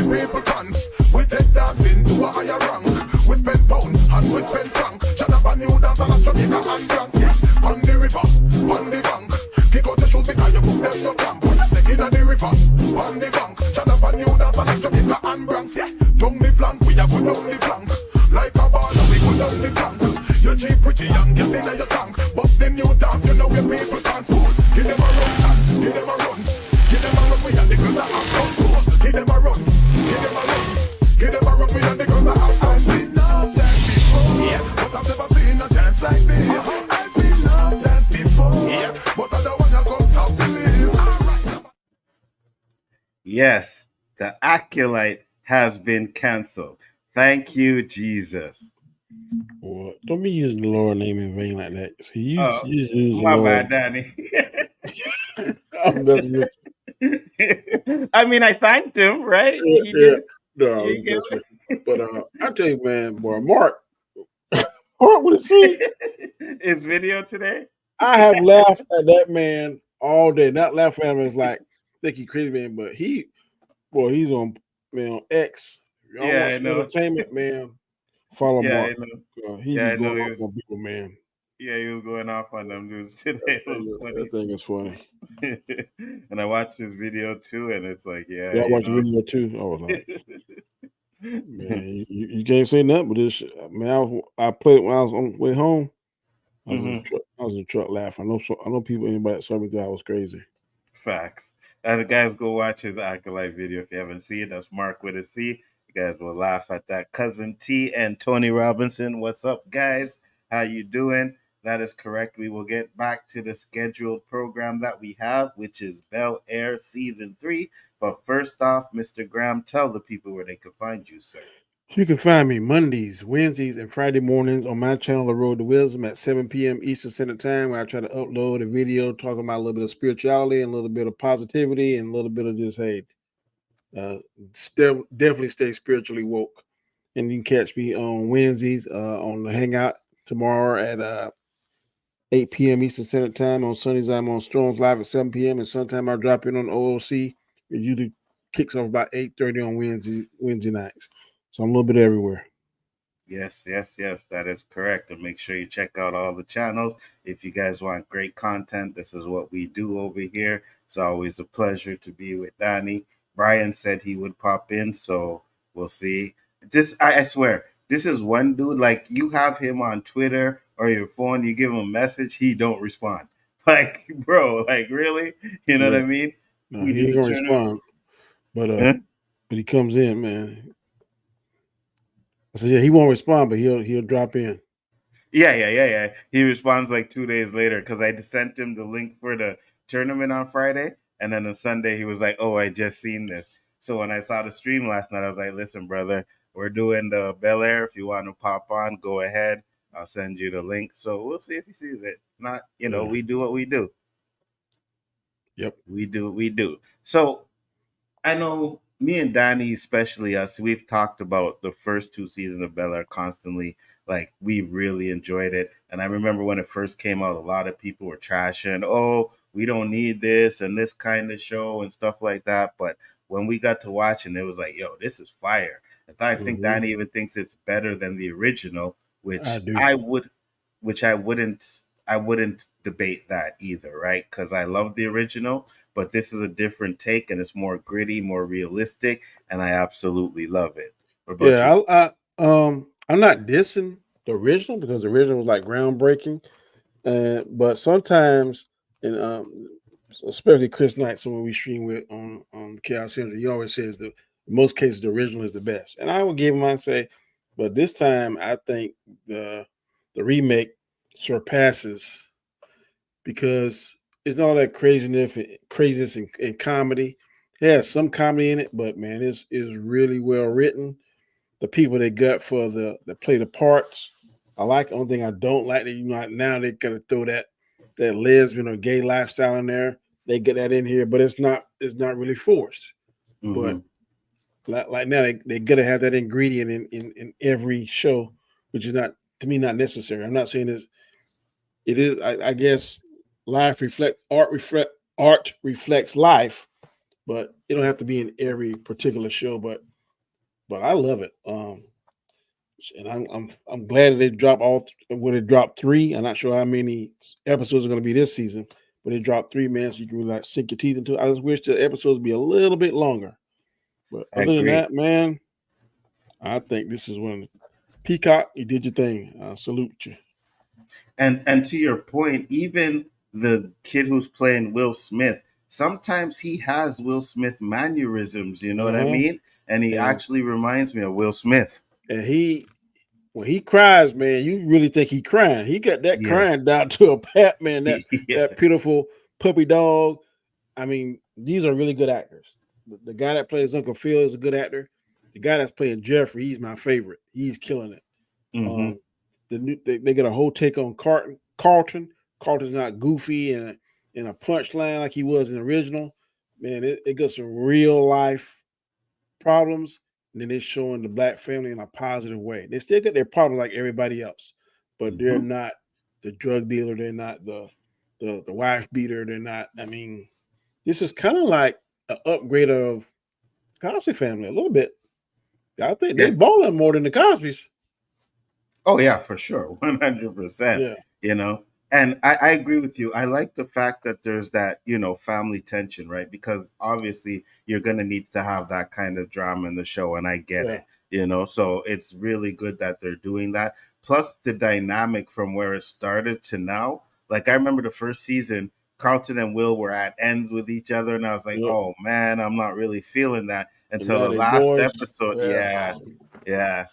the people dance. We take dancing to a higher rank. We spend pound and we spend franc. Jonathan new dance and Jamaica and Blanc. Yeah, on the river, on the bank. Kick out the shoes because you put them in your camp. Put snake in the river, on the bank. Jonathan new dance and Jamaica and Blanc. Yeah, down the flank, we a go down the flank. Like a baller, we go down the flank. You're cheap, pretty young, get in your tank. But the new dance, you know where people can't pull. Give them a run, give them a run. Give them a run, we and the girls that have come close. Give them a run, give them a run. Give them a run, we and the girls that have come. I've been loved that before, yeah, but I've never seen a dance like this. I've been loved that before, yeah, but I don't wanna come talk to this. Yes, the Acolyte has been canceled. Thank you, Jesus. Well, don't be using the Lord name in vain like that. See, you use the My Lord. bad, Danny. I'm messing with you. I mean, I thanked him, right? Yeah, He did. no, You get but I tell you, man, boy, Mark would have seen his video today. I have laughed at that man all day. Not laughing at him as like think he crazy man, but he's on X. Y'all Yeah, want I some know. entertainment, man. Follow Yeah, Mark. I know. He Yeah, I be know going he off on people, man. Yeah, he was going off on them dudes today. It was funny. That thing is funny. And I watched his video too, and it's like, yeah, I watched the video too. I was like, man, you can't say nothing but this shit. Man, I played it when I was on the way home. I was in the truck laughing. I know people, anybody that saw me thought I was crazy. Facts. And guys, go watch his Acolyte video if you haven't seen it. That's Mark with a C. You guys will laugh at that. Cousin T and Tony Robinson. What's up, guys? How you doing? That is correct. We will get back to the scheduled program that we have, which is Bel-Air Season 3. But first off, Mr. Graham, tell the people where they can find you, sir. You can find me Mondays, Wednesdays, and Friday mornings on my channel, The Road to Wisdom, at 7 p.m. Eastern Standard Time, where I try to upload a video talking about a little bit of spirituality and a little bit of positivity and a little bit of just, hey, definitely stay spiritually woke. And you can catch me on Wednesdays on the Hangout tomorrow at 8 p.m. Eastern Standard Time. On Sundays, I'm on Strong's Live at 7 p.m. And sometime I drop in on OOC. It usually kicks off about 8:30 on Wednesday nights. So I'm a little bit everywhere. Yes, that is correct. And make sure you check out all the channels. If you guys want great content, this is what we do over here. It's always a pleasure to be with Danny. Brian said he would pop in, so we'll see. I swear, this is one dude, like you have him on Twitter or your phone, you give him a message, he don't respond. Like, bro, like really? You know what I mean? No, he ain't gonna respond. But he comes in, man. I said, yeah, he won't respond, but he'll drop in. Yeah. He responds like 2 days later because I sent him the link for the tournament on Friday, and then on Sunday he was like, "Oh, I just seen this." So when I saw the stream last night, I was like, "Listen, brother, we're doing the Bel-Air. If you want to pop on, go ahead. I'll send you the link." So we'll see if he sees it. Not, we do what we do. Yep, we do. So I know me and Danny, especially us, we've talked about the first 2 seasons of Bel-Air constantly. Like, we really enjoyed it. And I remember when it first came out, a lot of people were trashing, "Oh, we don't need this and this kind of show," and stuff like that. But when we got to watching, it was like, yo, this is fire. I think Danny even thinks it's better than the original, which I wouldn't debate that either, right? Because I love the original, but this is a different take and it's more gritty, more realistic, and I absolutely love it. What about you? I'm not dissing the original because the original was like groundbreaking, but sometimes, and especially Chris Knight, someone we stream with on Chaos Center, he always says that in most cases the original is the best, and I will give him. I say, but this time I think the remake surpasses because it's not all that craziness and comedy. It has some comedy in it, but man, it's really well written. The people they got for the play the parts, I like. The only thing I don't like that now they gotta throw that lesbian or gay lifestyle in there. They get that in here, but it's not really forced. Mm-hmm. But like now they gotta have that ingredient in every show, which is not, to me, not necessary. I'm not saying it is. I guess art reflects life, but it don't have to be in every particular show. But but I love it. And I'm glad that they dropped when it dropped 3. I'm not sure how many episodes are going to be this season, but it dropped 3, man. So you can really like sink your teeth into it. I just wish the episodes be a little bit longer. But I other than agree. that, man, I think this is one. Peacock, you did your thing. I salute you. And to your point, even the kid who's playing Will Smith, sometimes he has Will Smith mannerisms, you know what I Uh-huh. mean? And he And actually reminds me of Will Smith. and he when he cries, man, you really think he crying. He got that Yeah. crying down to a pat, man. Yeah. That pitiful puppy dog. I mean, these are really good actors. The guy that plays Uncle Phil is a good actor. The guy that's playing Geoffrey, he's my favorite. He's killing it. Hmm. They get a whole take on Carlton. Carlton's not goofy and a punchline like he was in the original. Man, it got some real life problems, and then they're showing the black family in a positive way. They still get their problems like everybody else, but they're Hmm. not the drug dealer. They're not the wife beater. They're not. I mean, this is kind of like an upgrade of Cosby family a little bit. I think they Yeah. balling more than the Cosbys. Oh yeah, for sure, 100%. Yeah, You know, and I agree with you. I like the fact that there's that family tension, right? Because obviously you're gonna need to have that kind of drama in the show, and I get yeah, it. So it's really good that they're doing that. Plus the dynamic from where it started to now. Like I remember the first season, Carlton and Will were at ends with each other, and I was like, yep. oh man, I'm not really feeling that And until now the they last boys. episode. Yeah, Yeah, yeah.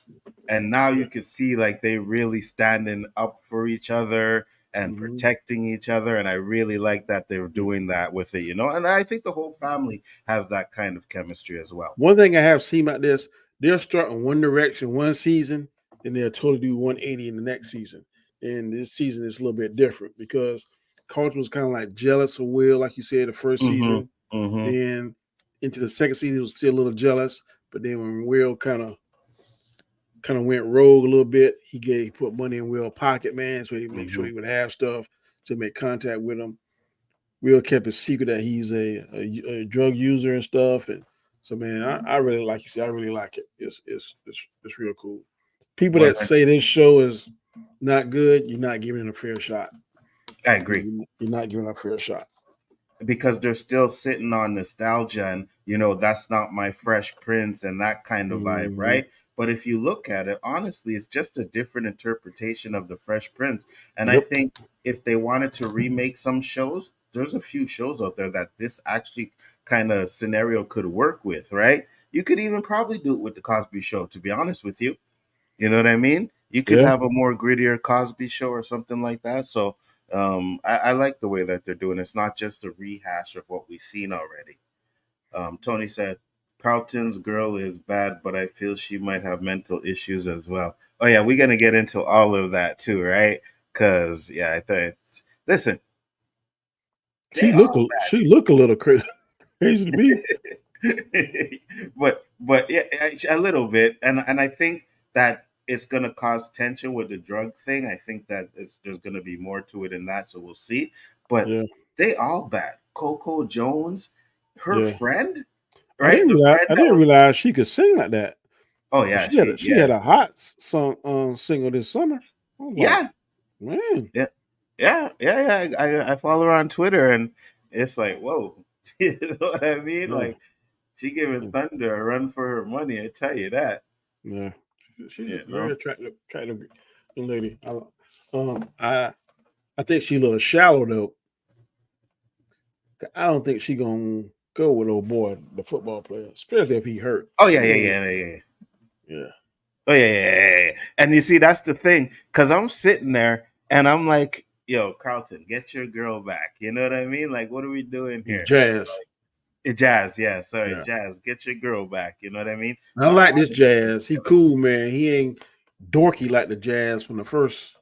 And now yeah. you can see like they really standing up for each other and Mm-hmm. protecting each other, and I really like that they're doing that with it, and I think the whole family has that kind of chemistry as well. One thing I have seen about this, they'll start in one direction one season, and they'll totally do 180 in the next season. And this season is a little bit different because Carlton was kind of like jealous of Will, like you said, the first Hmm. season. Hmm. Then into the second season, he was still a little jealous. But then when Will kind of went rogue a little bit, he put money in Will's pocket, man, so he make sure Hmm. he would have stuff to make contact with him. Will kept a secret that he's a drug user and stuff. And so, man, I really like you. See, I really like it. It's real cool. People One, that say this show is not good, you're not giving it a fair shot. I agree. You're not giving it a fair shot. Because they're still sitting on nostalgia and that's not my Fresh Prince and that kind of vibe, Mm-hmm. right? But if you look at it honestly, it's just a different interpretation of the Fresh Prince. And I Yep. think if they wanted to remake some shows, there's a few shows out there that this actually kind of scenario could work with, right? You could even probably do it with the Cosby Show, to be honest with you. You know what I mean? You could Yeah. have a more grittier Cosby Show or something like that. So I like the way that they're doing. It's not just a rehash of what we've seen already. Tony said, Carlton's girl is bad, but I feel she might have mental issues as well. Oh yeah, we're gonna get into all of that too, right? Because yeah, I think. Listen, they all She look a little crazy, crazy to me. but yeah, a little bit, and I think that it's gonna cause tension with the drug thing. I think that there's gonna be more to it in that, so we'll see. But Yeah, they all bad. Coco Jones, her yeah. friend, right? The friend I that didn't was. realize she could sing like that. Oh But yeah, she had a hot song single this summer. I was like, yeah, man, yeah, yeah. I follow her on Twitter, and it's like, whoa, you know what I mean? yeah, Like she giving yeah. Thunder a run for her money. I tell you that. Yeah. She's a You very know. attractive young lady. Um, I I think she's a little shallow though. I don't think she gonna go with old boy, the football player, especially if he hurt. Oh yeah, She yeah, ain't. yeah, yeah, yeah. Yeah, Oh yeah, yeah, yeah, yeah. And you see, that's the thing, because I'm sitting there and I'm like, "Yo, Carlton, get your girl back." You know what I mean? Like, what are we doing he's here? jazz. Jazz, yeah, sorry, Yeah, Jazz, get your girl back. You know what I mean? I So I like want this to see them jazz. He together. cool, man. He ain't dorky like the jazz from the first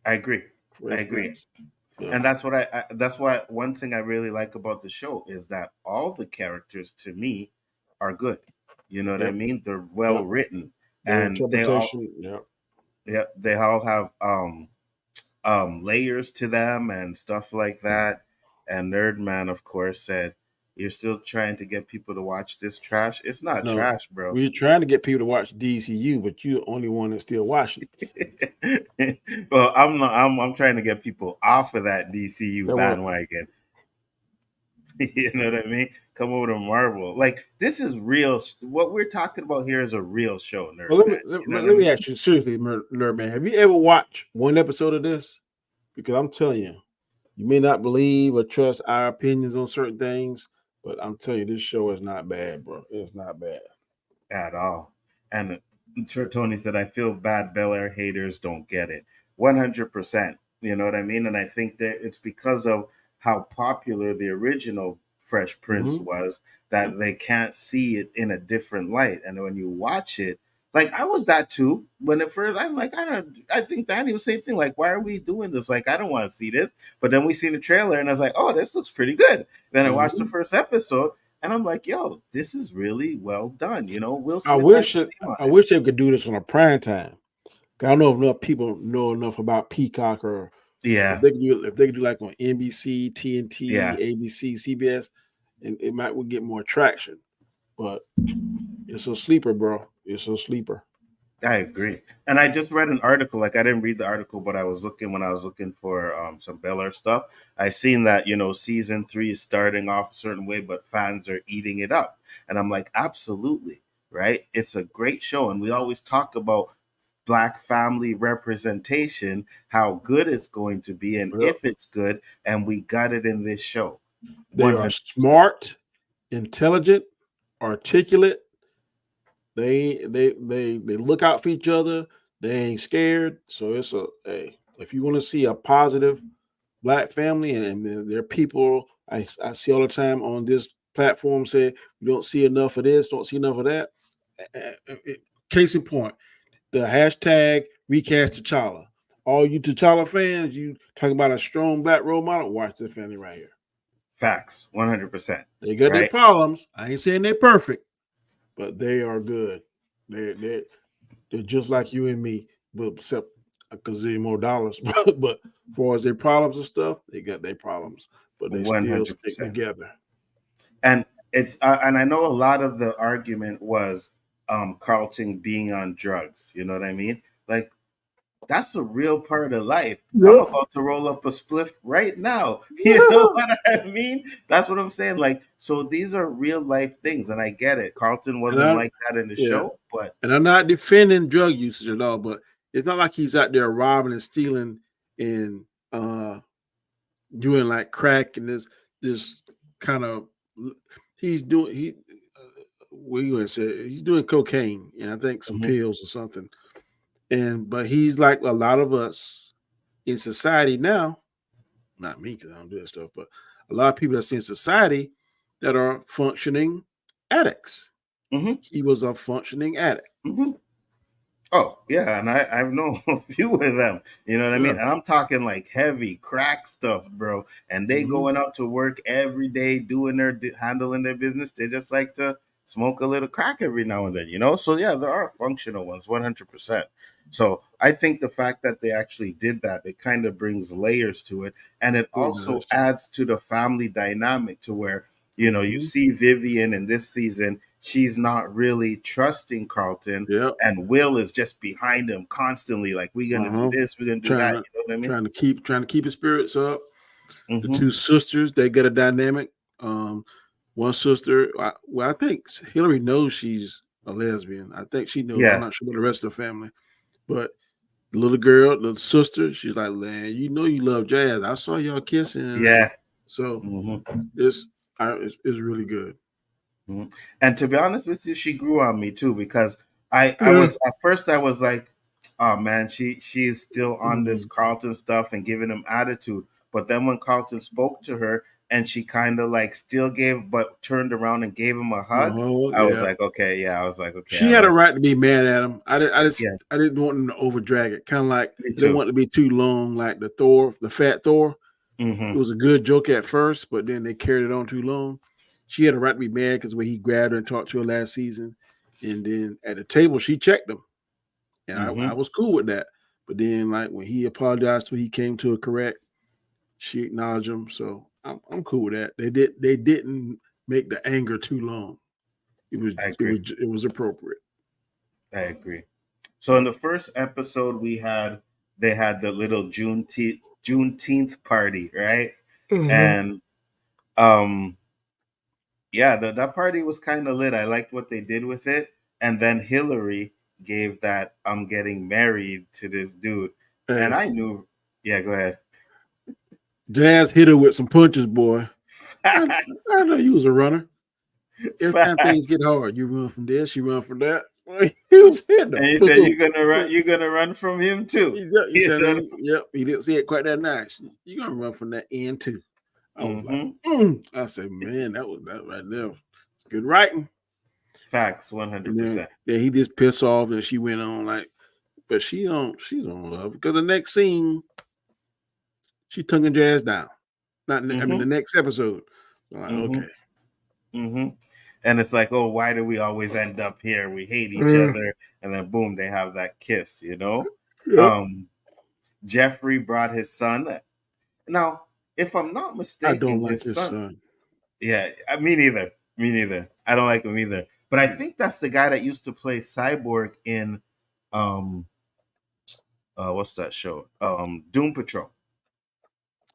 I agree. I Fresh agree. Prince. Yeah, And that's why one thing I really like about the show is that all the characters to me are good. You know what I yep, mean? They're well yep. written, Their and they all interpretation. Yep. yeah, they all have layers to them and stuff like that. And Nerdman, of course, said You're still trying to get people to watch this trash. It's not No, trash, bro. we're trying to get people to watch DCU, but you're the only one that's still watching. Well, I'm not. I'm trying to get people off of that DCU That what? bandwagon. You know what I mean? Come over to Marvel. Like this is real. What we're talking about here is a real show, Well, nerd man. You know what I let me mean? ask you seriously, Nerd Man. Have you ever watched one episode of this? Because I'm telling you, you may not believe or trust our opinions on certain things, but I'm telling you, this show is not bad, bro. It's not bad. At all. And sure, Tony said, I feel bad Bel-Air haters don't get it. 100%. You know what I mean? And I think that it's because of how popular the original Fresh Prince Mm-hmm. was that they can't see it in a different light. And when you watch it, like I was that too. When at first I'm like, I think Danny was the same thing. Like, why are we doing this? Like, I don't want to see this. But then we seen the trailer and I was like, oh, this looks pretty good. Then I watched the Mm-hmm. first episode and I'm like, yo, this is really well done. You know, Will I Smith has wish his it. name on I it. wish they could do this on a prime time. I don't know if enough people know enough about Peacock or Yeah, if they could do like on NBC, TNT, yeah, ABC, CBS, and it might would get more traction. But it's a sleeper, bro. It's a sleeper. I agree. And I just read an article. Like I didn't read the article, but I was looking when I was looking for some Bel-Air stuff. I seen that season 3 is starting off a certain way, but fans are eating it up, and I'm like, absolutely right. It's a great show, and we always talk about black family representation, how good it's going to be, and Yep. if it's good, and we got it in this show. They are 100%. smart, intelligent, articulate. They look out for each other. They ain't scared. So it's if you want to see a positive black family and their people, I see all the time on this platform say you don't see enough of this, don't see enough of that. Case in point, the hashtag recast T'Challa. All you T'Challa fans, you talking about a strong black role model, watch this family right here. Facts, 100%. They got their Right? problems. I ain't saying they're perfect, but they are good. They're just like you and me, but except a gazillion more dollars. But as far as their problems and stuff, they got their problems, but they still stick 100%. together. And and I know a lot of the argument was Carlton being on drugs. You know what I mean? Like that's a real part of life. I'm Yep. about to roll up a spliff right now. You know Yeah. what I mean? That's what I'm saying. Like, so these are real life things, and I get it. Carlton And wasn't I like that in the yeah, show, but and I'm not defending drug usage at all, but it's not like he's out there robbing and stealing and doing like crack and this kind of he's doing what you gonna say he's doing cocaine and I think some mhm, pills or something. But he's like a lot of us in society now, not me because I don't do that stuff, but a lot of people that's in society that are functioning addicts. mhm, He was a functioning addict. mhm. Oh yeah, and I've known a few of them. You know what I mean? Yeah. And I'm talking like heavy crack stuff, bro. And they Hmm. going out to work every day, doing handling their business. They just like to smoke a little crack every now and then, you know. So yeah, there are functional ones, 100%. So I think the fact that they actually did that, it kind of brings layers to it, and it It also does. adds to the family dynamic to where you Hmm. see Vivian in this season. She's not really trusting Carlton, Yep. and Will is just behind him constantly, like we're gonna do Uh-huh. this, we're gonna do Trying that. to You know what I mean? trying to keep his spirits up. The Mm-hmm. two sisters, they get a dynamic. One sister, I think Hilary knows she's a lesbian. I think she knows. I'm Yeah, not sure about the rest of the family, but the little girl, the sister, she's like, man, you know you love jazz. I saw y'all kissing, yeah. so Mm-hmm. it's really good. Mhm. And to be honest with you, she grew on me too because I Yeah. was at first I was like, oh man, she's still on this Mm. Carlton stuff and giving him attitude. But then when Carlton spoke to her and she kind of like still gave but turned around and gave him a hug, Oh I was yeah. like, okay, yeah, I was like, okay, She I had a like, right to be mad at him. yeah, I didn't want him to over drag it. Kind of like me I didn't too. want it to be too long, like the fat Thor. It Mm-hmm. was a good joke at first, but then they carried it on too long. She had a right to be mad because when he grabbed her and talked to her last season, and then at the table she checked him, and I Mm-hmm. was cool with that. But then like when he apologized when he came to her correct, she acknowledged him, so I'm cool with that. They didn't make the anger too long. It was I agree. it was appropriate. I agree. So in the first episode, they had the little Juneteenth party, right? And um, yeah, that party was kind of lit. I liked what they did with it. And then Hilary gave that I'm getting married to this dude, and Hey, I knew. Yeah, go ahead. Jazz hit her with some punches, boy. I Facts. know you was a runner. Every time things Facts. get hard, you run from this, you run from that. Boy, he was hitting her. And he said you're gonna run. You're gonna run from him too. He You said, know? "Yep." He didn't say it quite that nice. You're gonna run from that end too. I was like, Mm-hmm. I said, man, that right there. It's good writing. Facts, And then 100%. he just pissed off, and she went on like, but she don't love because the next scene she tonguing Jazz down. Not I mean the next episode. I'm like, okay. Mm-hmm. And it's like, oh, why do we always end up here? We hate each other, and then boom, they have that kiss, you know. Yep. Geoffrey brought his son. Now, if I'm not I mistaken, don't like his his son. Yeah, me neither. Me neither. I don't like him either. But I think that's the guy that used to play Cyborg in what's that show? Doom Patrol.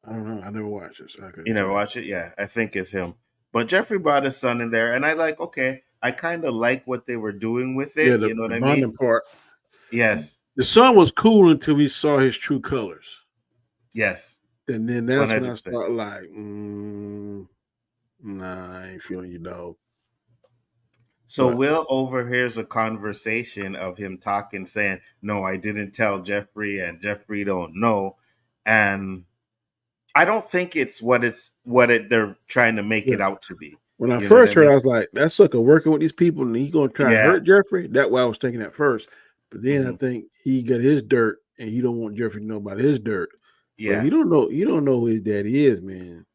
I don't know. I never watched it. So I You couldn't never tell. watch it? Yeah, I think it's him. But Geoffrey brought his son in there, and okay, I kind of like what they were doing with Yeah, it. the You know what I bonding mean? part. Yes. The son was cool until we saw his true colors. Yes. And then that's 100%. when I started like, nah, I ain't feeling you, dog. So Will overhears a conversation of him talking, saying, "No, I didn't tell Geoffrey, and Geoffrey don't know." And I don't think it's what they're trying to make it out to be. When I You know what first I heard, mean? I was like, that sucker working with these people and he's gonna try to Yeah. hurt Geoffrey. That's why I was thinking at first. But then I Mhm. think he got his dirt and he don't want Geoffrey to know about his dirt. But Yeah. you don't know who his daddy is, man.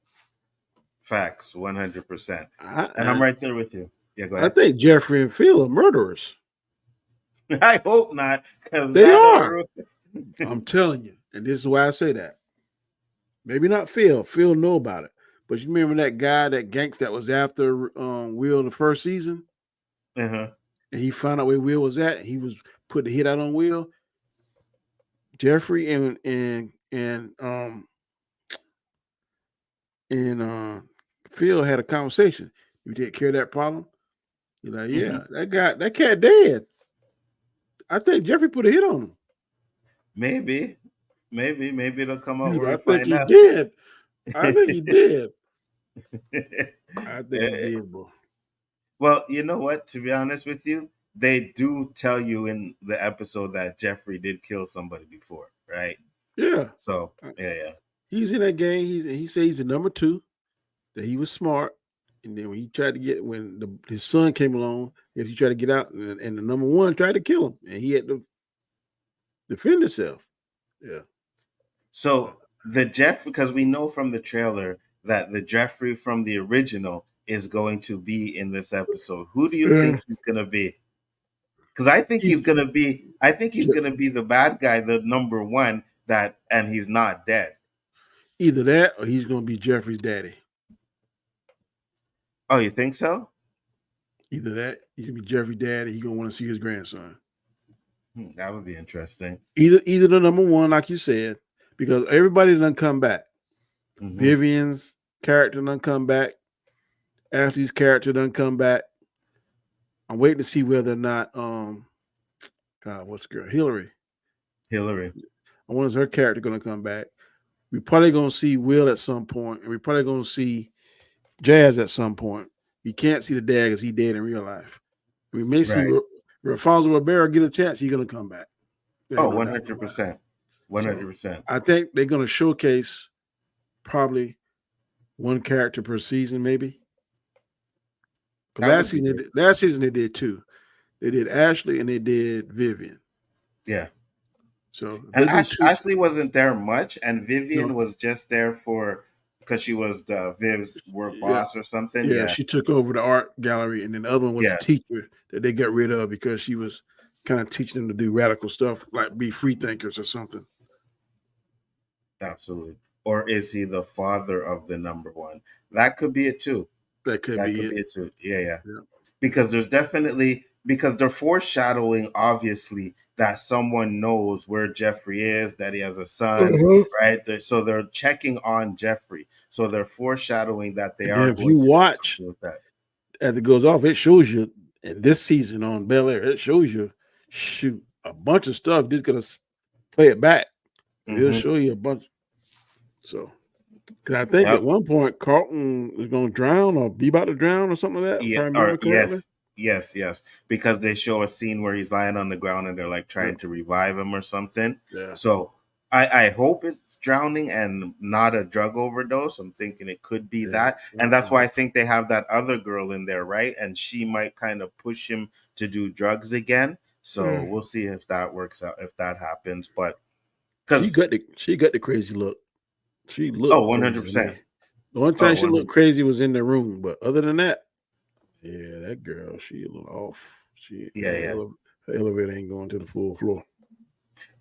Facts, 100%. And I I'm right there with you. Yeah, go ahead. think Geoffrey and Phil are murderers. I hope not, because They are. I'm telling you, and this is why I say that. Maybe not Phil. Phil know about it. But you remember that guy, that gangster that was after Will the first season? Uh-huh. And he found out where Will was at. He was put the hit out on Will. Geoffrey and Phil had a conversation. You take care of that problem? You're like, yeah, that cat dead. I think Geoffrey put a hit on him. Maybe it'll come out where I we think find he out. did. I think he did. I think he did, bro. Well, you know what? To be honest with you, they do tell you in the episode that Geoffrey did kill somebody before, right? Yeah. So yeah. He's in that game. He said he's the number 2. That he was smart, and then when he tried to get his son came along, he tried to get out, and the number 1 tried to kill him, and he had to defend himself. Yeah. So the Geoffrey, because we know from the trailer that the Geoffrey from the original is going to be in this episode. Who do you think he's gonna be? Because I think he's gonna be the bad guy, the number 1 and he's not dead. Either that or he's gonna be Geoffrey's daddy. Oh, you think so? Either that, he's gonna be Geoffrey's daddy. He's gonna want to see his grandson. That would be interesting. Either the number 1, like you said, because everybody done come back. Vivian's character done come back. Ashley's character done come back. I'm waiting to see whether or not God, what's the girl? Hilary. I wonder if her character gonna come back. We're probably gonna see Will at some point, and we're probably gonna see Jazz at some point. We can't see the dad because he's dead in real life. We may see Alfonso Ribeiro get a chance. He's gonna come back. Oh, 100%. 100%. So, I think they're gonna showcase probably 1 character per season, maybe. Last season they did 2. They did Ashley and they did Vivian. Yeah. So and Ashley wasn't there much, and Vivian was just there because she was the Viv's work boss or something. Yeah, she took over the art gallery, and then the other one was a teacher that they got rid of because she was kind of teaching them to do radical stuff, like be free thinkers or something. Absolutely. Or is he the father of the number 1? That could be it too. That could That be could it. be it too. Yeah. Yeah. Because there's definitely because they're foreshadowing obviously that someone knows where Geoffrey is, that he has a son, Uh-huh. right? So they're checking on Geoffrey. So they're foreshadowing that they And then are if you going to do watch something with that. as it goes off, it shows you, and this season on Bel-Air, it shows you, shoot, a bunch of stuff. Just gonna play it back. It'll Hmm. show you a bunch. So, because I think at Yep. one point Carlton was going to drown or be about to drown or something like that, if Yeah. I Or remember correctly. yes. Because they show a scene where he's lying on the ground and they're like Yeah. trying to revive him or something. Yeah. So I hope it's drowning and not a drug overdose. I'm thinking it could be Yeah. that. And that's why I think they have that other girl in there, right? And she might kind of push him to do drugs again. So we'll see if that works out, if that happens. But She because, got the crazy look. She looked oh, crazy to 100%. me. The one Oh, time she looked crazy was in the room, but other than that, yeah, that girl, she a little off. She yeah. her elevator ain't going to the full floor.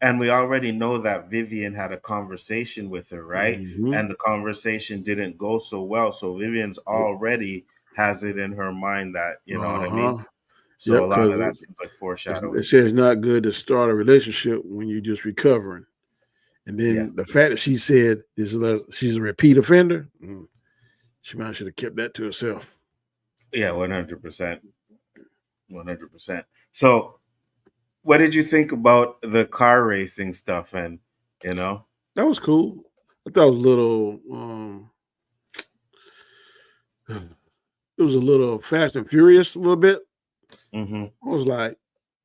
And we already know that Vivian had a conversation with her, right? Mm-hmm. And the conversation didn't go so well. So Vivian's already has it in her mind that, you know what I mean? So Yep, a lot because of that seems like they foreshadowing. say it's not good to start a relationship when you're just recovering. And Yeah. then the fact that she said she's a repeat offender, she might should have kept that to herself. Yeah, 100%. 100%. So what did you think about the car racing stuff? And, you know, That was cool. I thought it was a little it was a little Fast and Furious a little bit. hmm I was like,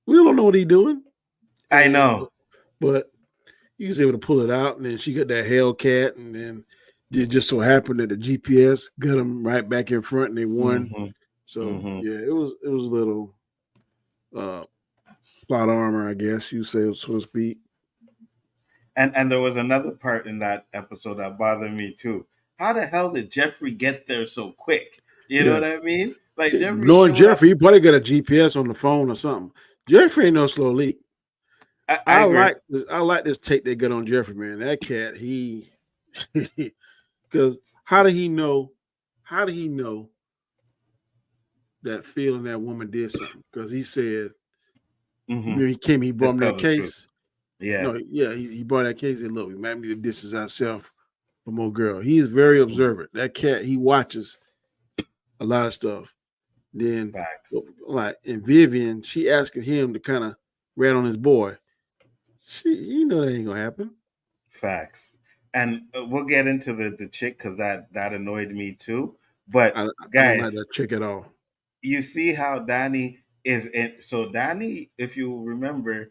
we don't know what he's doing. I And know. but he was able to pull it out, and then she got that Hellcat, and then it just so happened that the GPS got them right back in front, and they won. hmm So hmm yeah, it was a little uh plot armor, I guess you say, so to speak. And there was another part in that episode that bothered me too. How the hell did Geoffrey get there so quick? You know Yeah, what I mean? Like Jeffrey knowing showed up. Geoffrey, he probably got a GPS on the phone or something. Geoffrey ain't no slow leak. I agree. I like this take they got on Geoffrey, man. That cat, he because how did he know? How did he know that Phil and that woman did something? Because he said, Mm-hmm. he To brought him tell that the truth. case. Yeah. No, yeah, he brought that case and look, we might need to distance ourselves from old girl. He is very observant. That cat, he watches a lot of stuff. Then Facts. like and Vivian, she asking him to kind of rat on his boy. You know that ain't gonna happen. Facts. And we'll get into the chick because that annoyed me too. But I don't like guys, that chick at all. you see how Danny is in. So Danny, if you remember,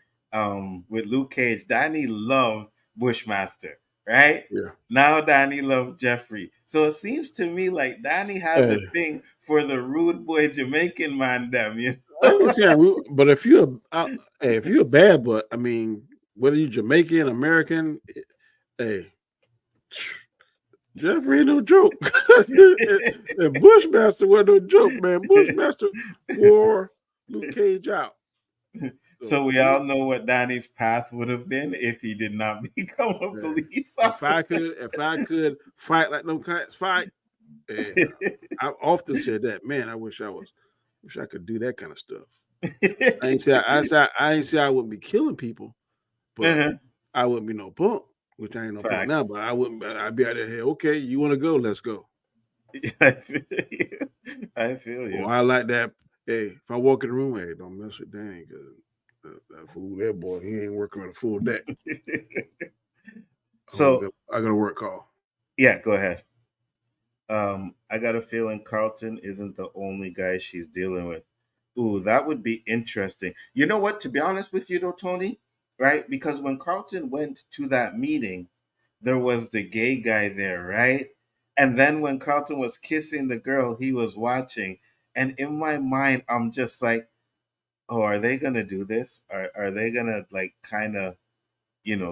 with Luke Cage, Danny loved Bushmaster, right? Yeah. Now Danny loved Geoffrey. So it seems to me like Danny has a Hey, thing for the rude boy Jamaican man. Them, you I know? ain't saying, but if you're a bad boy, I mean, whether you're Jamaican, American, hey, Geoffrey ain't no joke. And Bushmaster wasn't no joke, man. Bushmaster wore Luke Cage out. So So we all know what Danny's path would have been if he did not become a man, police officer. if I could fight like no kinds fight, I often said that. Man, I wish I could do that kind of stuff. I ain't say I wouldn't be killing people, but Uh-huh. I wouldn't be no punk, which I ain't no punk now. Facts. But I wouldn't. I'd be out there. Hey, okay, you want to go? Let's go. I feel you. I feel Or you. I like that. Hey, if I walk in the room, hey, don't mess with Danny because that fool, that boy, he ain't working on a full deck. So I got a work call. yeah, go ahead. I got a feeling Carlton isn't the only guy she's dealing with. Ooh, that would be interesting. You know what? To be honest with you, though, Tony, right? Because when Carlton went to that meeting, there was the gay guy there, right? And then when Carlton was kissing the girl, he was watching. And in my mind, I'm just like, oh, are they gonna do this? Are they gonna like kind of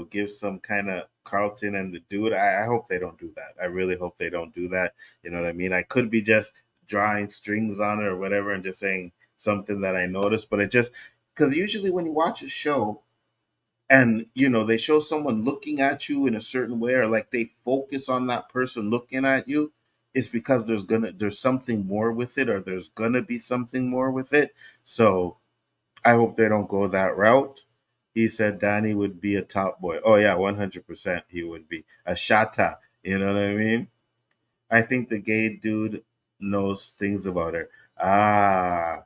give some kind of Carlton and the dude? I hope they don't do that. I really hope they don't do that. You know what I mean? I could be just drawing strings on it or whatever and just saying something that I noticed, but it just because usually when you watch a show and they show someone looking at you in a certain way or like they focus on that person looking at you, it's because there's something more with it, or there's gonna be something more with it. So I hope they don't go that route. He said Danny would be a top boy. Oh yeah, 100% he would be a shata. You know what I mean? I think the gay dude knows things about her. Ah,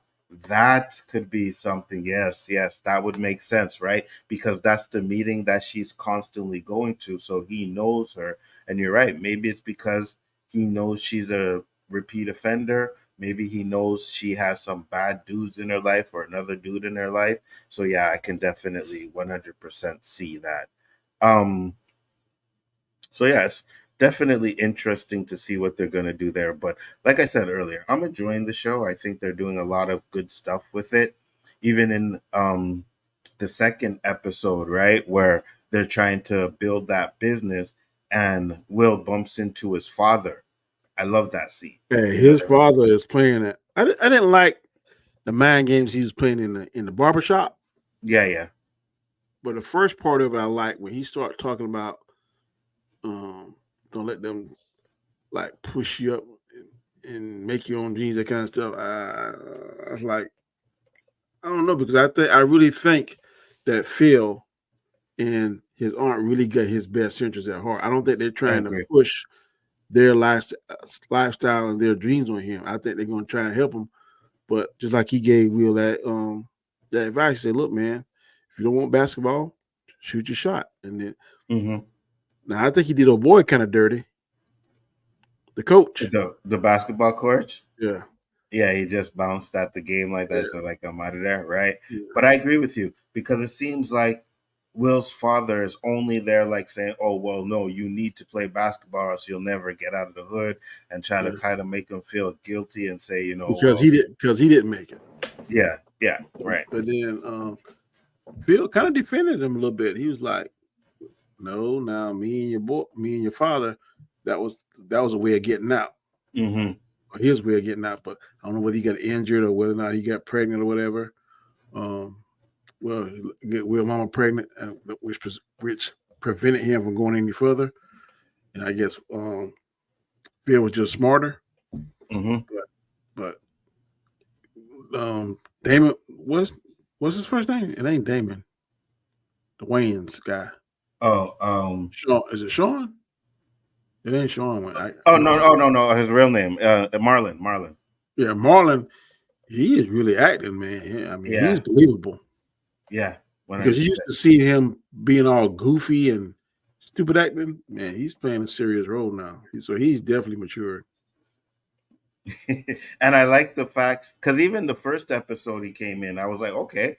that could be something. Yes, yes, that would make sense, right? Because that's the meeting that she's constantly going to. So he knows her. And you're right. Maybe it's because he knows she's a repeat offender. Maybe he knows she has some bad dudes in her life or another dude in her life. So yeah, I can definitely 100% see that. Um, so yeah, it's definitely interesting to see what they're going to do there. But like I said earlier, I'm enjoying the show. I think they're doing a lot of good stuff with it. Even in the second episode, right, where they're trying to build that business, and Will bumps into his father. I love that scene. Hey, You know his what I mean? father is playing it. I didn't like the mind games he was playing in the barbershop, Yeah, yeah. but the first part of it I like when he started talking about don't let them like push you up and make your own dreams, that kind of stuff. I was like, I don't know, because I really think that Phil and his aunt really got his best interests at heart. I don't think they're I trying to agree. push their lifestyle and their dreams on him. I think they're going to try and help him. But just like he gave Will that advice, he said, "Look, man, if you don't want basketball, shoot your shot." And then Hmm. now I think he did a boy kind of dirty. The coach, The basketball coach. yeah, Yeah, he just bounced at the game like yeah, that. So like I'm out of there, right? yeah, But I agree with you because it seems like Will's father is only there like saying, "Oh well, no, you need to play basketball, or else you'll never get out of the hood," and trying to yeah. kind of make him feel guilty and say, Because well, he didn't make it. yeah, yeah, right. But then Phil kind of defended him a little bit. He was like, "No, now me and your father, that was a way of getting out, Hmm. or his way of getting out. But I don't know whether he got injured or whether or not he got pregnant or whatever. Um, well, get Will Mama pregnant, which prevented him from going any further. And I guess Phil was just smarter. Hmm. But Damon what's his first name? It ain't Damon. The Wayans guy. Oh, Sean, is it Sean? It ain't Sean. oh No, no, oh no, no, his real name, Marlon, Marlon. yeah, Marlon. He is really acting, man. Yeah, I mean, he's Yeah, believable yeah, one because hundred you used percent. to see him being all goofy and stupid acting. Man, he's playing a serious role now. So he's definitely matured. And I like the fact because even the first episode he came in, I was like, okay,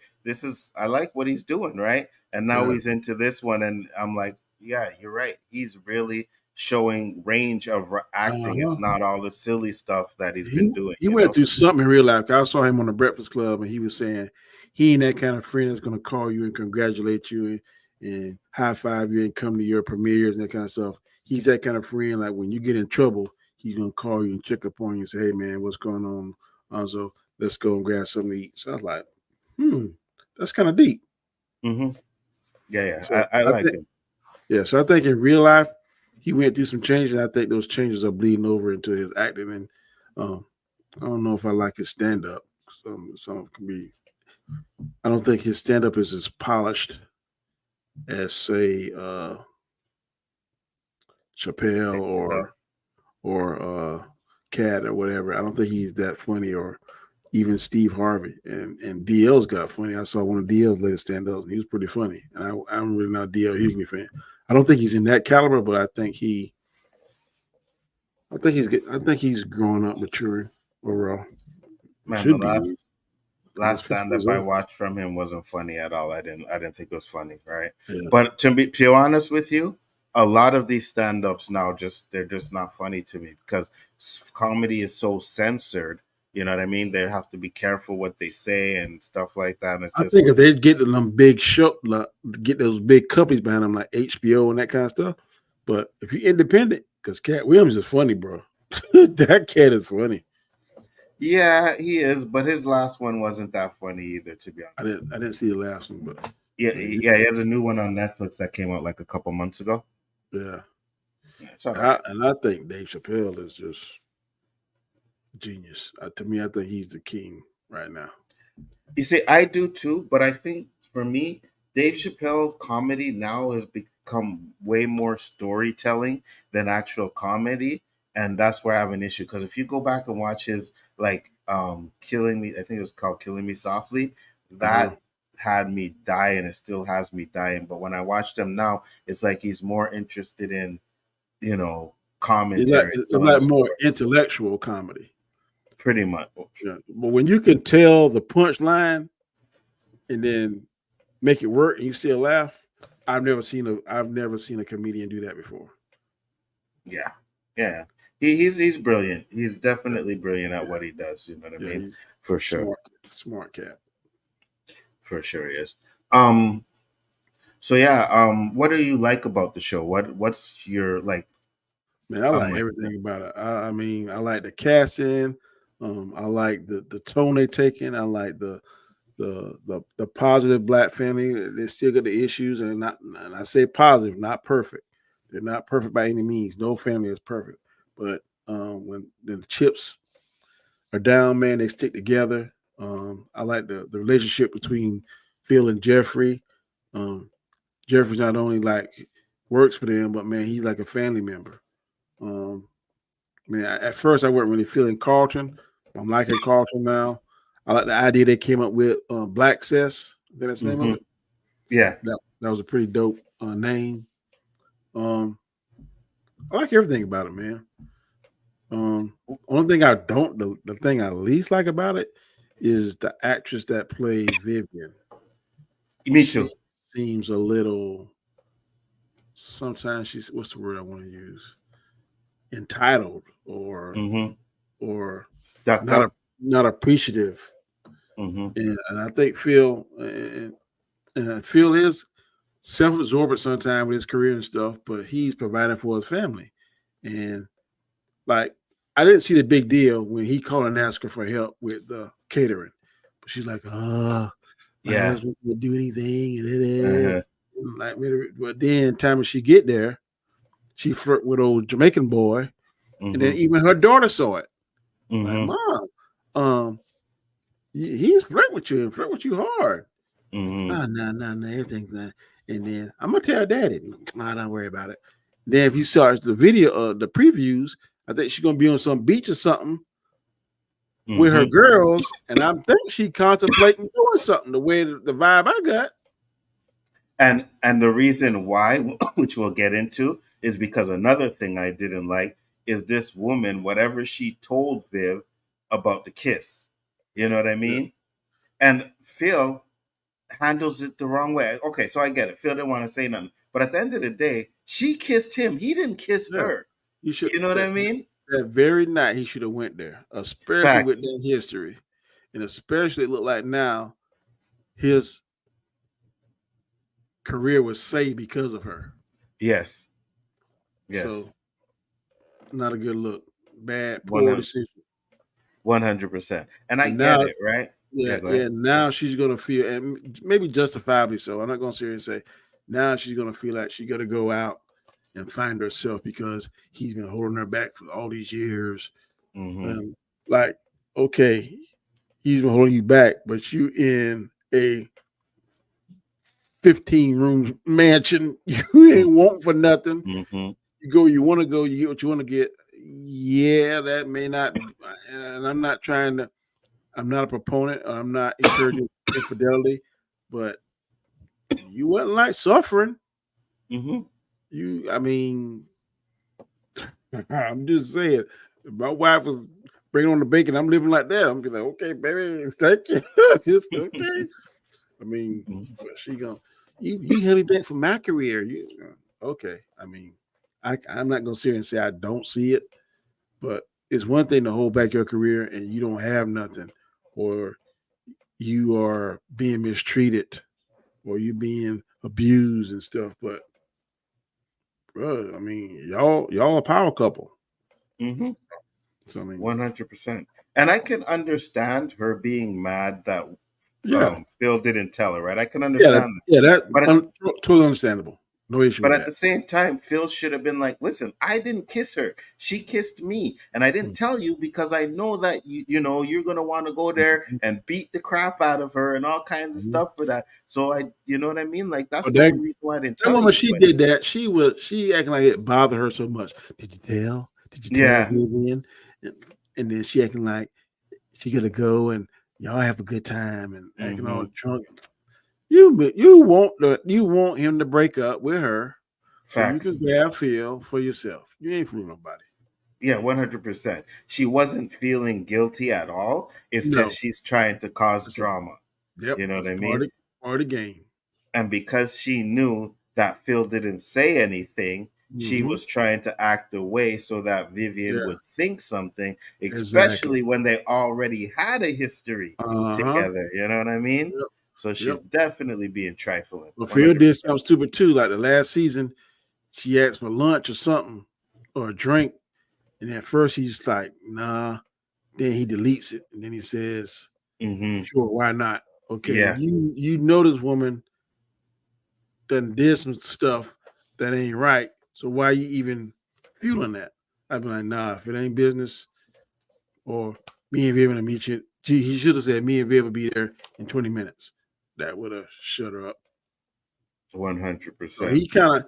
I like what he's doing, right? And now Yeah. he's into this one, and I'm like, yeah, you're right. He's really showing range of acting. It's Uh-huh. not all the silly stuff that he's He been doing, he went through something in real life. I saw him on the Breakfast Club, and he was saying he ain't that kind of friend that's going to call you and congratulate you and high five you and come to your premieres and that kind of stuff. He's that kind of friend. Like when you get in trouble, he's going to call you and check up on you and say, "Hey, man, what's going on? So let's go and grab something to eat." So I was like, that's kind of deep. Hmm. Yeah, So yeah, I I like think, him. yeah. So I think in real life, he went through some changes. And I think those changes are bleeding over into his acting. And um, I don't know if I like his stand up. Some can be. I don't think his stand up is as polished as say Chappelle Dave Chappelle. or Cat or whatever. I don't think he's that funny, or even Steve Harvey and DL's got funny. I saw one of DL's latest stand up. He was pretty funny, and I'm really not a DL Hughley fan. I don't think he's in that caliber, but I think he's growing up, maturing overall. He Man, the should last be because he's last 50 stand up years I old. watched from him wasn't funny at all. I didn't think it was funny, right? Yeah. But to be honest with you, a lot of these stand ups now they're just not funny to me because comedy is so censored. You know what I mean? They have to be careful what they say and stuff like that. And it's I just think if they get to them big show, like, get those big companies behind them, like HBO and that kind of stuff. But if you're independent, because Cat Williams is funny, bro. That cat is funny. yeah, he is, but his last one wasn't that funny either, to be honest. I didn't see the last one, but Yeah, yeah, yeah, he has a new one on Netflix that came out like a couple months ago. yeah. It's all right. And I think Dave Chappelle is just genius. To me, I think he's the king right now. You see, I do too, but I think for me, Dave Chappelle's comedy now has become way more storytelling than actual comedy, and that's where I have an issue. Because if you go back and watch his Killing Me, I think it was called Killing Me Softly, Uh-huh. that had me dying. It still has me dying. But when I watch them now, it's like he's more interested in, commentary, It's telling a like more story, intellectual comedy. pretty much. Yeah. But when you can tell the punchline and then make it work and you still laugh, I've never seen a comedian do that before. Yeah, yeah. He's brilliant. He's definitely brilliant at what he does. You know what I mean? He's For sure, smart cat. for sure he is. So yeah. What do you like about the show? What's your like? Man, I like Like, everything about it. I mean, I like the casting. I like the tone they taking. I like the positive black family. They still got the issues, and I say positive, not perfect. They're not perfect by any means. No family is perfect, but when the chips are down, man, they stick together. I like the relationship between Phil and Geoffrey. Geoffrey's not only like works for them, but man, he's like a family member. Um, at first I wasn't really feeling Carlton. I'm liking Carlton now. I like the idea they came up with, Black Cess. That's the name of it. yeah. That was a pretty dope name. I like everything about it, man. Only thing I don't know, the thing I least like about it is the actress that played Vivian. Me She too. seems a little. Sometimes she's, what's the word I want to use? Entitled or Stuck not up. not appreciative. And I think Phil and Phil is self-absorbed sometimes with his career and stuff, but he's providing for his family. And like, I didn't see the big deal when he called and asked her for help with the catering. But she's like, my Yeah. husband would do anything, and Uh-huh. like, but then time when she get there, she flirt with old Jamaican boy, and then even her daughter saw it. Like, Mom, he's flirting with you and flirt with you hard. Oh, no, everything's not. And then I'm gonna tell Daddy. Nah, don't worry about it. Then if you saw the video, the previews, I think she's gonna be on some beach or something with her girls, and I'm thinking she contemplating doing something. The way the vibe I got. And the reason why, which we'll get into, is because another thing I didn't like is this woman, whatever she told Viv about the kiss. You know what I mean? And Phil handles it the wrong way. Okay, so I get it. Phil didn't want to say nothing. But at the end of the day, she kissed him. He didn't kiss Yeah, her. you should. You know what I mean? That very night he should have went there, especially with Facts. that history, and especially it looked like now his career was saved because of her. Yes. Yes. So not a good look. Bad, poor decision. 100%. And I now, get it, right? Yeah. Now she's gonna feel, and maybe justifiably so. I'm not gonna sit here and say now she's gonna feel like she got to go out and find herself because he's been holding her back for all these years. Like, okay, he's been holding you back, but you in a 15-room mansion. You ain't want for nothing. You go, you want to go, you get what you want to get. Yeah, that may not, and I'm not a proponent, or I'm not encouraging infidelity, but you wasn't like suffering. I mean, I'm just saying, if my wife was bringing on the bacon, I'm living like that. I'm be like, okay, baby, thank you. It's okay. I mean, she gonna, you held me back from my career. Okay. I mean, I'm not gonna sit here and say I don't see it, but it's one thing to hold back your career and you don't have nothing, or you are being mistreated, or you being abused and stuff. But bro, I mean, y'all a power couple. So I mean, 100%. And I can understand her being mad that Phil didn't tell her, right? I can understand that totally understandable. No issue But with at that. the same time, Phil should have been like, listen, I didn't kiss her. She kissed me. And I didn't tell you because I know that you're gonna want to go there and beat the crap out of her and all kinds of stuff for that. So you know what I mean? Like that's But the only reason why I didn't that tell moment you. she But did that, she acting like it bothered her so much. Did you tell? Did you tell yeah. Vivian? And then she acting like she gotta go and y'all have a good time and acting all drunk. You want him to break up with her so you can Facts. grab Phil for yourself. You ain't fooling nobody. Yeah, 100%. She wasn't feeling guilty at all. It's No. just she's trying to cause That's drama. Yep. You know what It's I mean? part of the game. And because she knew that Phil didn't say anything, she was trying to act away so that Vivian Yeah, would think something, exactly. especially when they already had a history Uh-huh. together. You know what I mean? Yep. So she's Yep. definitely being trifling. But Phil 100%. did something stupid too. Like the last season, she asked for lunch or something or a drink. And at first he's like, nah. Then he deletes it. And then he says, sure, why not? Okay, Yeah. you know this woman did some stuff that ain't right. So why you even fueling that? I'd be like, nah, if it ain't business, or me and Viv will meet you. Gee, he should have said me and Viv will be there in 20 minutes. That would have shut her up. 100%. So he kind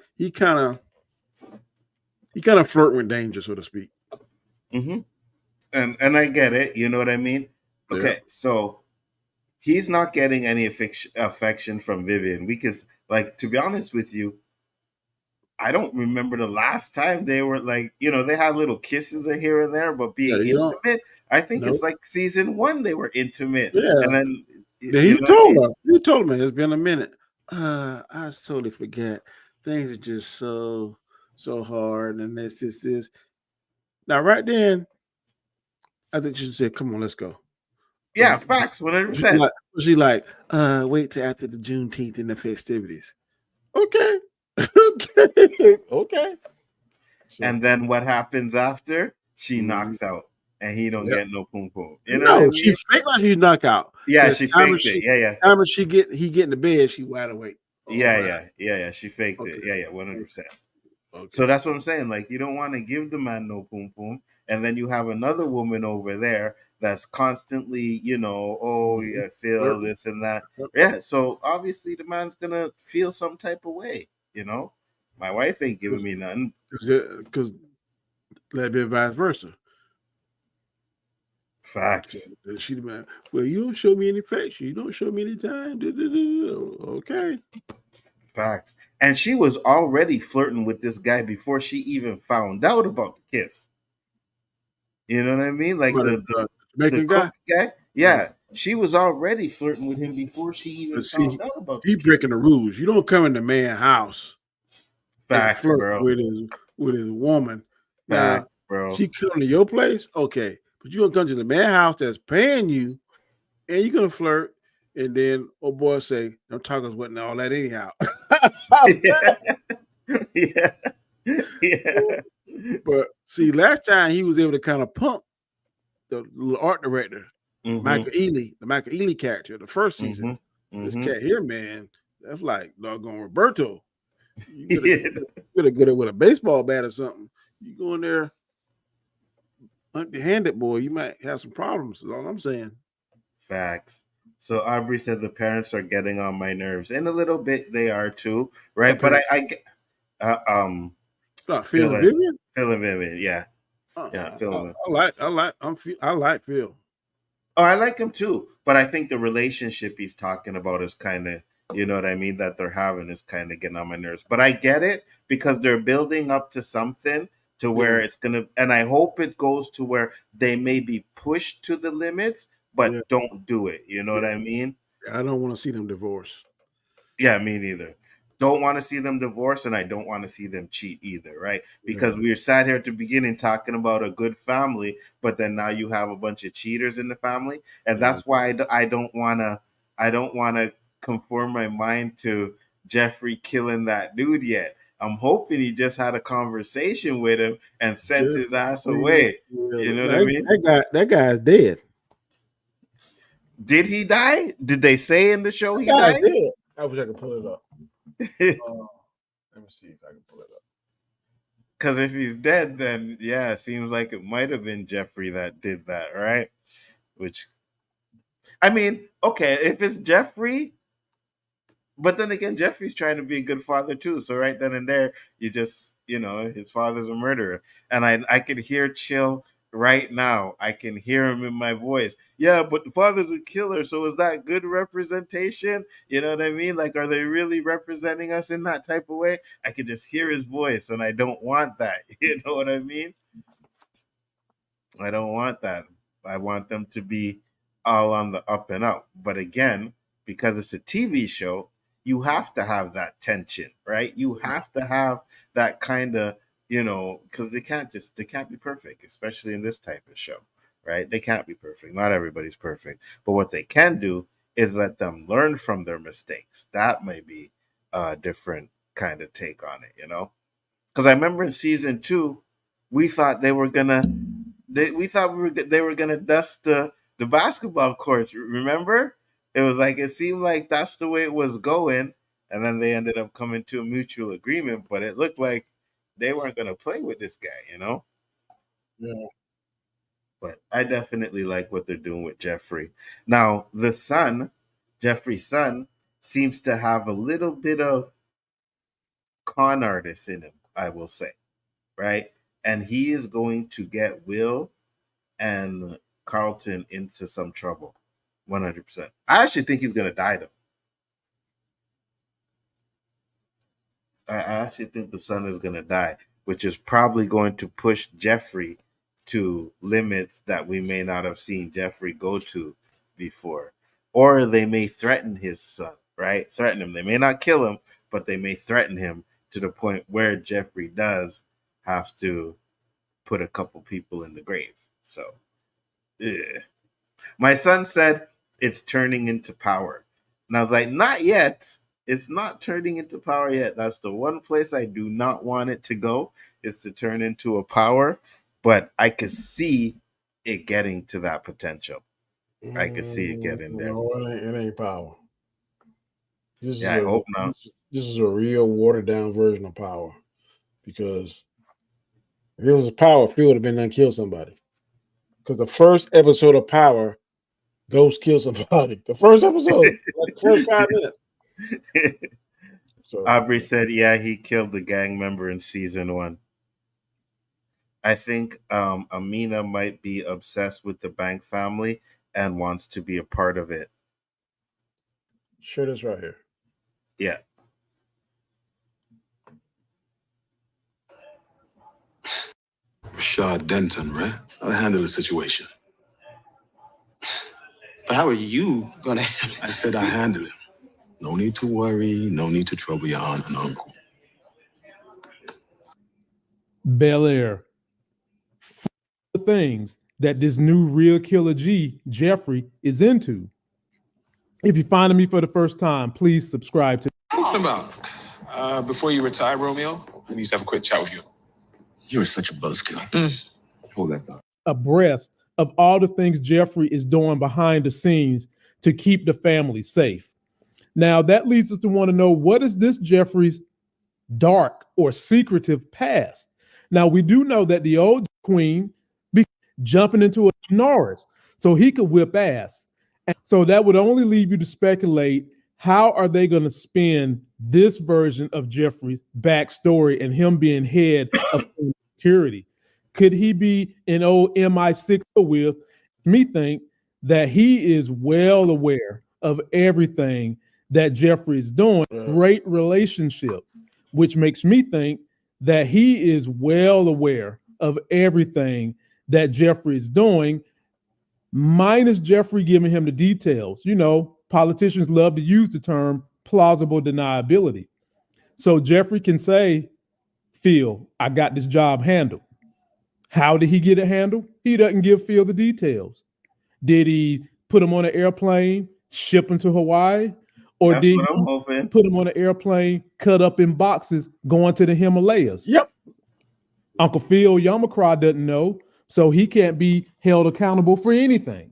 of flirting with danger, so to speak. And I get it. You know what I mean? Okay, so he's not getting any affection from Vivian because, like, to be honest with you, I don't remember the last time they were like, they had little kisses here and there, but Yeah, being you don't. intimate, I think Nope. it's like season 1 they were intimate, Yeah. and then He told her. You told me it's been a minute. I totally forget. Things are just so hard, and this. Now, right then, I think she said, "Come on, let's go." Yeah, facts, 100%. She like, wait till after the Juneteenth and the festivities. Okay, okay. So, And then what happens after? She knocks out, and he don't get no pum pum. You know no, what I mean? she faked like she knock out. Yeah, she faked it. Yeah. Time as he get in the bed, she wide awake. Yeah. She faked it. Yeah, 100%. Okay. So that's what I'm saying. Like, you don't want to give the man no pum pum, and then you have another woman over there that's constantly, oh yeah, feel this and that. Yeah. So obviously the man's gonna feel some type of way. My wife ain't giving me nothing. Because that'd be vice versa. Facts. So she'd be like, well, you don't show me any affection. You don't show me any time. Okay. Facts. And she was already flirting with this guy before she even found out about the kiss. You know what I mean? Like the Jamaican cook guy. Yeah. She was already flirting with him before she even found out about he breaking the rules. You don't come in the man's house. Facts, bro. With his woman. Facts, Now, bro. she come to your place, okay. But you're gonna come to the man's house that's paying you, and you're gonna flirt, and then old boy say, "Don't talk us wasn't all that anyhow." Yeah. But see, last time he was able to kind of pump the little art director, Michael Ealy, the Michael Ealy character, the first season. This cat here, man, that's like doggone Roberto. You gotta get it with a baseball bat or something. You go in there empty-handed, boy, you might have some problems. Is all I'm saying. Facts. So Aubrey said the parents are getting on my nerves, and a little bit they are too, right? But Phil and Vivian. Phil and Vivian, yeah. Phil. I like Phil. Oh, I like him too, but I think the relationship he's talking about is kind of, you know what I mean, that they're having is kind of getting on my nerves. But I get it because they're building up to something to where it's gonna, and I hope it goes to where they may be pushed to the limits, but don't do it. You know what I mean? I don't want to see them divorce. Yeah, me neither. Don't want to see them divorce, and I don't want to see them cheat either, right? Because we were sat here at the beginning talking about a good family, but then now you have a bunch of cheaters in the family, and that's why I don't want to conform my mind to Geoffrey killing that dude yet. I'm hoping he just had a conversation with him and sent his ass away. You know what I mean? That guy's dead. Did he die? Did they say in the show he died? Dead. I wish I could pull it up. Let me see if I can pull it up. Because if he's dead, then yeah, it seems like it might have been Geoffrey that did that, right? Which, I mean, okay, if it's Geoffrey, but then again, Geoffrey's trying to be a good father too. So right then and there, you just, his father's a murderer, and I could hear Chill right now. I can hear him in my voice. Yeah, but the father's a killer. So is that good representation? You know what I mean? Like, are they really representing us in that type of way? I can just hear his voice, and I don't want that. You know what I mean? I don't want that. I want them to be all on the up and up. But again, because it's a TV show, you have to have that tension, right? You have to have that kind of, because they can't be perfect, especially in this type of show, right? They can't be perfect. Not everybody's perfect. But what they can do is let them learn from their mistakes. That may be a different kind of take on it, Because I remember in season 2, we thought they were gonna they were gonna dust the basketball courts. Remember, it seemed like that's the way it was going, and then they ended up coming to a mutual agreement. But it looked like they weren't gonna play with this guy, Yeah. But I definitely like what they're doing with Geoffrey. Now the son, Geoffrey's son, seems to have a little bit of con artist in him, I will say, right? And he is going to get Will and Carlton into some trouble. 100%. I actually think he's going to die, though. I actually think the son is going to die, which is probably going to push Geoffrey to limits that we may not have seen Geoffrey go to before. Or they may threaten his son, right? Threaten him. They may not kill him, but they may threaten him to the point where Geoffrey does have to put a couple people in the grave. So, yeah. My son said it's turning into power. And I was like, not yet. It's not turning into power yet. That's the one place I do not want it to go, is to turn into a power. But I could see it getting to that potential. I could see it getting there. No, it ain't power. I hope not. This is a real watered down version of power. Because if it was a power, Phil would have been done kill somebody. Because the first episode of Power, Ghost kills somebody. The first episode, like the first 5 minutes. So, Aubrey said, yeah, he killed the gang member in season 1. I think Amina might be obsessed with the Bank family and wants to be a part of it. Share this right here. Yeah. Rashad Denton, right? I'll handle the situation. But how are you going to handle it? I said I handle it. No need to worry. No need to trouble your aunt and uncle. Bel-Air. The things that this new real killer G, Geoffrey, is into. If you're finding me for the first time, please subscribe to. What about? Before you retire, Romeo, we need to have a quick chat with you. You're such a buzzkill. Hold that thought. Abreast of all the things Geoffrey is doing behind the scenes to keep the family safe. Now, that leads us to want to know, what is this Geoffrey's dark or secretive past? Now, we do know that the old queen be jumping into a Norris so he could whip ass. And so that would only leave you to speculate, how are they going to spin this version of Geoffrey's backstory and him being head of security? Could he be an old MI6 with me? Think that he is well aware of everything that Geoffrey is doing. Great relationship, which makes me think that he is well aware of everything that Geoffrey is doing, minus Geoffrey giving him the details. You know, politicians love to use the term plausible deniability. So Geoffrey can say, Phil, I got this job handled. How did he get it handled? He doesn't give Phil the details. Did he put him on an airplane, ship him to Hawaii? Or That's did what I'm he hoping. put him on an airplane, cut up in boxes, going to the Himalayas? Yep. Uncle Phil Yamakra doesn't know, so he can't be held accountable for anything.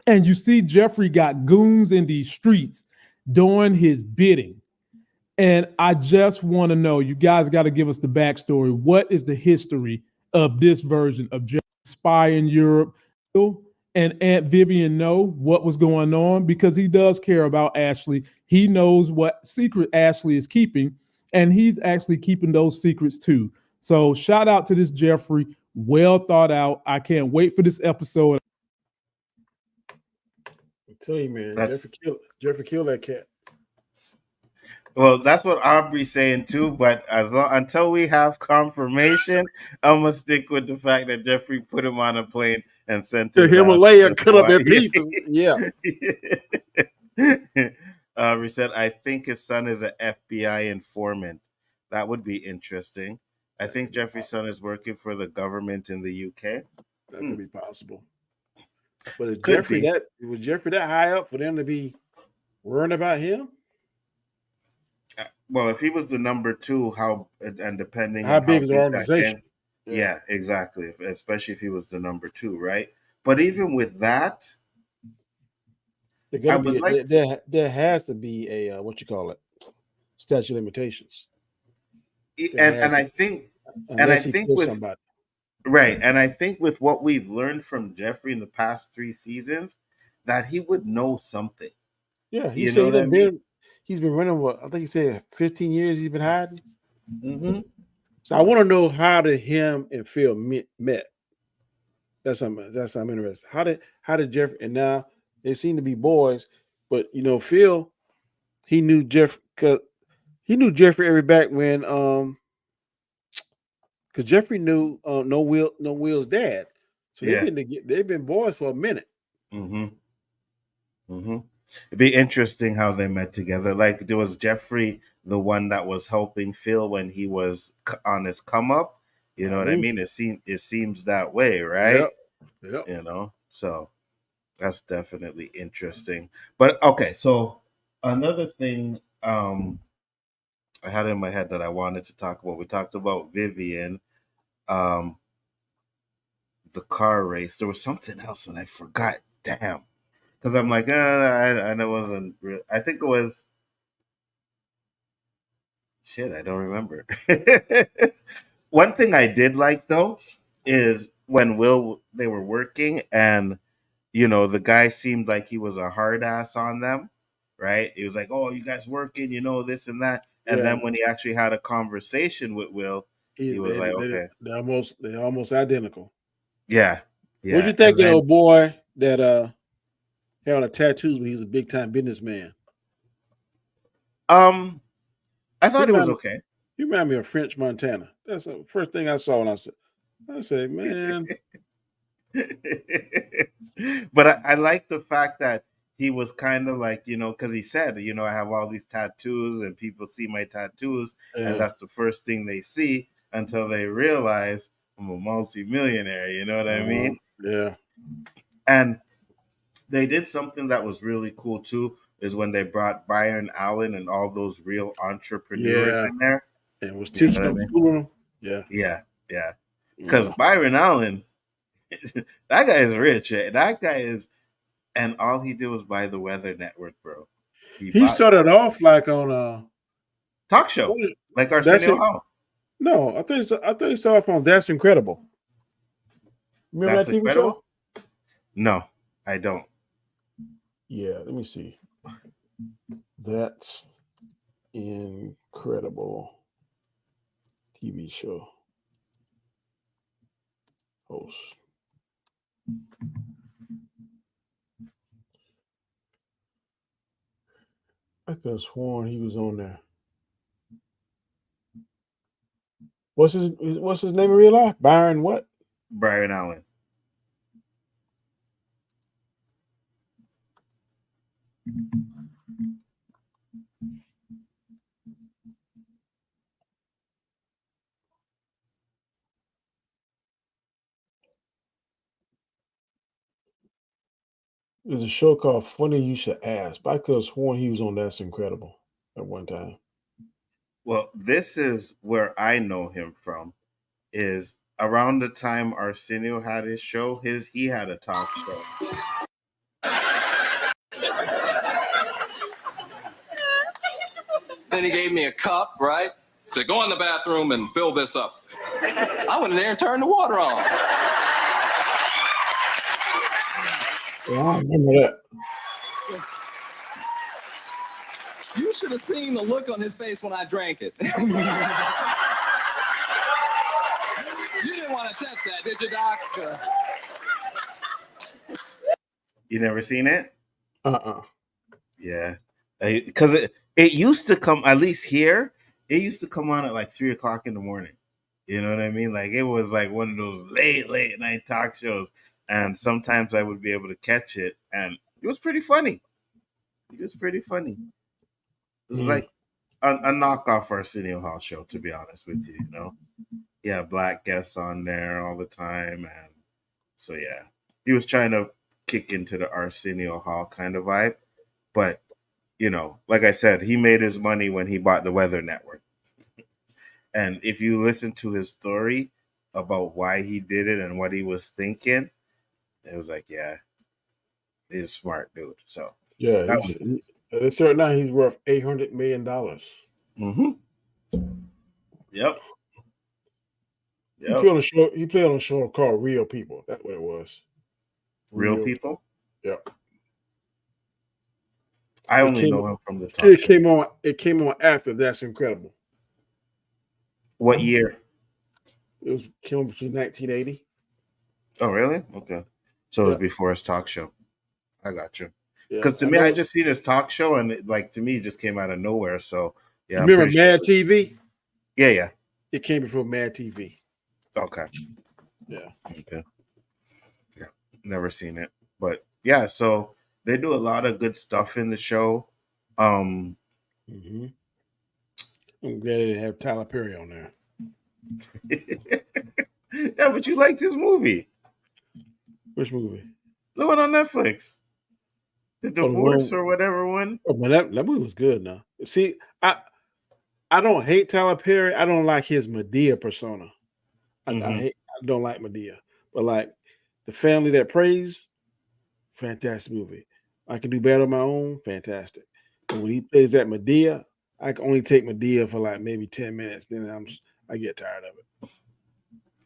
And you see Geoffrey got goons in these streets doing his bidding. And I just want to know, you guys got to give us the backstory. What is the history of this version of Jeffrey spy in Europe? And Aunt Vivian know what was going on because he does care about Ashley. He knows what secret Ashley is keeping, and he's actually keeping those secrets too. So shout out to this Geoffrey. Well thought out. I can't wait for this episode. I tell you, man, That's Jeffrey killed that cat. well, that's what Aubrey's saying too. But until we have confirmation, I'm gonna stick with the fact that Jeffrey put him on a plane and sent The his ass Himalaya to cut up in Hawaii. pieces. Yeah. Aubrey said, "I think his son is an FBI informant. That would be interesting. I think Jeffrey's son is working for the government in the UK. That could be possible. But is Could Jeffrey be. was Jeffrey that high up for them to be worrying about him? Well, if he was the number two, and depending How on big how is the big that organization? can, yeah, exactly. Especially if he was the number two, right? But even with that, They're I gonna would be like to, there has to be a what you call it, statute of limitations. and I think, Unless he kills with somebody. right, and I think with what we've learned from Jeffrey in the past 3 seasons, that he would know something. Yeah, he You said know what I mean? he's been running what I think he said 15 years he's been hiding. Mm-hmm. So I want to know how did him and Phil met. That's I'm interested. How did Jeffrey and now they seem to be boys, but Phil he knew Jeffrey every back when because Jeffrey knew no Will's dad, so Yeah. they've been boys for a minute. Mm-hmm. Mm-hmm. It'd be interesting how they met together. Like, there was Jeffrey, the one that was helping Phil when he was on his come up. You know what I mean? It seems that way, right? Yep. So that's definitely interesting. But okay, so another thing I had in my head that I wanted to talk about. We talked about Vivian, um, the car race. There was something else and I forgot. Damn. Because I'm like, I know it wasn't real. I think it was shit. I don't remember. One thing I did like though is when they were working and the guy seemed like he was a hard ass on them, right? He was like, "Oh, you guys working, this and that." And then when he actually had a conversation with Will, he was like, "Okay, they're almost identical." yeah, yeah." What you think of old boy that had on a tattoos when he was a big time businessman? I thought it was okay. He reminded me of French Montana. That's the first thing I saw when I said, man. But I like the fact that he was kind of like, because he said, I have all these tattoos and people see my tattoos and that's the first thing they see until they realize I'm a multimillionaire. You know what I mean? Yeah. And they did something that was really cool too, is when they brought Byron Allen and all those real entrepreneurs in there. And was teaching them, schooling them. Yeah. Because Byron Allen, that guy is rich. That guy is, and all he did was buy the Weather Network, bro. He started off like on a talk show, like Arsenio Hall. No, I think he started off on That's Incredible. Remember That's that TV Incredible? show? No, I don't. Yeah, let me see. That's Incredible TV show. Host. I could have sworn he was on there. What's his name in real life? Byron what? Byron Allen. There's a show called Funny You Should Ask, but I could have sworn he was on That's Incredible at one time. Well, this is where I know him from, is around the time Arsenio had his show, he had a talk show. then he gave me a cup, right? Said, go in the bathroom and fill this up. I went in there and turned the water on. Yeah, I remember that. You should have seen the look on his face when I drank it. You didn't want to test that, did you, Doc? You never seen it? Yeah. Because it used to come, at least here, it used to come on at like 3:00 in the morning. You know what I mean? Like it was like one of those late night talk shows. And sometimes I would be able to catch it. And it was pretty funny. It was like a knockoff Arsenio Hall show, to be honest with you, you know? Yeah, black guests on there all the time. And so, yeah, he was trying to kick into the Arsenio Hall kind of vibe. But, you know, like I said, he made his money when he bought the Weather Network. And if you listen to his story about why he did it and what he was thinking, it was like, yeah, he's a smart dude. So, yeah, at a certain now he's worth $800 million. Mm-hmm. Yep. He played on a show called Real People. That's what it was. Real People? Yep. I only know him from the talk show. It came on after That's Incredible. What year? It came between 1980. Oh, really? Okay. So it was before his talk show. I got you. Because to me, I just seen his talk show, and to me, it just came out of nowhere. So yeah. Remember Mad TV? Yeah. It came before Mad TV. Okay. Yeah. Okay. Yeah. Never seen it, but yeah. So they do a lot of good stuff in the show. I'm glad they didn't have Tyler Perry on there. Yeah, but you liked his movie. Which movie? The one on Netflix. The Divorce or whatever one. Oh, but that movie was good now. See, I don't hate Tyler Perry. I don't like his Medea persona. I don't like Medea. But like The Family That Prays, fantastic movie. I Can Do Better on My Own, fantastic. But when he plays that Medea, I can only take Medea for like maybe 10 minutes. Then I get tired of it.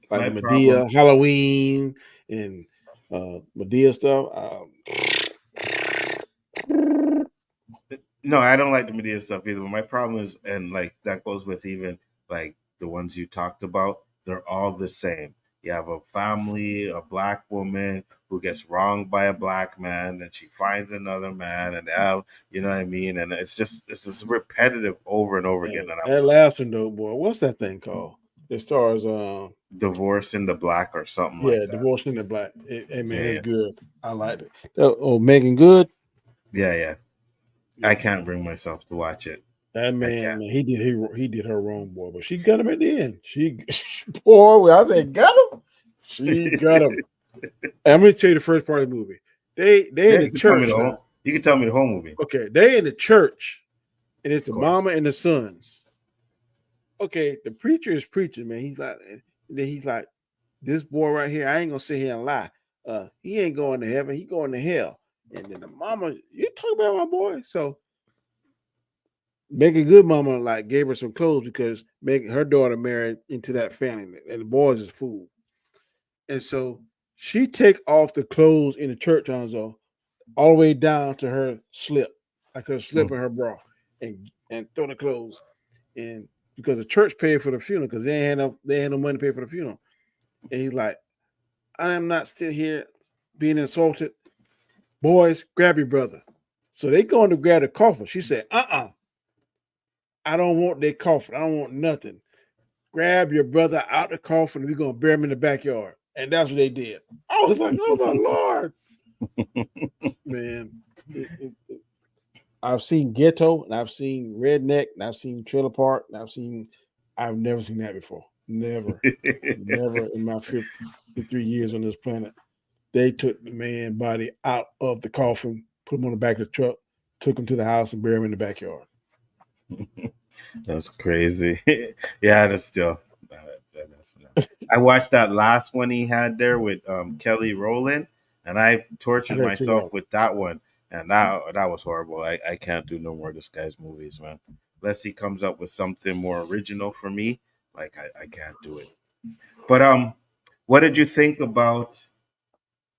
Like the Medea, Halloween, and Medea stuff. No, I don't like the Medea stuff either. But my problem is, and like that goes with even like the ones you talked about, they're all the same. You have a family, a black woman who gets wronged by a black man, and she finds another man, and now you know what I mean. And it's just repetitive over and over again. And that last one though, boy, what's that thing called? It stars Divorce in the Black or something like that. Yeah, Divorce in the Black. It's good. I liked it. Oh, Megan Good. Yeah. I can't bring myself to watch it. That man, he did her wrong, boy. But she got him at the end. Boy, I said got him. She got him. I'm going to tell you the first part of the movie. They in the church. You can tell me the whole movie. Okay, they in the church, and it's the mama and the sons. Okay, the preacher is preaching, man. He's like, this boy right here, I ain't gonna sit here and lie. He ain't going to heaven, he going to hell. And then the mama, you talk about my boy. So Megan Good mama like gave her some clothes because her daughter married into that family, and the boys is fool. And so she take off the clothes in the church all the way down to her slip, like her slip in her bra, and throw the clothes. And because the church paid for the funeral, because they had no money to pay for the funeral. And he's like, I am not still here being insulted. Boys, grab your brother. So they going to grab the coffin. She said, I don't want their coffin. I don't want nothing. Grab your brother out the coffin. We're going to bury him in the backyard. And that's what they did. I was like, oh, my Lord. Man. I've seen Ghetto, and I've seen Redneck, and I've seen Trailer Park, and I've never seen that before. Never in my 53 years on this planet. They took the man's body out of the coffin, put him on the back of the truck, took him to the house, and buried him in the backyard. That's crazy. Yeah, that's still. I watched that last one he had there with Kelly Rowland, and I tortured myself with that one. And that was horrible. I can't do no more of this guy's movies, man. unless he comes up with something more original for me. Like I can't do it. But what did you think about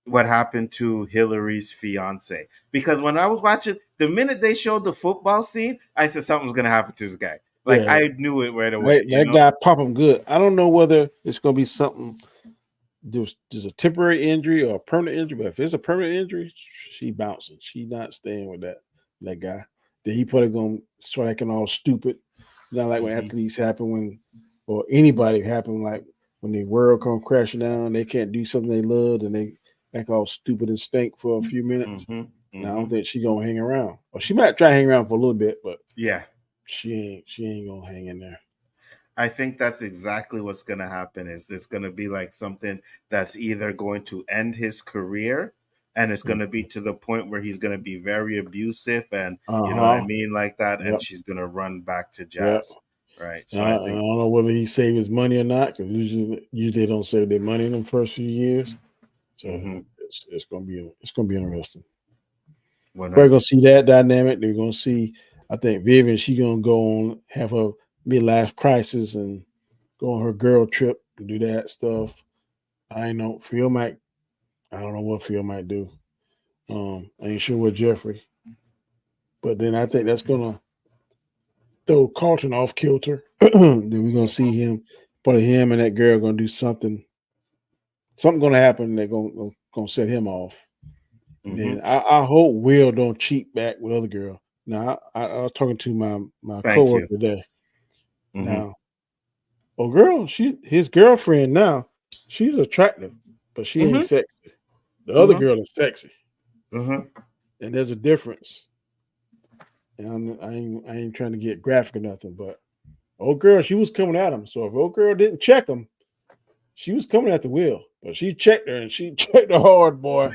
what happened to Hilary's fiance? Because when I was watching, the minute they showed the football scene, I said something's gonna happen to this guy. Like Yeah. I knew it right away. That guy pop him good. I don't know whether it's gonna be something. There's a temporary injury or a permanent injury, but if it's a permanent injury, she bouncing. She not staying with that guy. Then he probably gonna start acting all stupid. Not like when athletes happen or anybody happen, like when the world come crashing down, they can't do something they love, and they act all stupid and stink for a few minutes. Now, I don't think she gonna hang around. Or she might try to hang around for a little bit, but yeah, she ain't gonna hang in there. I think that's exactly what's going to happen. Is it's going to be like something that's either going to end his career, and it's going to be to the point where he's going to be very abusive, and you know what I mean, like that, and she's going to run back to Jazz, right? So I think, don't know whether he saved his money or not, because usually they don't save their money in the first few years. So it's going to be interesting. We're going to see that dynamic. They're going to see. I think Viv and she going to go on, have her midlife crisis and go on her girl trip and do that stuff. I ain't know. I don't know what Phil might do. I ain't sure what Geoffrey. But then I think that's gonna throw Carlton off kilter. Then we're gonna see him and that girl gonna do something. Something gonna happen. They're gonna set him off. Then I hope Will don't cheat back with other girl. Now I was talking to my coworker today. Now, girl, his girlfriend now, she's attractive, but she ain't sexy. The other girl is sexy, and there's a difference. And I ain't trying to get graphic or nothing, but old girl, she was coming at him. So if old girl didn't check him, she was coming at the Will, but she checked her and she checked her hard, boy.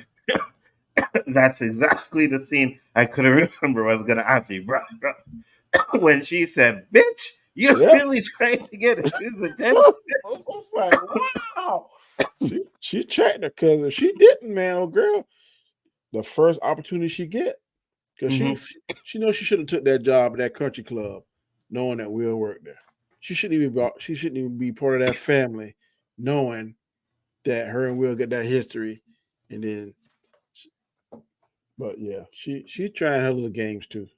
That's exactly the scene I couldn't remember. I was gonna ask you, bro. When she said, "Bitch, you're really trying to get his attention." I was like, wow. She checked her, because if she didn't, man, old girl, the first opportunity she get, because she knows she shouldn't have took that job at that country club, knowing that Will worked there. She shouldn't even be part of that family, knowing that her and Will get that history, and then. But yeah, she trying her little games too.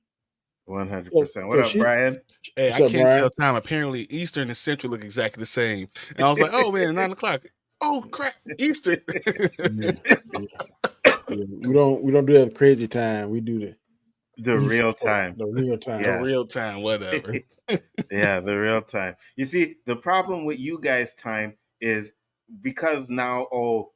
100%. What up, Brian? Hey, I can't tell time. Apparently, Eastern and Central look exactly the same. And I was like, "Oh man, 9:00. Oh crap, Eastern." We don't do that crazy time. We do the real time. The real time. The real time. Whatever. Yeah, the real time. You see, the problem with you guys' time is because now,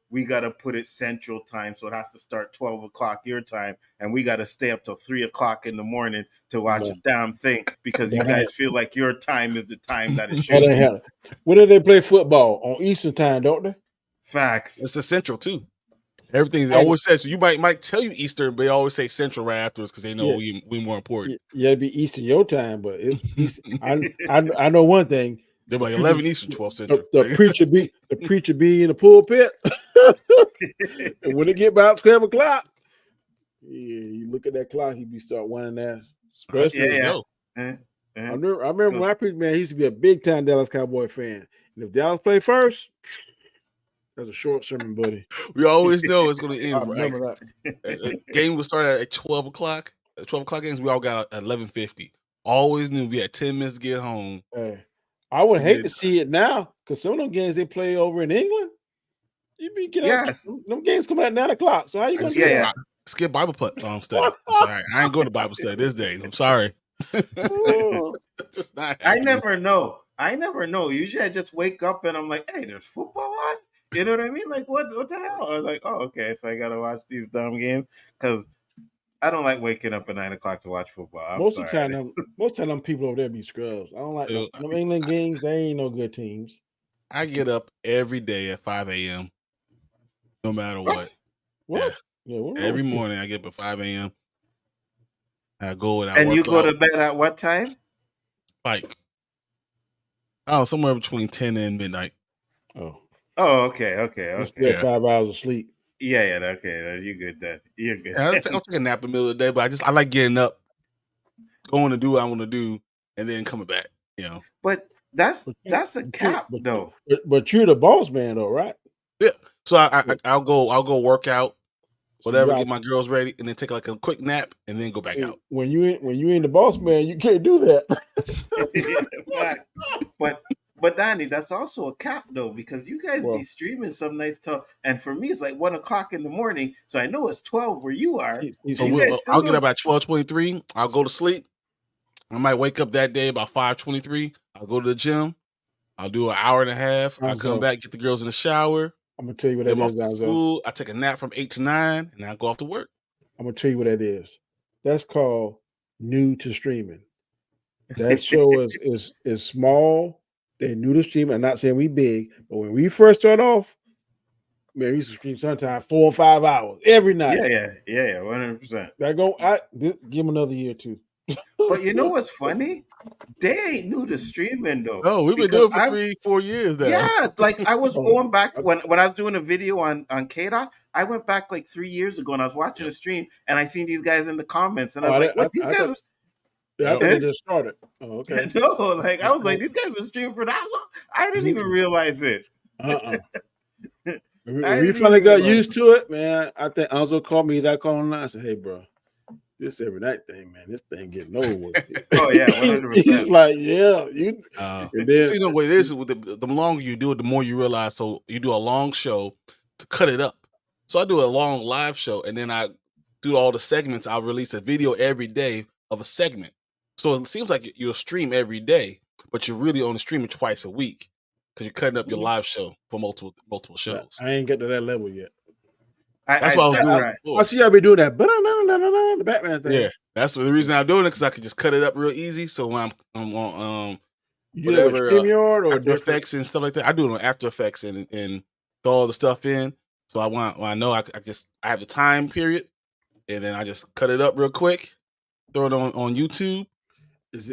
we got to put it Central Time, so it has to start 12 o'clock your time, and we got to stay up till 3 o'clock in the morning to watch a damn thing because you guys feel like your time is the time that it should be. When do they play football? On Eastern Time, don't they? Facts. It's the Central too. Everything always says, so you might tell you Eastern, but they always say Central right afterwards because they know we more important. Yeah, it'd be Eastern your time, but it's Eastern. I know one thing. They're like 11 Eastern, 12 Central. The preacher be in the pulpit. And when it get about 12 o'clock, you look at that clock, he be start whining that. I remember when I preached, man, he used to be a big time Dallas Cowboy fan. And if Dallas play first, that's a short sermon, buddy. We always know it's going to end. I remember that. Game will start at 12 o'clock. 12 o'clock games, we all got at 11:50. Always knew we had 10 minutes to get home. Hey, I would hate to see it now, because some of them games they play over in England, you be getting them games coming at 9 o'clock. So how you gonna do that? Skip Bible study. I'm sorry. I ain't going to Bible study this day. I'm sorry. I never know. Usually I just wake up and I'm like, hey, there's football on? You know what I mean? Like, what the hell? I was like, oh, okay, so I got to watch these dumb games because I don't like waking up at 9 o'clock to watch football. Most of the time, them people over there be scrubs. I don't like them England games. They ain't no good teams. I get up every day at 5 a.m. no matter what. Every morning I get up at 5 a.m. I go and you go to bed at what time? Like, somewhere between 10 and midnight. Oh, okay. Still 5 hours of sleep. Yeah, okay. You're good then. You're good. I'll take a nap in the middle of the day, but I like getting up, going to do what I want to do, and then coming back. You know, But that's a cap though. But you're the boss man though, right? Yeah. So I'll go work out, whatever, So get my girls ready, and then take like a quick nap, and then go back out. When you ain't the boss man, you can't do that. But Danny, that's also a cap though, because you guys be streaming some nights till, and for me it's like 1 o'clock in the morning, so I know it's 12 where you are. So I'll get up at 12:23. I'll go to sleep. I might wake up that day about 5:23. I'll go to the gym. I'll do an hour and a half. I'll come back, get the girls in the shower. I'm gonna tell you what that is. School. I take a nap from 8 to 9, and I go off to work. I'm gonna tell you what that is. That's called new to streaming. That show is small. They're new to streaming. I'm not saying we big, but when we first start off, man, we used to stream sometimes 4 or 5 hours every night. Yeah, 100%. Give them another year too. But you know what's funny? They ain't new to streaming though. Oh, we've been doing it for 3-4 years now. Yeah, like I was going back when I was doing a video on KDOT. I went back like 3 years ago and I was watching a stream and I seen these guys in the comments and I was like, "What? These guys?" I thought they just started. Oh, okay. No, like I was like, these guys been streaming for that long. I didn't even realize it. We finally got used to it, man. I think Anzo called me. That call online. I said, "Hey, bro, this every night thing, man. This thing getting old." Oh yeah, 100%. He's like, "Yeah, you." And then, you know what it is? The longer you do it, the more you realize. So you do a long show to cut it up. So I do a long live show, and then I do all the segments. I'll release a video every day of a segment. So it seems like you'll stream every day, but you're really only streaming twice a week because you're cutting up your live show for multiple shows. I ain't get to that level yet. That's what I was doing before. I see y'all be doing that, but the Batman thing. Yeah, that's the reason I'm doing it, because I can just cut it up real easy. So when I'm on you do that with StreamYard or After Effects and stuff like that, I do it on After Effects and throw all the stuff in. So I know I have the time period, and then I just cut it up real quick, throw it on YouTube.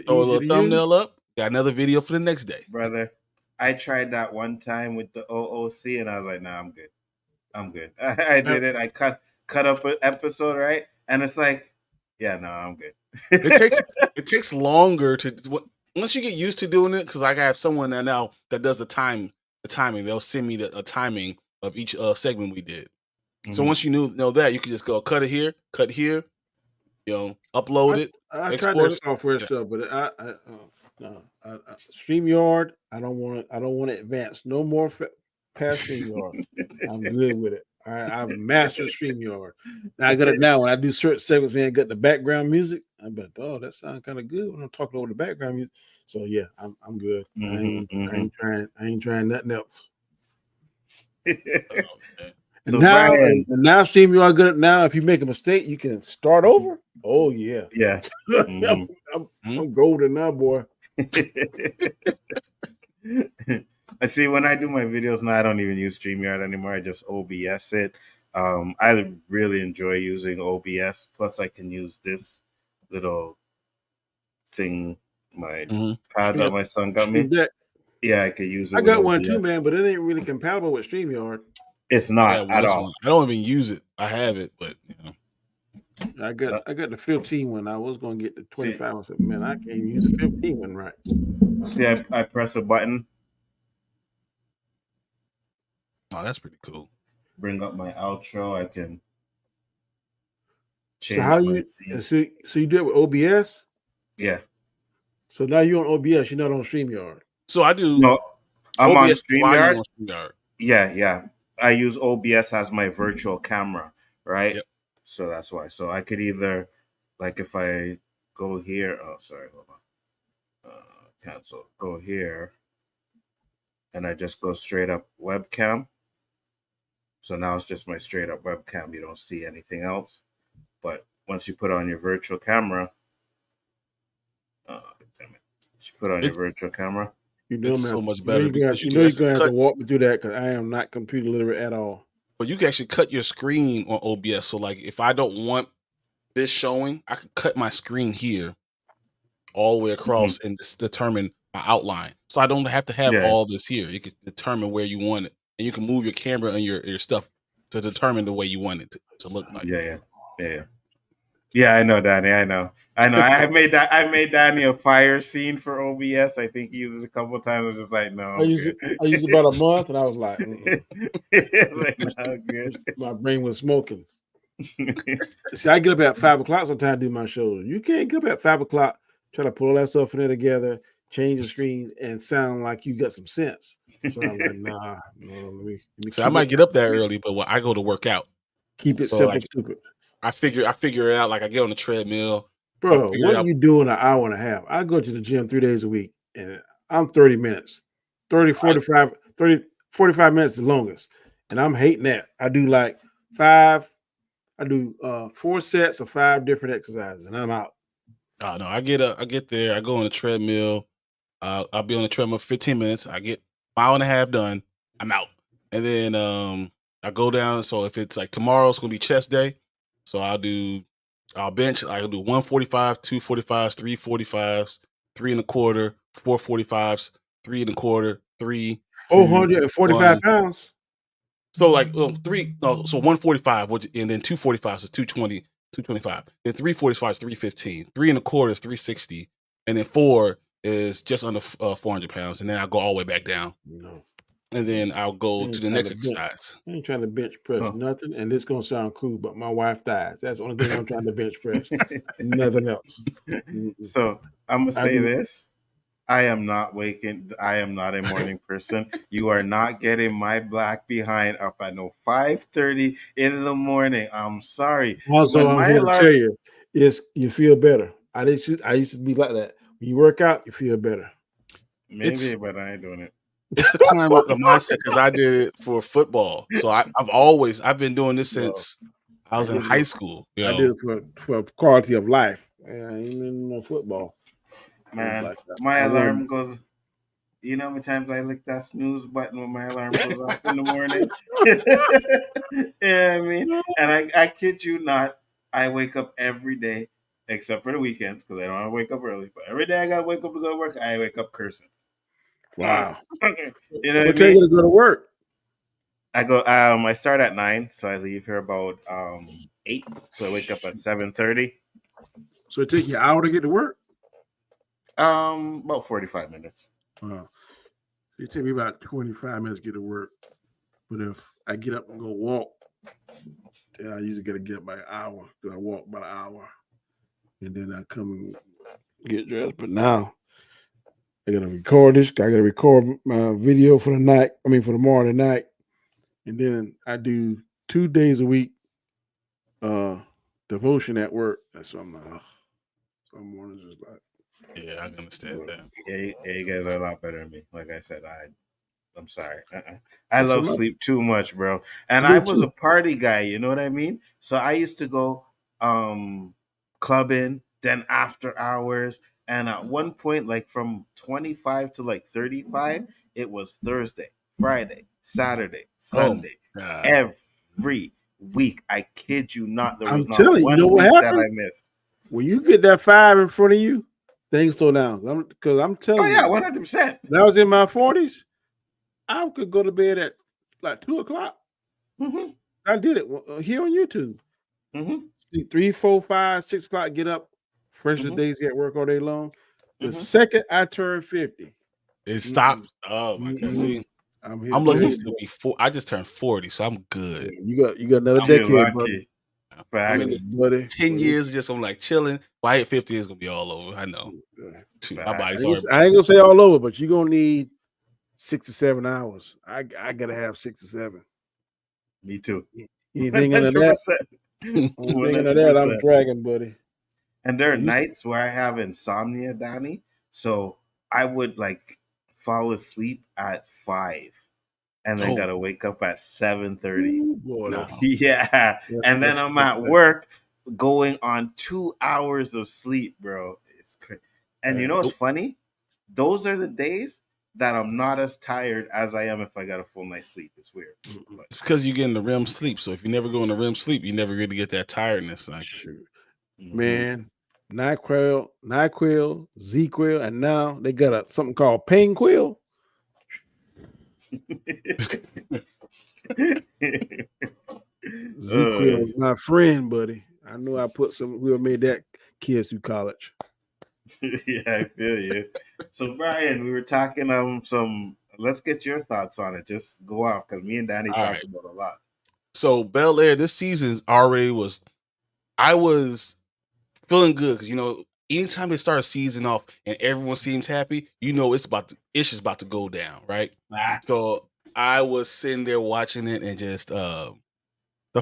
Throw a little thumbnail up. Got another video for the next day. Brother, I tried that one time with the OOC and I was like, nah, I'm good. I did it. I cut up an episode, right? And it's like, yeah, no, I'm good. It takes longer once you get used to doing it, because I have someone now that does the timing. They'll send me a timing of each segment we did. Mm-hmm. So once you know that, you can just go cut here, upload it. I tried that software stuff, but StreamYard, I don't want to advance no more past StreamYard. I'm good with it. I've mastered StreamYard. Now I got it now. When I do certain segments, man, got the background music. I bet, that sounds kind of good when I'm talking over the background music. So yeah, I'm good. I ain't trying nothing else. So now StreamYard good. Now, if you make a mistake, you can start over. Oh yeah, yeah. I'm golden now, boy. I see. When I do my videos now, I don't even use StreamYard anymore. I just OBS it. I really enjoy using OBS. Plus, I can use this little thing, my pad that my son got me. Yeah, I could use it. I got one too, man, but it ain't really compatible with StreamYard. It's not at all. I don't even use it. I have it, but I got the 15 one. I was going to get the 25. I said, man, I can't use the 15 one right. See, I press a button. Oh, that's pretty cool. Bring up my outro. I can change. So you do it with OBS? Yeah. So now you're on OBS. You're not on StreamYard. So I do. No, I'm on OBS StreamYard. Yeah. I use OBS as my virtual camera, right? Yep. So that's why. So I could either, like, if I go here. Oh, sorry, hold on. Cancel. Go here, and I just go straight up webcam. So now it's just my straight up webcam. You don't see anything else. But once you put on your virtual camera, damn it! You put on your virtual camera. It's so much better. You're going to have to walk me through that, because I am not computer literate at all. But you can actually cut your screen on OBS. So, like, if I don't want this showing, I can cut my screen here all the way across and just determine my outline. So I don't have to have all this here. You can determine where you want it, and you can move your camera and your stuff to determine the way you want it to look like. Yeah. Yeah, I know, Danny. I know. I made Danny a fire scene for OBS. I think he used it a couple of times. I was just like, no, I'm good. I used it about a month, and I was like, like, no, I'm good. my brain was smoking. See, I get up at 5 o'clock sometimes to do my shows. You can't get up at 5 o'clock, try to pull all that stuff in there together, change the screens, and sound like you got some sense. So I'm like, nah, no, let me So I might get up that early, but I go to work out. Keep it So, simple, like, stupid. I figure it out. Like I get on the treadmill. Bro, what you do in an hour and a half? I go to the gym 3 days a week, and I'm 30 minutes. 45 minutes the longest. And I'm hating that. I do like 4 sets of 5 different exercises, and I'm out. Oh no, I get there, I go on the treadmill. I'll be on the treadmill for 15 minutes. I get a mile and a half done, I'm out. And then I go down. So if it's like tomorrow, it's gonna be chest day. So I'll bench, I'll do 145, 245s, 345s, 3 1/4, 445s, 3 1/4, 3, 445 pounds. So like 145, and then 245s is 220, 225. Then 345 is 315. 3 1/4 is 360, and then 4 is just under 400 pounds. And then I'll go all the way back down. No. And then I'll go to the next exercise. I ain't trying to bench press nothing, and this gonna sound cool, but my wife dies. That's the only thing I'm trying to bench press. Nothing else. So I'm gonna say this. I am not a morning person. You are not getting my black behind up at 5:30 in the morning. I'm sorry. Also, I'm here to tell you, you feel better. I used to be like that. When you work out, you feel better. Maybe, but I ain't doing it. It's the kind of mindset because I did it for football. So I've been doing this since I was in high school. I did it for quality of life. I ain't in no football. Man, my alarm goes. You know how many times I lick that snooze button when my alarm goes off in the morning? Yeah, I mean, and I kid you not, I wake up every day except for the weekends because I don't want to wake up early. But every day I gotta wake up to go to work. I wake up cursing. Wow. You know what time you go to work? I go. I start at 9, so I leave here about 8. So I wake up at 7:30. So it takes you an hour to get to work. About 45 minutes. It take me about 25 minutes to get to work. But if I get up and go walk, then I usually got to get up by an hour. I walk about an hour, and then I come and get dressed. But now I got to record this. I got to record my video for the night. I mean, for tomorrow night, and then I do 2 days a week devotion at work. That's what I'm like. Some mornings is like. Yeah, I can understand that. Yeah, you guys are a lot better than me. Like I said, I'm sorry. I love sleep too much, bro. And I was a party guy, you know what I mean? So I used to go clubbing, then after hours. And at one point, like from 25 to like 35, it was Thursday, Friday, Saturday, Sunday. Every week. I kid you not. There was not one week that I missed. When you get that 5 in front of you, things slow down. Because I'm telling you. 100%. When I was in my 40s, I could go to bed at like 2 o'clock. Mm-hmm. I did it here on YouTube. Mm-hmm. 3, 4, 5, 6 o'clock, get up, fresh as daisy at work all day long. The second I turned 50, it stopped. Oh my God! See, I'm looking to be 4. I just turned 40, so I'm good. Yeah, you got another decade, buddy. I mean, 10 years just I'm like chilling. By I hit 50, it's gonna be all over. I know. My body's already. I ain't gonna say all over, but you're gonna need 6 to 7 hours. I gotta have 6 to 7. Me too. Anything under that? Anything under that, I'm dragging, buddy. And there are nights where I have insomnia, Danny. So I would like fall asleep at 5. And then gotta wake up at 7:30. No. Yeah. And then I'm at work going on 2 hours of sleep, bro. It's crazy. And you know what's funny? Those are the days that I'm not as tired as I am if I got a full night's sleep. It's weird. It's because you get in the REM sleep. So if you never go into REM sleep, you never really get that tiredness. Like, man, NyQuil, Z-Quil, and now they got something called PainQuil. Z-Quil is my friend, buddy. I know I put some. Whoever made that kids through college. Yeah, I feel you. So Brian, we were talking some. Let's get your thoughts on it. Just go off because me and Danny All talked right. about a lot. So Bel-Air this season already was. I was feeling good because anytime they start a season off and everyone seems happy, it's just about to go down, right? Facts. So I was sitting there watching it and just the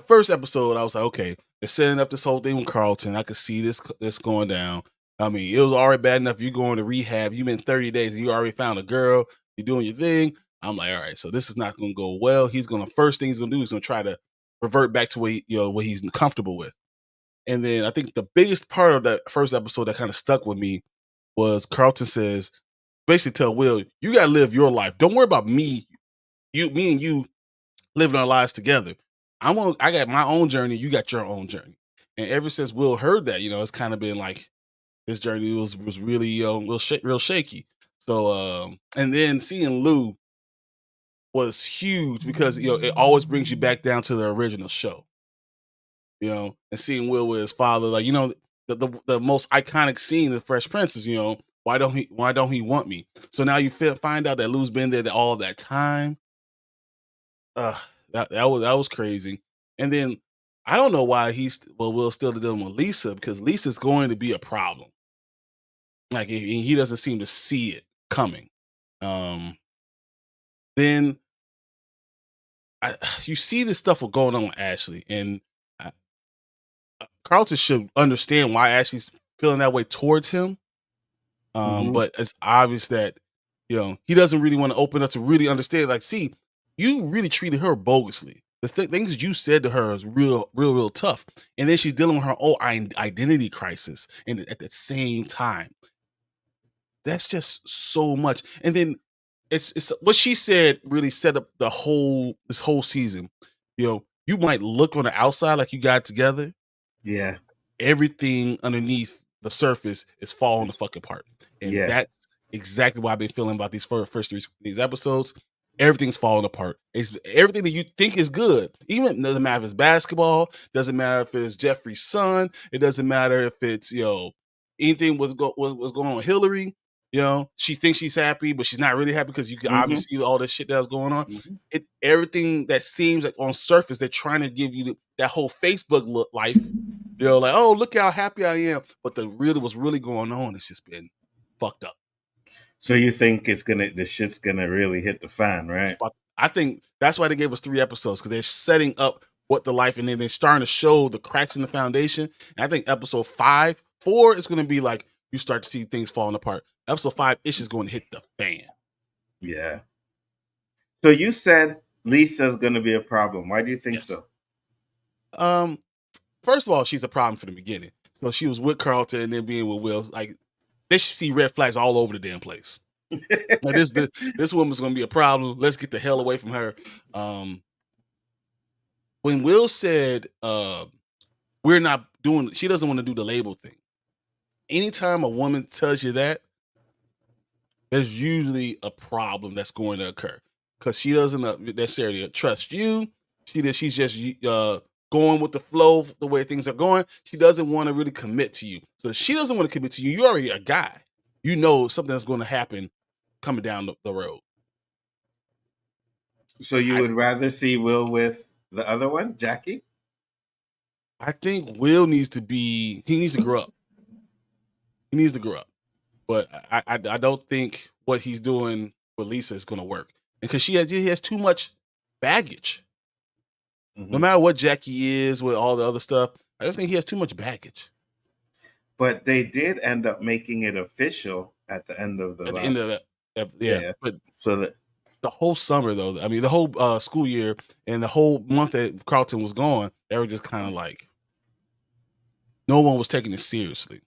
first episode, I was like, okay, they're setting up this whole thing with Carlton. I could see this going down. I mean, it was already bad enough. You going to rehab. You've been 30 days. And you already found a girl. You're doing your thing. I'm like, all right, so this is not going to go well. First thing he's going to do is going to try to revert back to what he's comfortable with. And then I think the biggest part of that first episode that kind of stuck with me was Carlton says, basically tell Will, you got to live your life. Don't worry about me and you living our lives together. I got my own journey. You got your own journey. And ever since Will heard that, it's kind of been like his journey was really real shaky. So and then seeing Lou was huge because it always brings you back down to the original show. And seeing Will with his father, like the most iconic scene in the Fresh Prince is why don't he want me? So now you find out that Lou's been there all that time. That was crazy. And then I don't know why Will's still dealing with Lisa because Lisa's going to be a problem. Like he doesn't seem to see it coming. Then you see this stuff going on with Ashley, and Carlton should understand why Ashley's feeling that way towards him. But it's obvious that he doesn't really want to open up to really understand. Like, see, you really treated her bogusly. The things that you said to her is real tough, and then she's dealing with her own identity crisis, and at the same time, that's just so much. And then it's what she said really set up this whole season. You might look on the outside like you got together. Yeah. Everything underneath the surface is falling the fuck apart. And that's exactly what I've been feeling about these first three these episodes. Everything's falling apart. It's everything that you think is good. Even doesn't matter if it's basketball, doesn't matter if it's Geoffrey's son, it doesn't matter if it's anything was going on with Hilary. She thinks she's happy, but she's not really happy because you can obviously see all this shit that was going on. Everything that seems like on surface, they're trying to give you that whole Facebook look life. Like, oh, look how happy I am. But what's really going on has just been fucked up. So you think the shit's gonna really hit the fan, right? I think that's why they gave us 3 episodes, because they're setting up what the life, and then they're starting to show the cracks in the foundation. And I think episode 4 is going to be like you start to see things falling apart. Episode 5-ish is going to hit the fan. Yeah. So you said Lisa's going to be a problem. Why do you think so? First of all, she's a problem from the beginning. So she was with Carlton and then being with Will. Like, they should see red flags all over the damn place. Like, this woman's going to be a problem. Let's get the hell away from her. When Will said, we're not doing, she doesn't want to do the label thing. Anytime a woman tells you that, there's usually a problem that's going to occur, because she doesn't necessarily trust you. She's just going with the flow, the way things are going. She doesn't want to really commit to you. So if she doesn't want to commit to you, you're already a guy. You know something that's going to happen coming down the road. So you would rather see Will with the other one, Jackie? I think Will needs to grow up. He needs to grow up. But I don't think what he's doing with Lisa is going to work. Because he has too much baggage. No matter what Jackie is with all the other stuff, I just think he has too much baggage. But they did end up making it official at the end of the end of that. Yeah. But so that the whole summer, though, I mean, the whole school year and the whole month that Carlton was gone, they were just kind of like, no one was taking it seriously.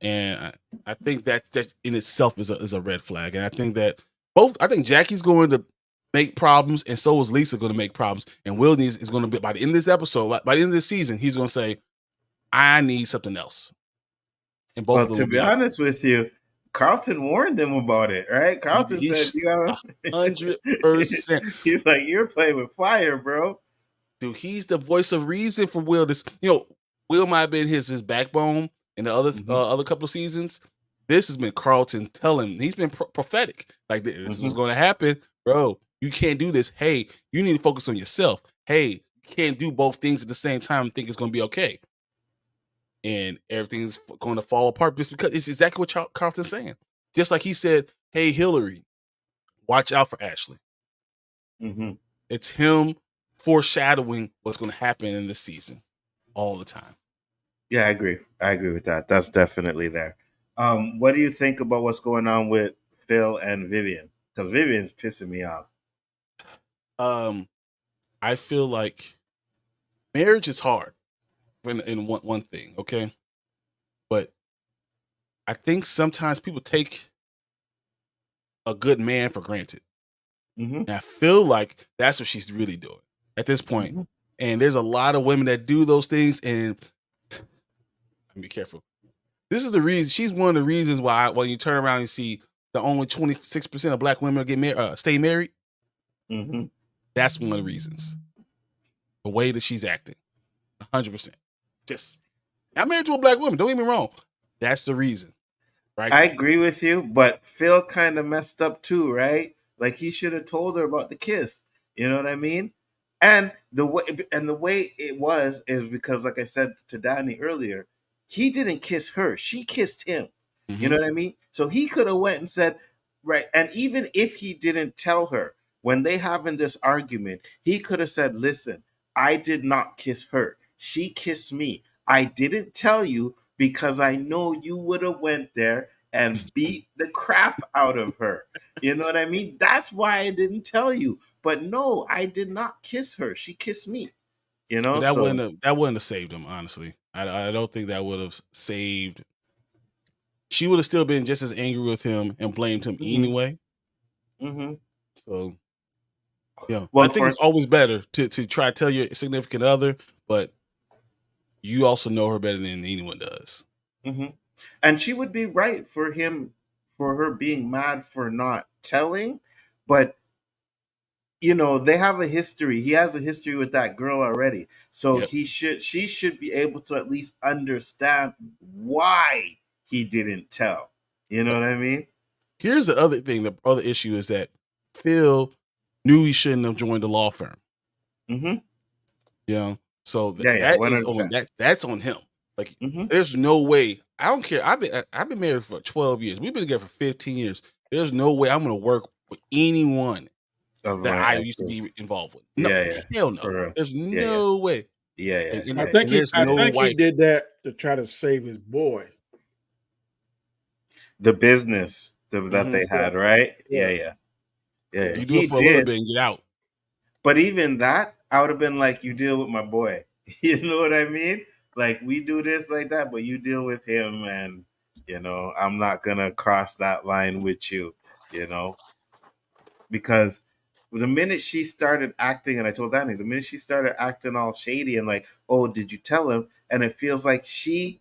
And I think that in itself is a red flag. And I think that I think Jackie's going to make problems, and so is Lisa going to make problems. And Will is going to be, by the end of this episode, by the end of this season, he's going to say, I need something else. And both of them. To be honest with you, Carlton warned him about it, right? Carlton said, "You got 100%." He's like, "You're playing with fire, bro." dude, he's the voice of reason for Will. Will might have been his backbone in the other couple of seasons. This has been Carlton telling him. He's been prophetic. Like, this is what's going to happen, bro. You can't do this. Hey, you need to focus on yourself. Hey, you can't do both things at the same time and think it's going to be okay. And everything's going to fall apart just because it's exactly what Carlton's saying. Just like he said, hey, Hilary, watch out for Ashley. It's him foreshadowing what's going to happen in this season all the time. Yeah, I agree. I agree with that. That's definitely there. What do you think about what's going on with Phil and Vivian? Because Vivian's pissing me off. I feel like marriage is hard in one thing, okay? But I think sometimes people take a good man for granted. And I feel like that's what she's really doing at this point. And there's a lot of women that do those things, and be careful. This is the reason. She's one of the reasons why when you turn around and see the only 26% of black women get married, stay married. That's one of the reasons. The way that she's acting, 100%. Just, I'm married to a black woman. Don't get me wrong. That's the reason, right? I agree with you, but Phil kind of messed up too, right? Like, he should have told her about the kiss. You know what I mean? And the way it was is because, like I said to Danny earlier, he didn't kiss her. She kissed him. You know what I mean? So he could have went and said, right. And even if he didn't tell her, when they having this argument, he could have said, listen, I did not kiss her. She kissed me. I didn't tell you because I know you would have went there and beat the crap out of her. You know what I mean? That's why I didn't tell you. But no, I did not kiss her. She kissed me. You know, that wouldn't have saved him, honestly. I don't think that would have saved. She would have still been just as angry with him and blamed him anyway. So, yeah, well, I think it's always better to try to tell your significant other, but you also know her better than anyone does. And she would be right for her being mad for not telling, but you know, they have a history. He has a history with that girl already. So she should be able to at least understand why he didn't tell. You know what I mean? Here's the other thing. The other issue is that Phil knew he shouldn't have joined the law firm. So that's on him. Like, there's no way. I don't care. I've been married for 12 years. We've been together for 15 years. There's no way I'm going to work with anyone that I used to be involved with. No, hell no. There's no way. And I think he did that to try to save his boy. The business that they had, right? Yeah. You do it for a little bit and get out. But even that, I would have been like, you deal with my boy. You know what I mean? Like, we do this like that, but you deal with him, and, you know, I'm not going to cross that line with you, you know? Because the minute she started acting, and I told Danny, the minute she started acting all shady and like, oh, did you tell him? And it feels like she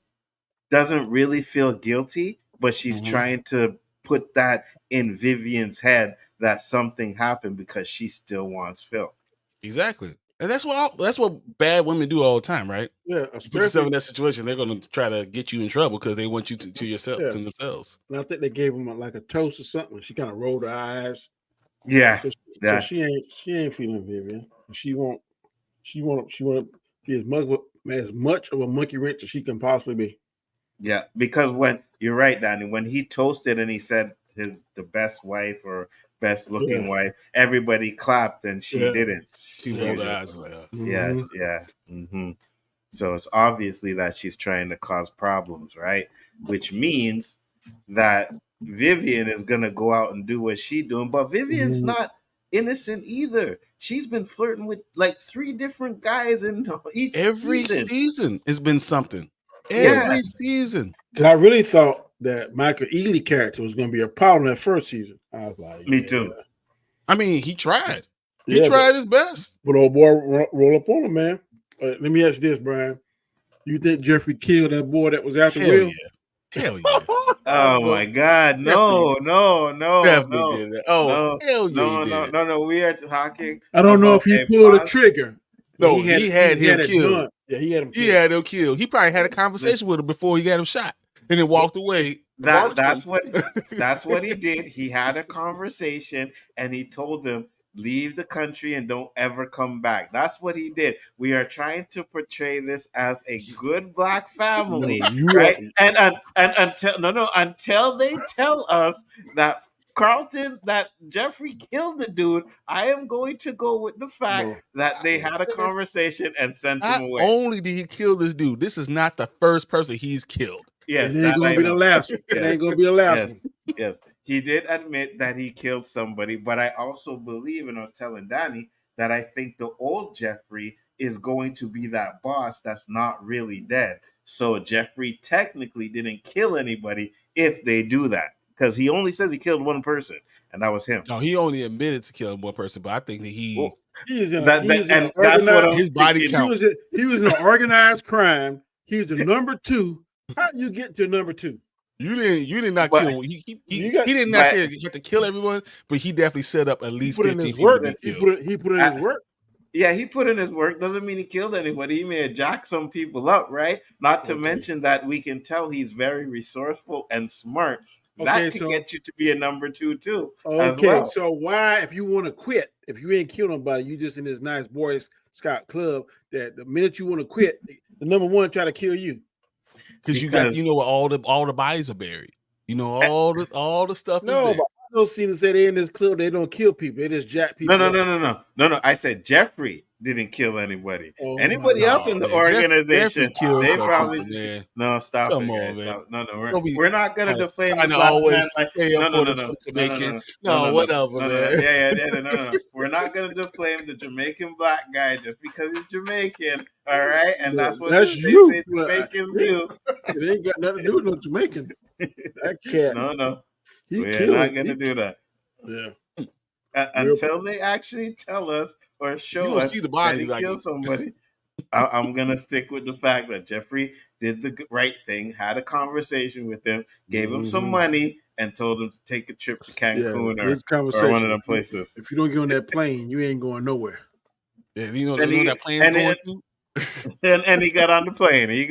doesn't really feel guilty, but she's trying to put that in Vivian's head that something happened because she still wants Phil. Exactly. And that's what bad women do all the time, right? Yeah. You put yourself in that situation, they're going to try to get you in trouble because they want you to yourself, to themselves. And I think they gave him like a toast or something. She kind of rolled her eyes. Yeah. So she ain't feeling Vivian. She want to be as much of a monkey wrench as she can possibly be. Yeah, because when you're right, Danny, when he toasted and he said the best wife or best looking wife, everybody clapped and she didn't. She rolled her eyes. So it's obviously that she's trying to cause problems, right? Which means that Vivian is gonna go out and do what she's doing, but Vivian's not innocent either. She's been flirting with like 3 different guys in each season. It's been something. Every season. Because I really thought that Michael Ealy character was going to be a problem that first season. I was like, me too. I mean, he tried. He tried his best. But old boy roll up on him, man. Let me ask you this, Brian. You think Geoffrey killed that boy that was after Will? Hell yeah. Oh my God. No. Definitely did that. Oh, hell yeah. No. We are talking. I don't know if he pulled a trigger. No, he had him it killed. done. Yeah, he had him killed. He had him killed. He probably had a conversation with him before he got him shot, and then walked away. That's what he did. He had a conversation and he told them, leave the country and don't ever come back. That's what he did. We are trying to portray this as a good black family, right? And until they tell us that Carlton, that Geoffrey killed the dude, I am going to go with the fact that they had a conversation and sent him away. Not only did he kill this dude, this is not the first person he's killed. Yes, it ain't gonna be the last one. It ain't gonna be the last one. Yes, he did admit that he killed somebody, but I also believe, and I was telling Danny, that I think the old Geoffrey is going to be that boss that's not really dead. So Geoffrey technically didn't kill anybody if they do that, because he only says he killed one person, and that was him. No, he only admitted to killing one person, but I think that that's what his body count. He was in an organized crime. He was the number 2. How do you get to number 2? You did not kill. He didn't necessarily have to kill everyone, but he definitely set up at least 15 people. He put in his work. Yeah, he put in his work. Doesn't mean he killed anybody. He may have jacked some people up, right? Not to mention that we can tell he's very resourceful and smart. That could get you to be a number 2 too. Okay, well. So why, if you want to quit, if you ain't killed nobody, you just in this nice Boy Scout club, that the minute you want to quit, the number 1 try to kill you. Because you got, where all the bodies are buried. All the stuff is there. But I don't see them say they in this club, they don't kill people. They just jack people. No. I said Geoffrey didn't kill anybody. Anybody else in the organization, they probably no. Stop Come it, on, guys. man. No. We're not gonna deflame the No, whatever, man. No. We're not gonna deflame the Jamaican black guy just because he's Jamaican. All right, and that's what they say Jamaicans do. It ain't got nothing to do with no Jamaican. That cat. No. We're not gonna do that. Yeah. Until they actually tell us or show us that he killed somebody, I'm going to stick with the fact that Geoffrey did the right thing, had a conversation with him, gave him some money, and told him to take a trip to Cancun or one of them places. If you don't get on that plane, you ain't going nowhere. Yeah, that plane's going to? and he got on the plane. He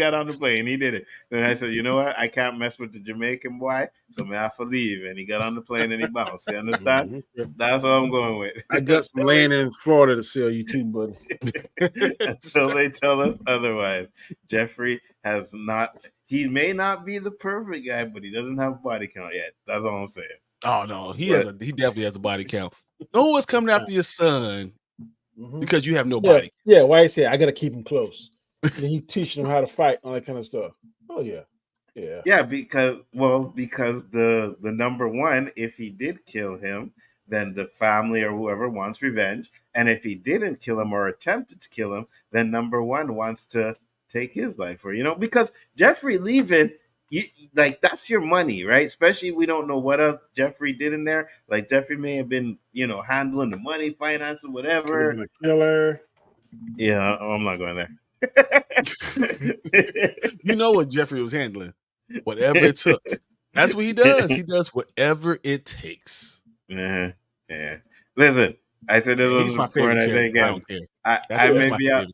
did it. Then I said, you know what? I can't mess with the Jamaican boy, so I have to leave. And he got on the plane and he bounced. You understand? That's what I'm going with. I got some land in Florida to sell you too, buddy. Until they tell us otherwise. Geoffrey has not. He may not be the perfect guy, but he doesn't have a body count yet. That's all I'm saying. Oh no, he definitely has a body count. No one's coming after your son. Because you have no body. Yeah, why he said I gotta keep him close. And he teaching him how to fight, all that kind of stuff. Oh yeah. Yeah, because the number 1, if he did kill him, then the family or whoever wants revenge. And if he didn't kill him or attempted to kill him, then number 1 wants to take his life, or because Geoffrey leaving, that's your money, right? Especially we don't know what else Geoffrey did in there. Like Geoffrey may have been, handling the money, financing, whatever. A killer. Yeah, I'm not going there. You know what Geoffrey was handling? Whatever it took. That's what he does. He does whatever it takes. Yeah. Listen, I said this was my favorite character. I don't care. I may be out.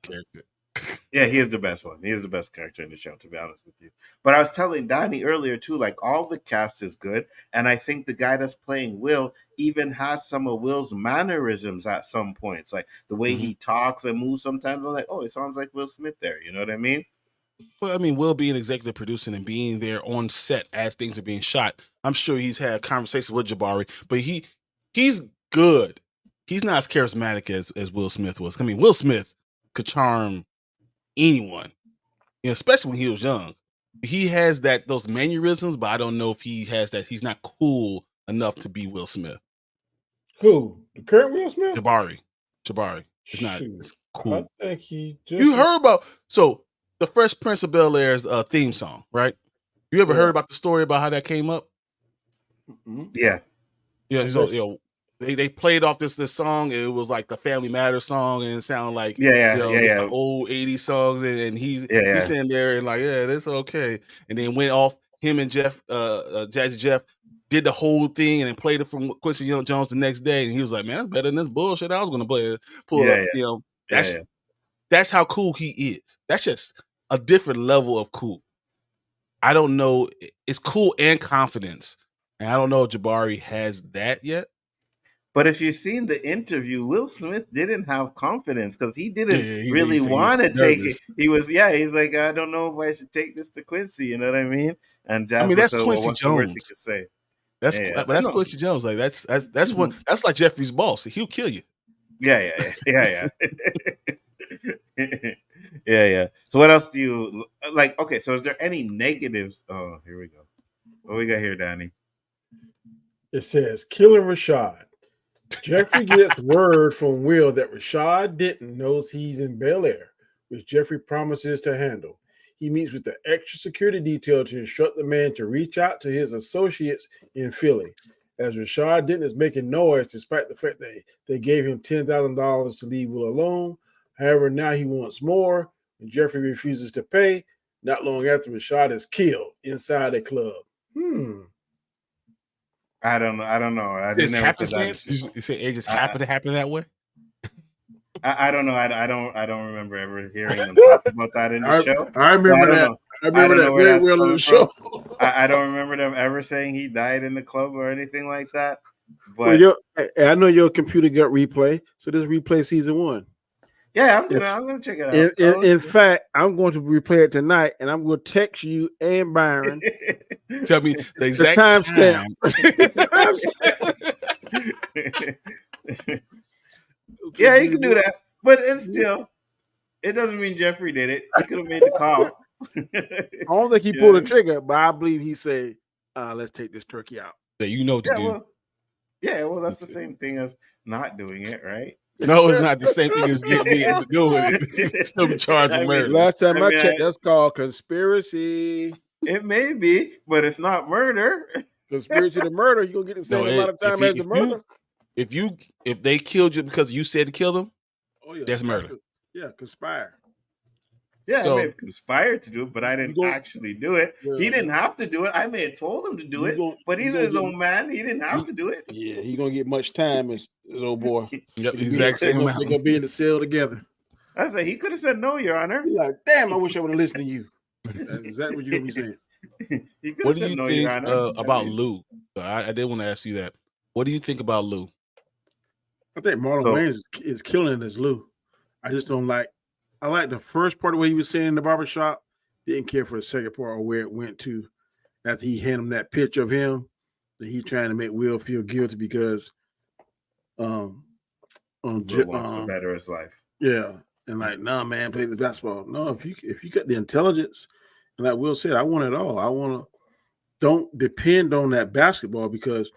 Yeah, he is the best one. He is the best character in the show, to be honest with you. But I was telling Donnie earlier, too, like all the cast is good. And I think the guy that's playing Will even has some of Will's mannerisms at some points. Like the way he talks and moves sometimes. I'm like, oh, it sounds like Will Smith there. You know what I mean? Well, I mean, Will being executive producing and being there on set as things are being shot, I'm sure he's had conversations with Jabari, but he's good. He's not as charismatic as Will Smith was. I mean, Will Smith could charm anyone, especially when he was young. He has those mannerisms, but I don't know if he has that. He's not cool enough to be Will Smith. Who? The current Will Smith? Jabari. It's not it's cool. I think he just... You heard about the Fresh Prince of Bel-Air's theme song, right? You ever heard about the story about how that came up? Yeah. So, they played off this song. It was like the Family Matters song, and it sounded like the old 80s songs. And he's sitting there and like, yeah, that's okay. And then went off. Him and Jeff, Jazzy Jeff, did the whole thing and then played it from Quincy Jones the next day. And he was like, man, that's better than this bullshit I was gonna pull up. that's how cool he is. That's just a different level of cool. I don't know. It's cool and confidence. And I don't know if Jabari has that yet. But if you've seen the interview, Will Smith didn't have confidence because he didn't he really said he was want to take nervous. it. He's like, I don't know if I should take this to Quincy. You know what I mean? And Jasmine that's said, well, Quincy what's the worst he Jones. could say? That's Yeah, that's Quincy Jones. Like that's one. That's like Jeffrey's boss. He'll kill you. Yeah. Yeah. So what else do you like? Okay, so is there any negatives? Oh, here we go. What we got here, Danny? It says, killing Rashad. Geoffrey gets word from Will that Rashad Denton knows he's in Bel-Air, which Geoffrey promises to handle. He meets with the extra security detail to instruct the man to reach out to his associates in Philly. As Rashad Denton is making noise, despite the fact that they gave him $10,000 to leave Will alone. However, now he wants more, and Geoffrey refuses to pay. Not long after, Rashad is killed inside a club. I don't know. I It's never said happenstance. that. You say it just happened to happen that way. I don't know. I don't remember ever hearing them talk about that in the show. I remember that. Know. I remember that very well in the show. I don't remember them ever saying he died in the club or anything like that. But well, I know your computer got replay, so just replay season 1. Yeah, I'm gonna check it out. In fact, I'm going to replay it tonight, and I'm going to text you and Byron. Tell me the exact timestamp. Yeah, you can do that, but it's still. It doesn't mean Geoffrey did it. He could have made the call. I don't think he pulled the trigger, but I believe he said, "Let's take this turkey out." Yeah, you know what to do. Well, that's the same thing as not doing it, right? No, it's not the same thing as being doing it. Still be charged with murder. Last time I checked, that's called conspiracy. It may be, but it's not murder. Conspiracy to murder, you're gonna get the same amount of time as the murder. If they killed you because you said to kill them, that's murder. Yeah, conspire. Yeah, I may have conspired to do it, but I didn't actually do it. He didn't have to do it. I may have told him to do it, but he's his own man. He didn't have to do it. Yeah, he's gonna get much time as old boy. Yep, exact same amount. They're gonna be in the cell together. I say he could have said no, Your Honor. He's like, damn, I wish I would have listened to you. That's exactly what you're gonna be saying. What do you think about Lou? I did want to ask you that. What do you think about Lou? I think Marlon Wayans is killing it as Lou. I just don't like. I like the first part of what he was saying in the barbershop. Didn't care for the second part or where it went to after he handed him that picture of him. That he's trying to make Will feel guilty because Will wants to better his life. Yeah, and like, nah, man, play the basketball. No, if you got the intelligence, and like Will said, I want it all. I want to. Don't depend on that basketball because,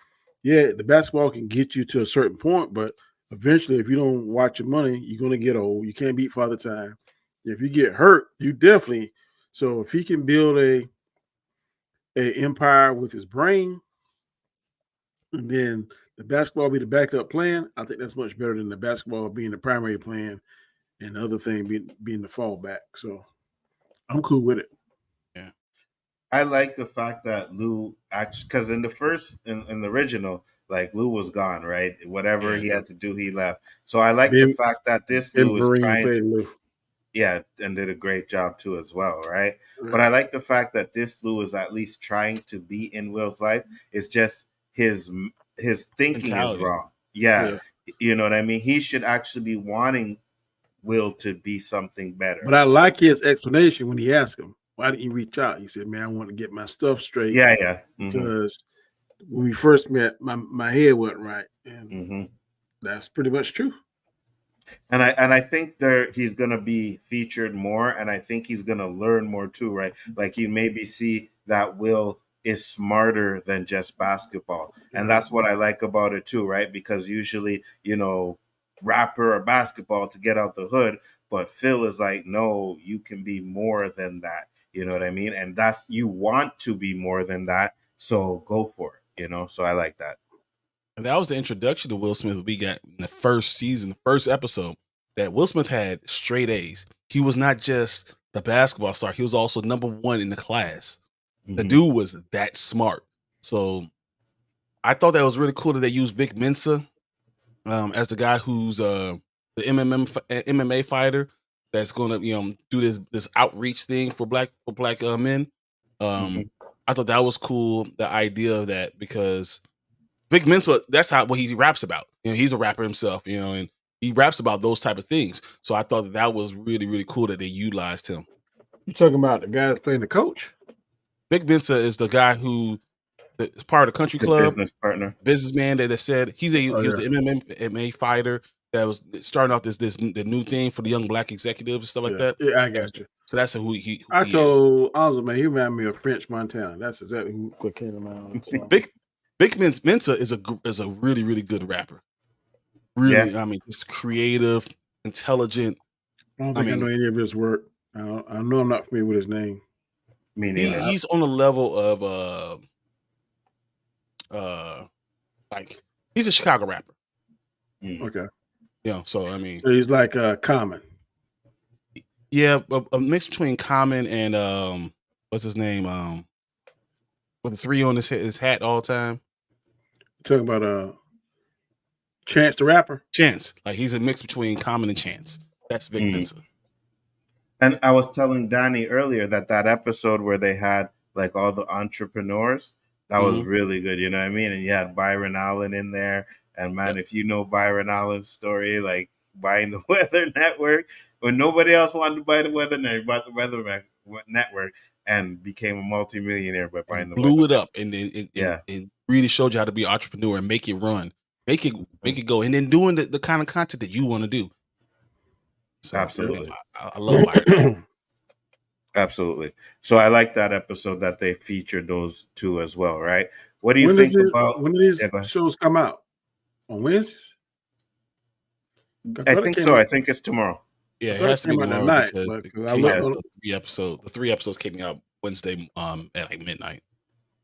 the basketball can get you to a certain point, but eventually, if you don't watch your money, you're gonna get old. You can't beat Father Time. If you get hurt, you definitely. So if he can build a empire with his brain, and then the basketball be the backup plan, I think that's much better than the basketball being the primary plan, and the other thing being the fallback. So I'm cool with it. Yeah, I like the fact that Lou actually, because in the original, like Lou was gone, right? Whatever he had to do, he left. So I like the fact that this Lou is trying to, and did a great job too as well, right? But I like the fact that this Lou is at least trying to be in Will's life. It's just his thinking is wrong. Yeah, you know what I mean? He should actually be wanting Will to be something better. But I like his explanation when he asked him, why didn't you reach out? He said, man, I want to get my stuff straight. Yeah. Mm-hmm. Because when we first met, my head wasn't right. And that's pretty much true. And I think he's gonna be featured more, and I think he's gonna learn more too, right? Like you maybe see that Will is smarter than just basketball. And that's what I like about it too, right? Because usually, rapper or basketball to get out the hood, but Phil is like, no, you can be more than that. You know what I mean? And you want to be more than that, so go for it, So I like that. And that was the introduction to Will Smith we got in the first season, the first episode, that Will Smith had straight A's. He was not just the basketball star. He was also number 1 in the class. The dude was that smart. So I thought that was really cool that they used Vic Mensa as the guy who's the MMA fighter that's gonna do this outreach thing for black men. I thought that was cool, the idea of that, because Vic Mensa, that's what he raps about. He's a rapper himself, and he raps about those type of things. So I thought that was really, really cool that they utilized him. You talking about the guy that's playing the coach? Vic Mensa is the guy who is part of the country The club, business partner, businessman that said he was an MMA fighter that was starting off the new thing for the young black executives and stuff like that. Yeah, I got you. So that's who he. I he told Ozzy, man, he reminded me of French Montana. That's exactly what came to mind. Vic Mensa is a really, really good rapper. Really, I mean, just creative, intelligent. I don't think I know any of his work. I know I'm not familiar with his name. Me neither. He's on the level of like he's a Chicago rapper. Okay. So I mean, so he's like Common. Yeah, a mix between Common and what's his name? With the 3 on his hat all the time. You're talking about Chance the Rapper? Chance. Like he's a mix between Common and Chance. That's Vic Mensa. And I was telling Danny earlier that episode where they had like all the entrepreneurs, that was really good. You know what I mean? And you had Byron Allen in there. And man, if you know Byron Allen's story, like buying the Weather Network, when nobody else wanted to buy the Weather Network, he bought the Weather Network and became a multimillionaire by buying the blew Weather it up, and it really showed you how to be an entrepreneur and make it run, make it go, and then doing the kind of content that you want to do. So, absolutely, I love Byron. Absolutely. So I like that episode that they featured those two as well, right? What do you think about when do these shows come out? On Wednesdays? I think so. I think it's tomorrow. Yeah, it has to be tomorrow because the 3 episodes came out Wednesday at like midnight.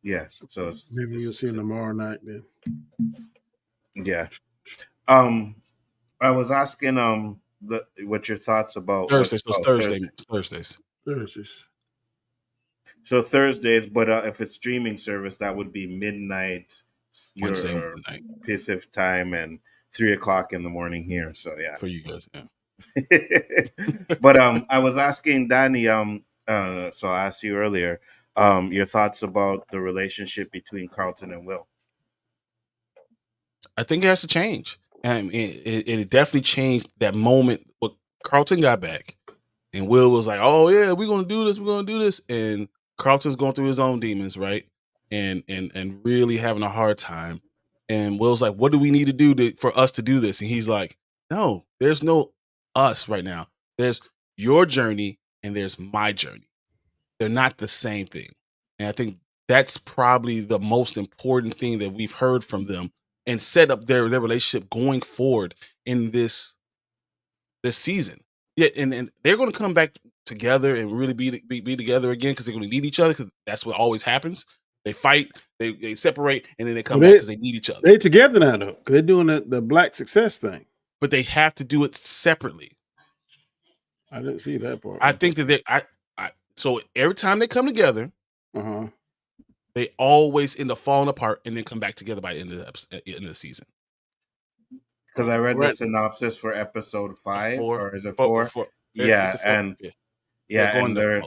Yeah, so maybe you'll see them tomorrow night then. Yeah. I was asking what your thoughts about Thursdays. Thursdays. So Thursdays, but if it's streaming service, that would be midnight Wednesday midnight Pacific time and 3:00 in the morning here. So yeah, for you guys, yeah. But I was asking Danny, so I asked you earlier, your thoughts about the relationship between Carlton and Will. I think it has to change. And it definitely changed that moment when Carlton got back and Will was like, oh yeah, we're gonna do this, and Carlton's going through his own demons, right? And really having a hard time. And Will's like, what do we need to do for us to do this? And he's like, no, there's no us right now. There's your journey and there's my journey. They're not the same thing. And I think that's probably the most important thing that we've heard from them and set up their relationship going forward in this season. Yeah, and they're going to come back together and really be together again because they're going to need each other, because that's what always happens. They fight, they separate, and then they come back because they need each other. They're together now, though. They're doing the Black Success thing. But they have to do it separately. I didn't see that part. I think that so every time they come together, they always end up falling apart and then come back together by the end of the season. Because I read the synopsis for episode 5, or is it 4? Yeah, and they're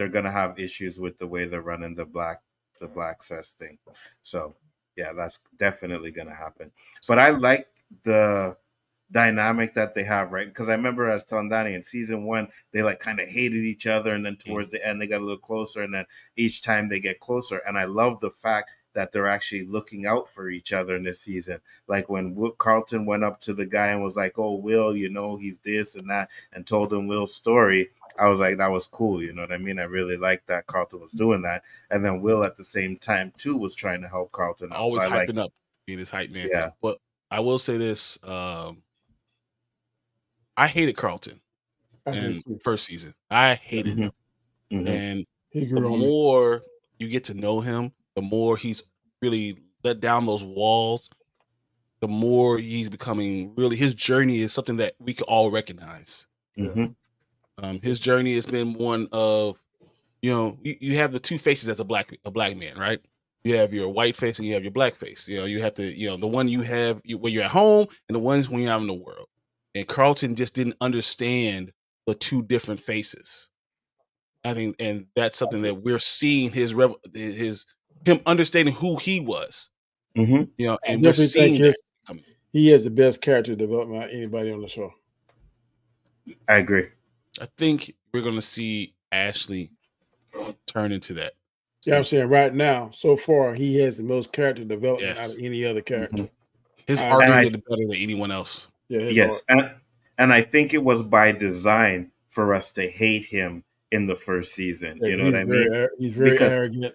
gonna have issues with the way they're running the Black Success thing. So yeah, that's definitely gonna happen. But I like the dynamic that they have, right? Because I remember I was telling Danny in season 1, they like kind of hated each other, and then towards the end they got a little closer, and then each time they get closer. And I love the fact that they're actually looking out for each other in this season. Like when Carlton went up to the guy and was like, oh, Will, he's this and that, and told him Will's story, I was like, that was cool. You know what I mean? I really liked that Carlton was doing that. And then Will at the same time too was trying to help Carlton out. Always hyping up, being his hype man. Yeah. But I will say this, I hated Carlton in first season. I hated him. And the more you get to know him, the more he's really let down those walls, the more he's becoming really, his journey is something that we can all recognize. His journey has been one of, you have the two faces as a black man, right? You have your white face and you have your black face. You have to, the one you have when you're at home and the ones when you're out in the world. and Carlton just didn't understand the two different faces. I think, and that's something that we're seeing him understanding who he was, Mm-hmm. I and we're definitely think seeing that coming. he has the best character development out of anybody on the show. I agree. I think we're going to see Ashley turn into that. Yeah, I'm saying right now, so far, he has the most character development out of Yes. any other character. Mm-hmm. His I arc is agree. getting better than anyone else. Yeah, his Yes, art. and I think it was by design for us to hate him in the first season. Yeah, You know what I mean? He's very Because arrogant.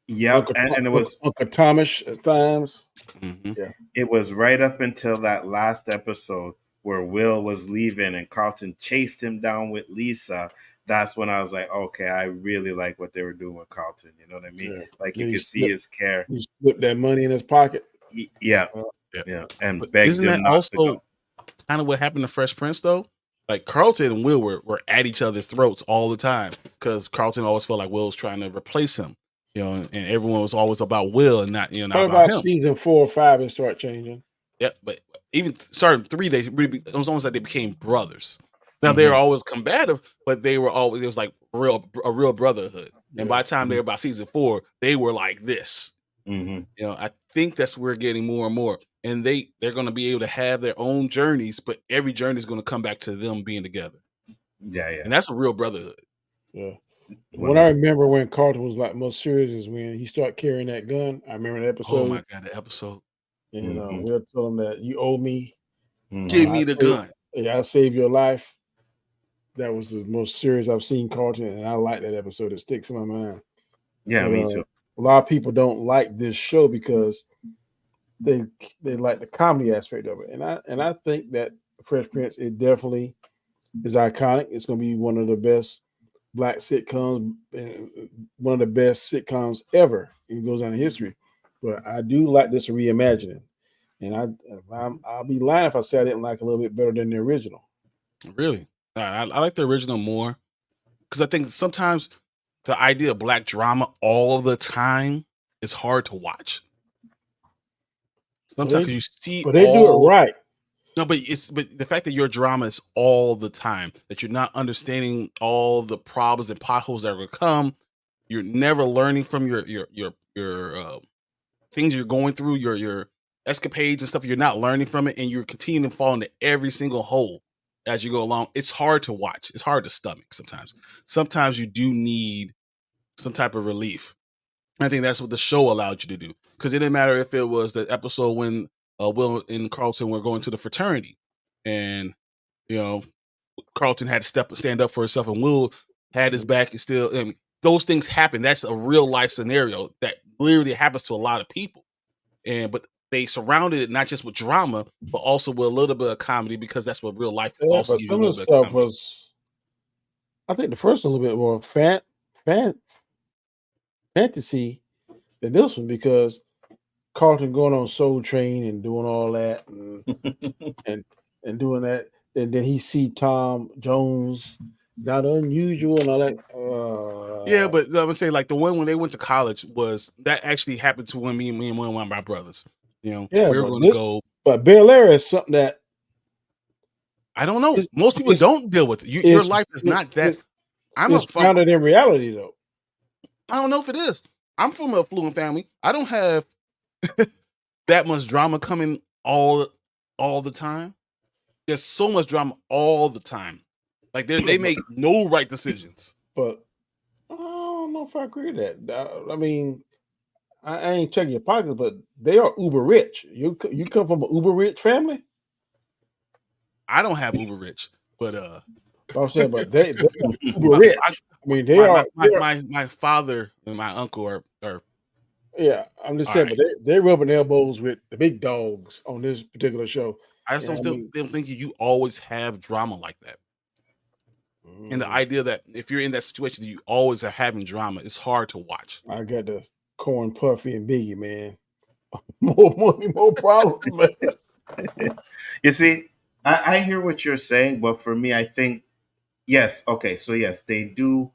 yep, and it was Uncle Thomas at times. Mm-hmm. Yeah, it was right up until that last episode where Will was leaving and Carlton chased him down with Lisa. That's when I was like, okay, I really like what they were doing with Carlton. You know what I mean? yeah. Like Then you he could see his care. He slipped that money in his pocket. Yeah, Yeah. yeah, and But begged isn't him that not to also go. kind of what happened to Fresh Prince though? Like Carlton and Will were at each other's throats all the time because Carlton always felt like Will was trying to replace him, and everyone was always about Will and not not What about about him. season 4 or 5 and start changing? Yeah, but even starting 3 days, it was almost like they became brothers. Now they Mhm. were always combative, but it was like a real brotherhood. And by the time they were about season 4, they were like this. Mm-hmm. I think that's where we're getting more and more. And they're going to be able to have their own journeys, but every journey is going to come back to them being together. Yeah, yeah. And that's a real brotherhood. Yeah. Well, What I remember when Carlton was like most serious is when he started carrying that gun. I remember that episode. Oh my God, the episode. And Mhm. Will told him that you owe me. Give me the gun. Yeah, I saved your life. That was the most serious I've seen Carlton, and I like that episode. It sticks in my mind. Yeah, But, me too. A lot of people don't like this show because they like the comedy aspect of it, and I think that Fresh Prince it definitely is iconic. It's going to be one of the best black sitcoms, one of the best sitcoms ever. It goes down in history. But I do like this reimagining, and I'll be lying if I say I didn't like it a little bit better than the original. Really? I like the original more because I think sometimes the idea of black drama all the time is hard to watch. Sometimes 'cause you see But they do it right. No, but the fact that your drama is all the time, that you're not understanding all the problems and potholes that are gonna come, you're never learning from your things you're going through, your escapades and stuff. You're not learning from it, and you're continuing to fall into every single hole as you go along. It's hard to watch. It's hard to stomach sometimes. Sometimes you do need some type of relief. I think that's what the show allowed you to do. Because it didn't matter if it was the episode when Will and Carlton were going to the fraternity, and Carlton had to stand up for himself, and Will had his back. And still, I mean, those things happen. That's a real life scenario that literally happens to a lot of people. But they surrounded it not just with drama, but also with a little bit of comedy because that's what real life Yeah, also but gives you a some of little the bit of stuff comedy. was, I think the first one a little bit more fantasy than this one because Carlton going on Soul Train and doing all that and doing that, and then he see Tom Jones, not unusual and all that. Yeah, but I would say like the one when they went to college was that actually happened to when me and one of my brothers. Yeah, we were going to go. But Bel-Air is something that I don't know. Most people don't deal with it. Your life is not that. It's grounded in reality, though. I don't know if it is. I'm from a affluent family. I don't have that much drama coming all the time. There's so much drama all the time. Like they make no right decisions. But I don't know if I agree with that. I mean, I ain't checking your pockets, but they are uber rich. You come from an uber rich family? I don't have uber rich, but I'm saying, but they are uber rich. I mean, they are. My father and my uncle are. Yeah, I'm just saying, but they're rubbing elbows with the big dogs on this particular show. I just don't think you always have drama like that. And the idea that if you're in that situation, that you always are having drama, it's hard to watch. I got the Corn Puffy and Biggie, man. More money, more problems, man. You see, I hear what you're saying, but for me, I think yes. Okay, so yes, they do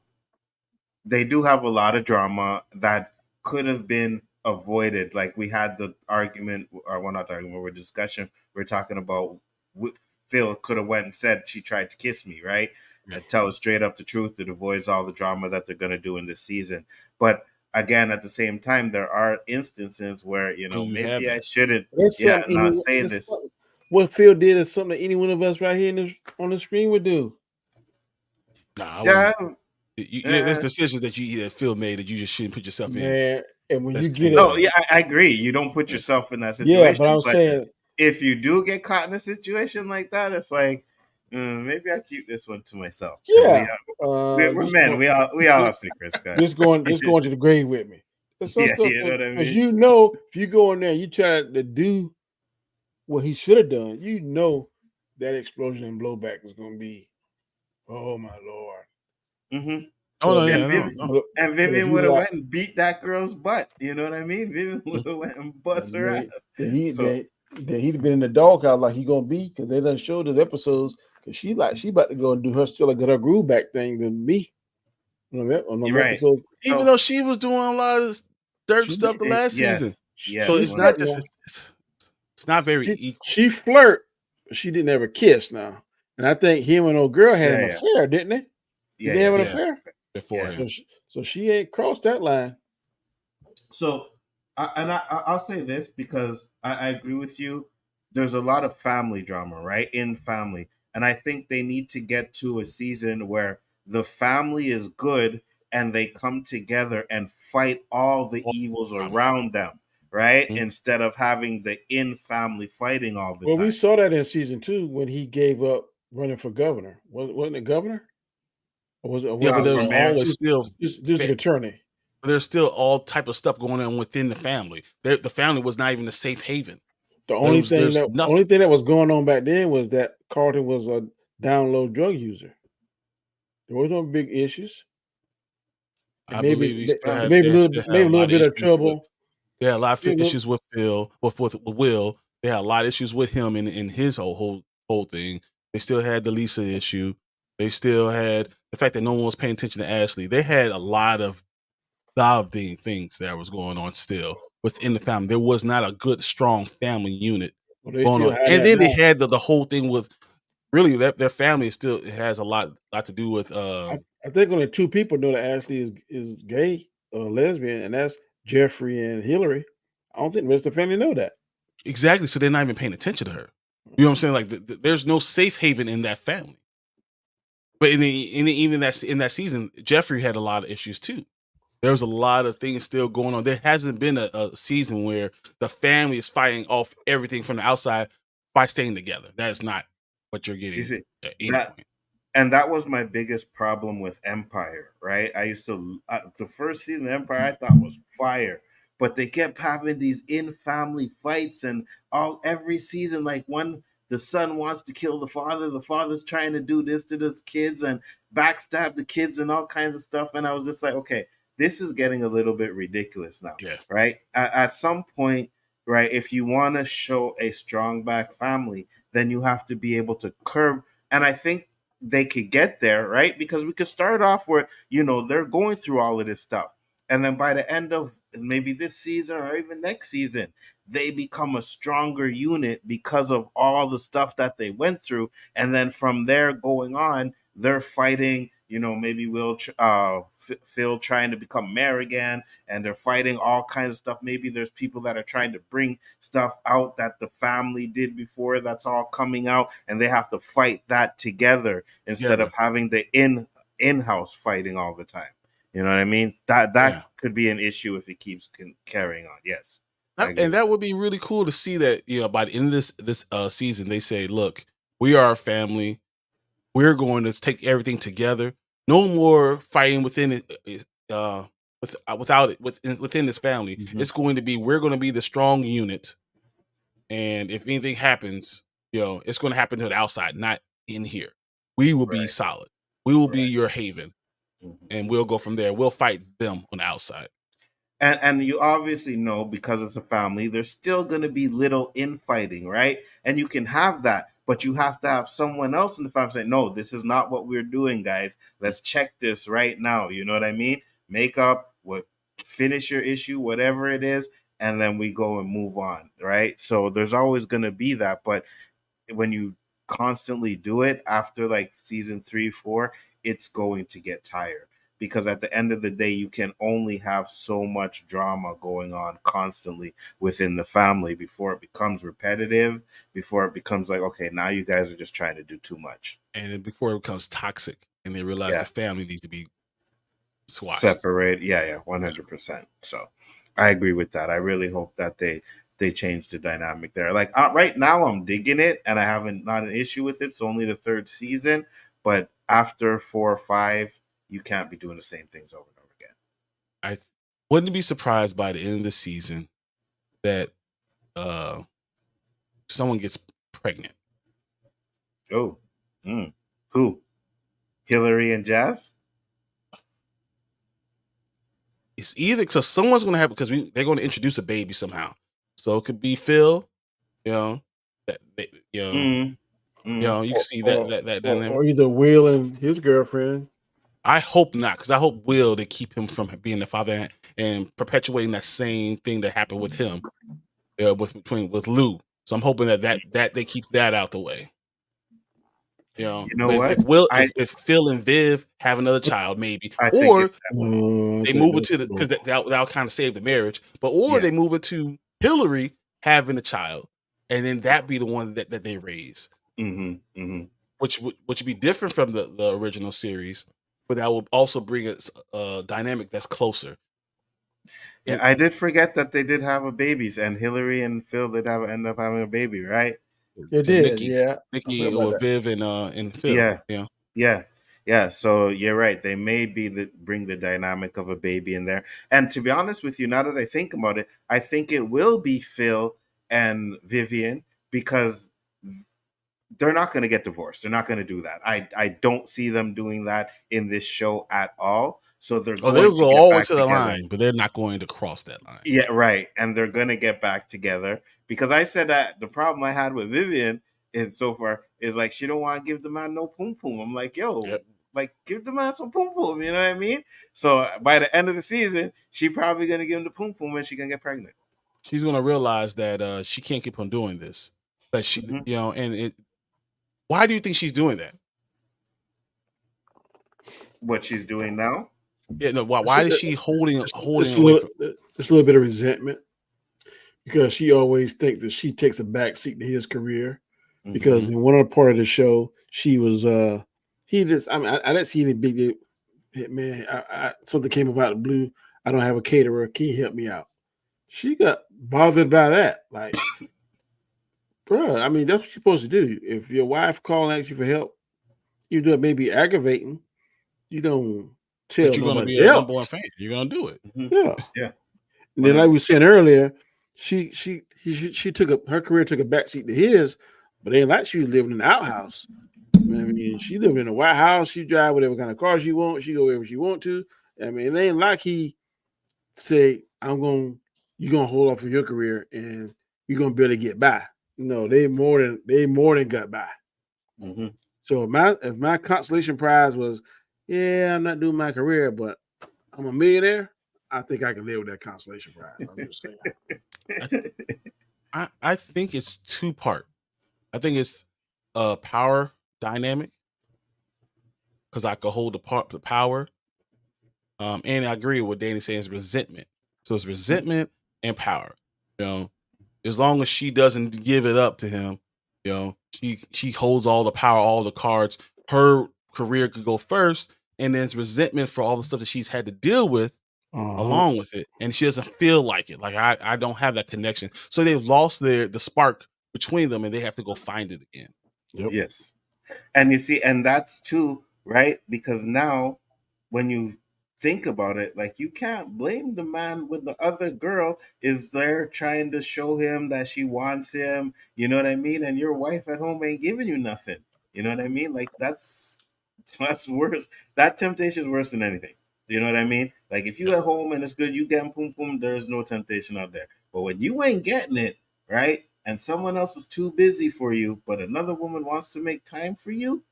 have a lot of drama that could have been avoided. Like we had the argument, or well, not the argument, we're discussion. We're talking about Phil could have went and said she tried to kiss me, right? And tell us straight up the truth. It avoids all the drama that they're going to do in this season. But again, at the same time, there are instances where maybe I shouldn't. Not say this. What Phil did is something that any one of us right here on the screen would do. Nah, there's decisions that Phil made that you just shouldn't put yourself in. And when That's you the get thing. Oh, yeah, I agree. You don't put yourself in that situation. Yeah, but I'm saying, if you do get caught in a situation like that, it's like maybe I keep this one to myself. Yeah, we're men. We all have secrets, guys. Just going to the grave with me. Yeah, you know what I mean. Because if you go in there, and you try to do what he should have done. That explosion and blowback is going to be, oh my Lord. Mm-hmm. Oh no, yeah, and Vivian would have went and beat that girl's butt. You know what I mean? Vivian would have went and bust her ass. He'd been in the doghouse like he gonna be, because they done showed the episodes. Because she about to go and do her still get her groove back thing than me. On them episodes. Even though she was doing a lot of dirt stuff the last season. Yes, so it's not just it's not very equal. She flirt, but she didn't ever kiss now. And I think him and old girl had an affair, didn't they? Did they have an affair? Before so she ain't crossed that line. So I'll say this because I agree with you. There's a lot of family drama, right? In family. And I think they need to get to a season where the family is good and they come together and fight all the evils around them, right? Mm-hmm. Instead of having the in-family fighting all the time. Well, we saw that in season 2 when he gave up running for governor. Wasn't it governor? Or was it? But there's always still district attorney. There's still all type of stuff going on within the family. The family was not even a safe haven. The only thing that was going on back then was that Carlton was a down low drug user. There was no big issues. I believe he still had maybe a little bit of trouble. They had a lot of issues with Phil, with Will. They had a lot of issues with him in his whole thing. They still had the Lisa issue. They still had the fact that no one was paying attention to Ashley. They had a lot of things that was going on still within the family. There was not a good, strong family unit going on. And then they had the whole thing with really their family still has a lot to do with. I think only 2 people know that Ashley is gay or lesbian, and that's Geoffrey and Hilary. I don't think the rest of the family know that. Exactly. So they're not even paying attention to her. You know what I'm saying? Like there's no safe haven in that family. But even in that season, Geoffrey had a lot of issues too. There was a lot of things still going on. There hasn't been a season where the family is fighting off everything from the outside by staying together. That is not what you're getting at any point. And that was my biggest problem with Empire, right? I used to the first season of Empire I thought was fire, but they kept having these in-family fights, and every season, like when the son wants to kill the father's trying to do this to his kids and backstab the kids and all kinds of stuff. And I was just like, okay, this is getting a little bit ridiculous now, right? At some point, right, if you want to show a strong back family, then you have to be able to curb. And I think they could get there, right? Because we could start off where, they're going through all of this stuff. And then by the end of maybe this season or even next season, they become a stronger unit because of all the stuff that they went through. And then from there going on, they're fighting, maybe Phil trying to become mayor again, and they're fighting all kinds of stuff. Maybe there's people that are trying to bring stuff out that the family did before that's all coming out, and they have to fight that together instead of having the in-house fighting all the time. You know what I mean? That could be an issue if it keeps carrying on. Yes. And that would be really cool to see that, by the end of this season, they say, look, we are a family. We're going to take everything together. No more fighting within it, within this family. Mm-hmm. It's going to be, we're going to be the strong unit. And if anything happens, it's going to happen to the outside, not in here. We will be solid. We will be your haven. Mm-hmm. And we'll go from there. We'll fight them on the outside. And you obviously know, because it's a family, there's still going to be little infighting, right? And you can have that, but you have to have someone else in the family say, no, this is not what we're doing, guys. Let's check this right now. You know what I mean? Make up, finish your issue, whatever it is, and then we go and move on, right? So there's always going to be that. But when you constantly do it after like season 3, 4, it's going to get tired. Because at the end of the day, you can only have so much drama going on constantly within the family before it becomes repetitive, before it becomes like, okay, now you guys are just trying to do too much. And then before it becomes toxic and they realize Yeah. the family needs to be squashed. Separate. Yeah, 100%. So I agree with that. I really hope that they change the dynamic there. Like right now, I'm digging it, and I haven't not an issue with it. It's only the 3rd season, but after 4 or 5, you can't be doing the same things over and over again. I wouldn't be surprised by the end of the season that someone gets pregnant. Oh, who? Hilary and Jazz? It's either because someone's going to have, because they're going to introduce a baby somehow. So it could be Phil, you know, you can see that or either Will and his girlfriend. I hope not, because I hope Will, they keep him from being the father and perpetuating that same thing that happened with him, with Lou. So I'm hoping that they keep that out the way. You know what? If Phil and Viv have another child, maybe, I or think they move it to because that'll kind of save the marriage, they move it to Hilary having a child, and then that be the one that they raise, which would be different from the original series, but that will also bring a dynamic that's closer. Yeah, I did forget that they did have a babies, and Hilary and Phil did end up having a baby, right? They did, yeah. Nikki or Viv and Phil. Yeah. So you're right. They may bring the dynamic of a baby in there. And to be honest with you, now that I think about it, I think it will be Phil and Vivian, because they're not going to get divorced. They're not going to do that. I don't see them doing that in this show at all. So they'll go all the way to the line, but they're not going to cross that line. Yeah, right. And they're going to get back together, because I said that the problem I had with Vivian is so far is like, she don't want to give the man no poom poom. I'm like, yo, like, give the man some poom poom. You know what I mean? So by the end of the season, she probably going to give him the poom poom and she's going to get pregnant. She's going to realize that she can't keep on doing this. That she, why do you think she's doing that? What she's doing now? Yeah, no. Why is she holding away from? Just a little bit of resentment, because she always thinks that she takes a back seat to his career. Because in one part of the show, she was I didn't see any big deal. Man, something came about the blue. I don't have a caterer. Can you help me out? She got bothered by that. Like, bro, I mean, that's what you're supposed to do. If your wife calls and asks you for help, you do it. Maybe aggravating. You don't tell. But you're going to be a number one fan. You're going to do it. Yeah. And then, like we said earlier, she took her career took a backseat to his, but ain't like she was living in the outhouse. I mean, she lived in the White House. She drive whatever kind of car she wants. She go wherever she want to. I mean, it ain't like he say, you're gonna hold off of your career and you're gonna be able to get by. No, they more than got by. So if my consolation prize was, I'm not doing my career, but I'm a millionaire, I think I can live with that consolation prize. I'm just saying. I think it's 2-part. I think it's a power dynamic, because I could hold the power. And I agree with what Danny saying is resentment. So it's resentment and power. As long as she doesn't give it up to him, she holds all the power, all the cards. Her career could go first, and then it's resentment for all the stuff that she's had to deal with along with it, and she doesn't feel like it. Like, I don't have that connection, so they've lost the spark between them, and they have to go find it again. Yes, and you see, and that's too right, because now when you think about it, like, you can't blame the man with the other girl is there trying to show him that she wants him, you know what I mean? And your wife at home ain't giving you nothing, you know what I mean? Like, that's worse. That temptation is worse than anything, you know what I mean? Like, if you at home and it's good, you getting poom poom, there's no temptation out there. But when you ain't getting it, right, and someone else is too busy for you, but another woman wants to make time for you,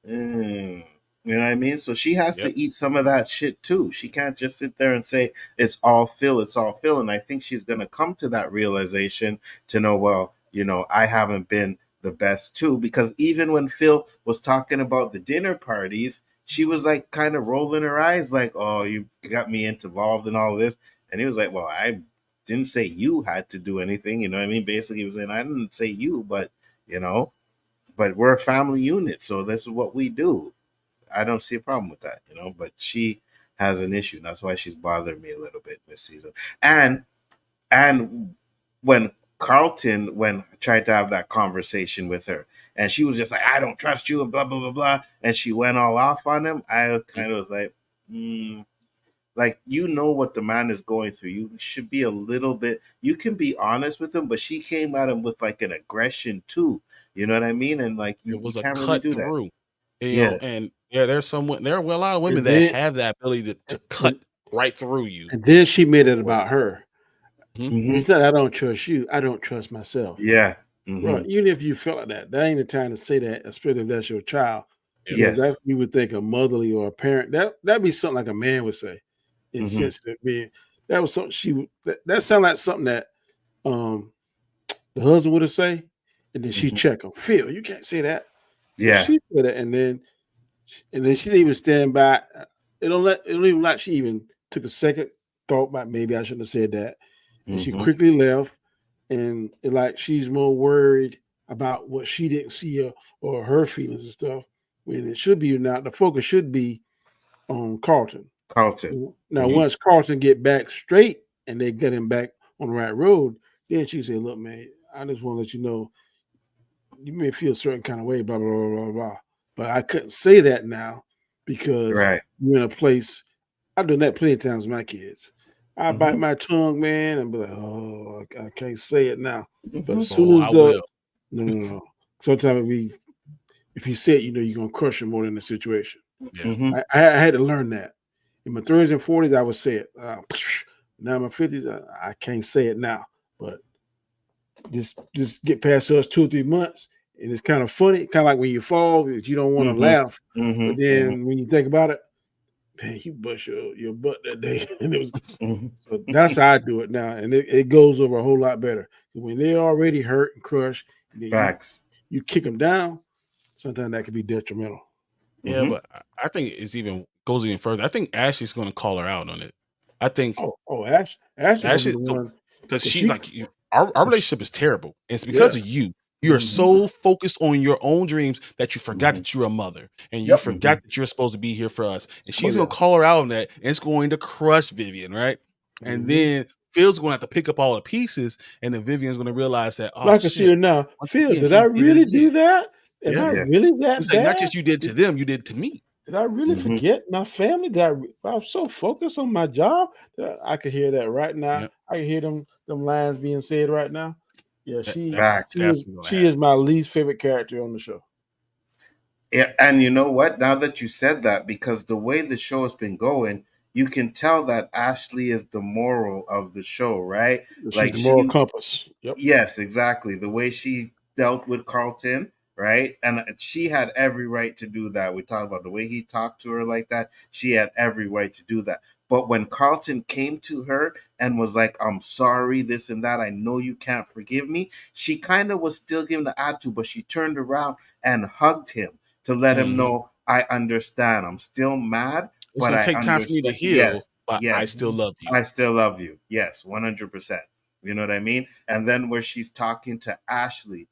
you know what I mean? So she has to eat some of that shit too. She can't just sit there and say, it's all Phil, it's all Phil. And I think she's going to come to that realization to know, well, I haven't been the best too, because even when Phil was talking about the dinner parties, she was like kind of rolling her eyes, like, "Oh, you got me involved in all this," and he was like, "Well, I didn't say you had to do anything." You know what I mean? Basically, he was saying, "I didn't say you, but you know, but we're a family unit, so this is what we do." I don't see a problem with that, you know. But she has an issue. That's why she's bothering me a little bit this season. And when Carlton when tried to have that conversation with her, and she was just like, "I don't trust you," and blah blah blah blah, and she went all off on him. I kind of was like, like, you know what the man is going through. You should be a little bit. You can be honest with him, but she came at him with like an aggression too. You know what I mean? And like It you was a can't really cut do that. through, Yeah. and there are a lot of women And that then, have that ability to cut right through you. and then she made it about her. Mhm. It's not I don't trust you. I don't trust myself. Yeah. Well, even if you felt like that ain't the time to say that, especially if that's your child. Because Yes. that you would think a motherly or a parent, that'd be something like a man would say. Insensitive being. That was something she would that sounded like something that the husband would have say, and then she check him. Phil, you can't say that. Yeah. She said it, and then she didn't even stand by. It don't even like she even took a second thought about maybe I shouldn't have said that. And she quickly left, and it like she's more worried about what she didn't see or her feelings and stuff. When it should be now, the focus should be on Carlton. Carlton. Now, once Carlton get back straight and they get him back on the right road, then she say, "Look, man, I just want to let you know you may feel a certain kind of way, blah blah blah blah blah." But I couldn't say that now because Right. you're in a place. I've done that plenty of times with my kids. I bite my tongue, man, and be like, "Oh, I can't say it now." But as soon as I will. no. Sometimes if you say it, you know you're gonna crush them more than the situation. Yeah. I had to learn that. In my 30s and 40s, I would say it. Now in my 50s, I can't say it now. But just get past us 2 or 3 months, and it's kind of funny, kind of like when you fall, you don't want to laugh, but then when you think about it, man, you bust your butt that day, and it was. So that's how I do it now, and it goes over a whole lot better. When they're already hurt and crushed, and then Facts. you kick them down, sometimes that can be detrimental. Yeah, but I think goes even further. I think Ashley's going to call her out on it. I think Ashley Ashley, was the one because but she's like, our relationship is terrible. And it's because of you. You are so focused on your own dreams that you forgot that you're a mother, and you forgot that you're supposed to be here for us. And she's going to call her out on that, and it's going to crush Vivian, right? And then Phil's going to have to pick up all the pieces, and then Vivian's going to realize that, I can see her now. Phil, did I really do that? Am I really that It's like, bad? not just you did to them, you did to me. Did I really forget my family? I was so focused on my job that I could hear that right now. I can hear them lines being said right now. Yeah, she is my least favorite character on the show. Yeah, and you know what? Now that you said that, because the way the show has been going, you can tell that Ashley is the moral of the show, right? She's the moral compass. Yep. Yes, exactly. The way she dealt with Carlton, right? And she had every right to do that. We talked about the way he talked to her like that. She had every right to do that. But when Carlton came to her and was like, "I'm sorry, this and that. I know you can't forgive me," she kind of was still giving the attitude, but she turned around and hugged him to let him know, "I understand. I'm still mad, It's but going I to take time for me to understand. heal, but I Yes, still love you. I still love you. Yes, 100%. You know what I mean? And then where she's talking to Ashley,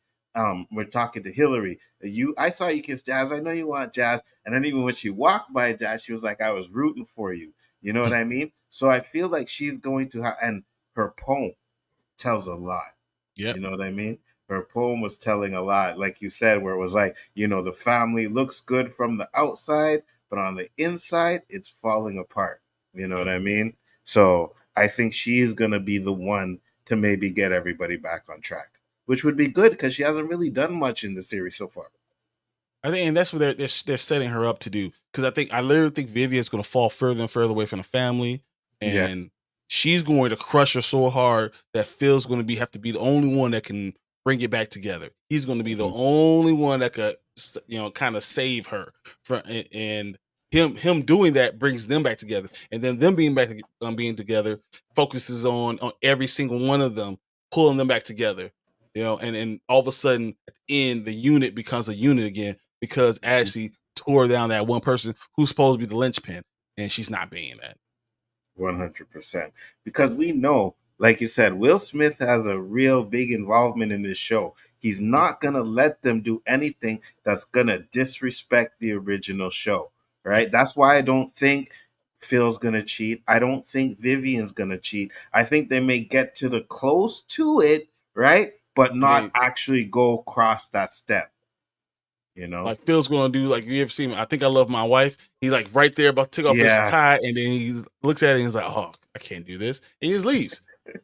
we're talking to Hilary. I saw you kiss Jazz. I know you want Jazz. And then even when she walked by Jazz, she was like, "I was rooting for you." You know what I mean? So I feel like she's going to have, and her poem tells a lot. Yep. You know what I mean? Her poem was telling a lot, like you said, where it was like, the family looks good from the outside, but on the inside, it's falling apart. You know what I mean? So I think she's going to be the one to maybe get everybody back on track, which would be good because she hasn't really done much in the series so far. I think, and that's what they're setting her up to do. Because I literally think Vivian's going to fall further and further away from the family, and she's going to crush her so hard that Phil's going to have to be the only one that can bring it back together. He's going to be the only one that could, kind of save her from, and him doing that brings them back together, and then them being together focuses on every single one of them, pulling them back together. you know, and all of a sudden at the end the unit becomes a unit again because Ashley tore down that one person who's supposed to be the linchpin, and she's not being that. 100%. Because we know, like you said, Will Smith has a real big involvement in this show. He's not going to let them do anything that's going to disrespect the original show, right? That's why I don't think Phil's going to cheat. I don't think Vivian's going to cheat. I think they may get to the close to it, right? But not actually go across that step. You know, like Phil's gonna do, like, you ever seen I Think I Love My Wife? He's like right there about to take off his tie, and then he looks at it and he's like, "Oh, I can't do this," and he just leaves.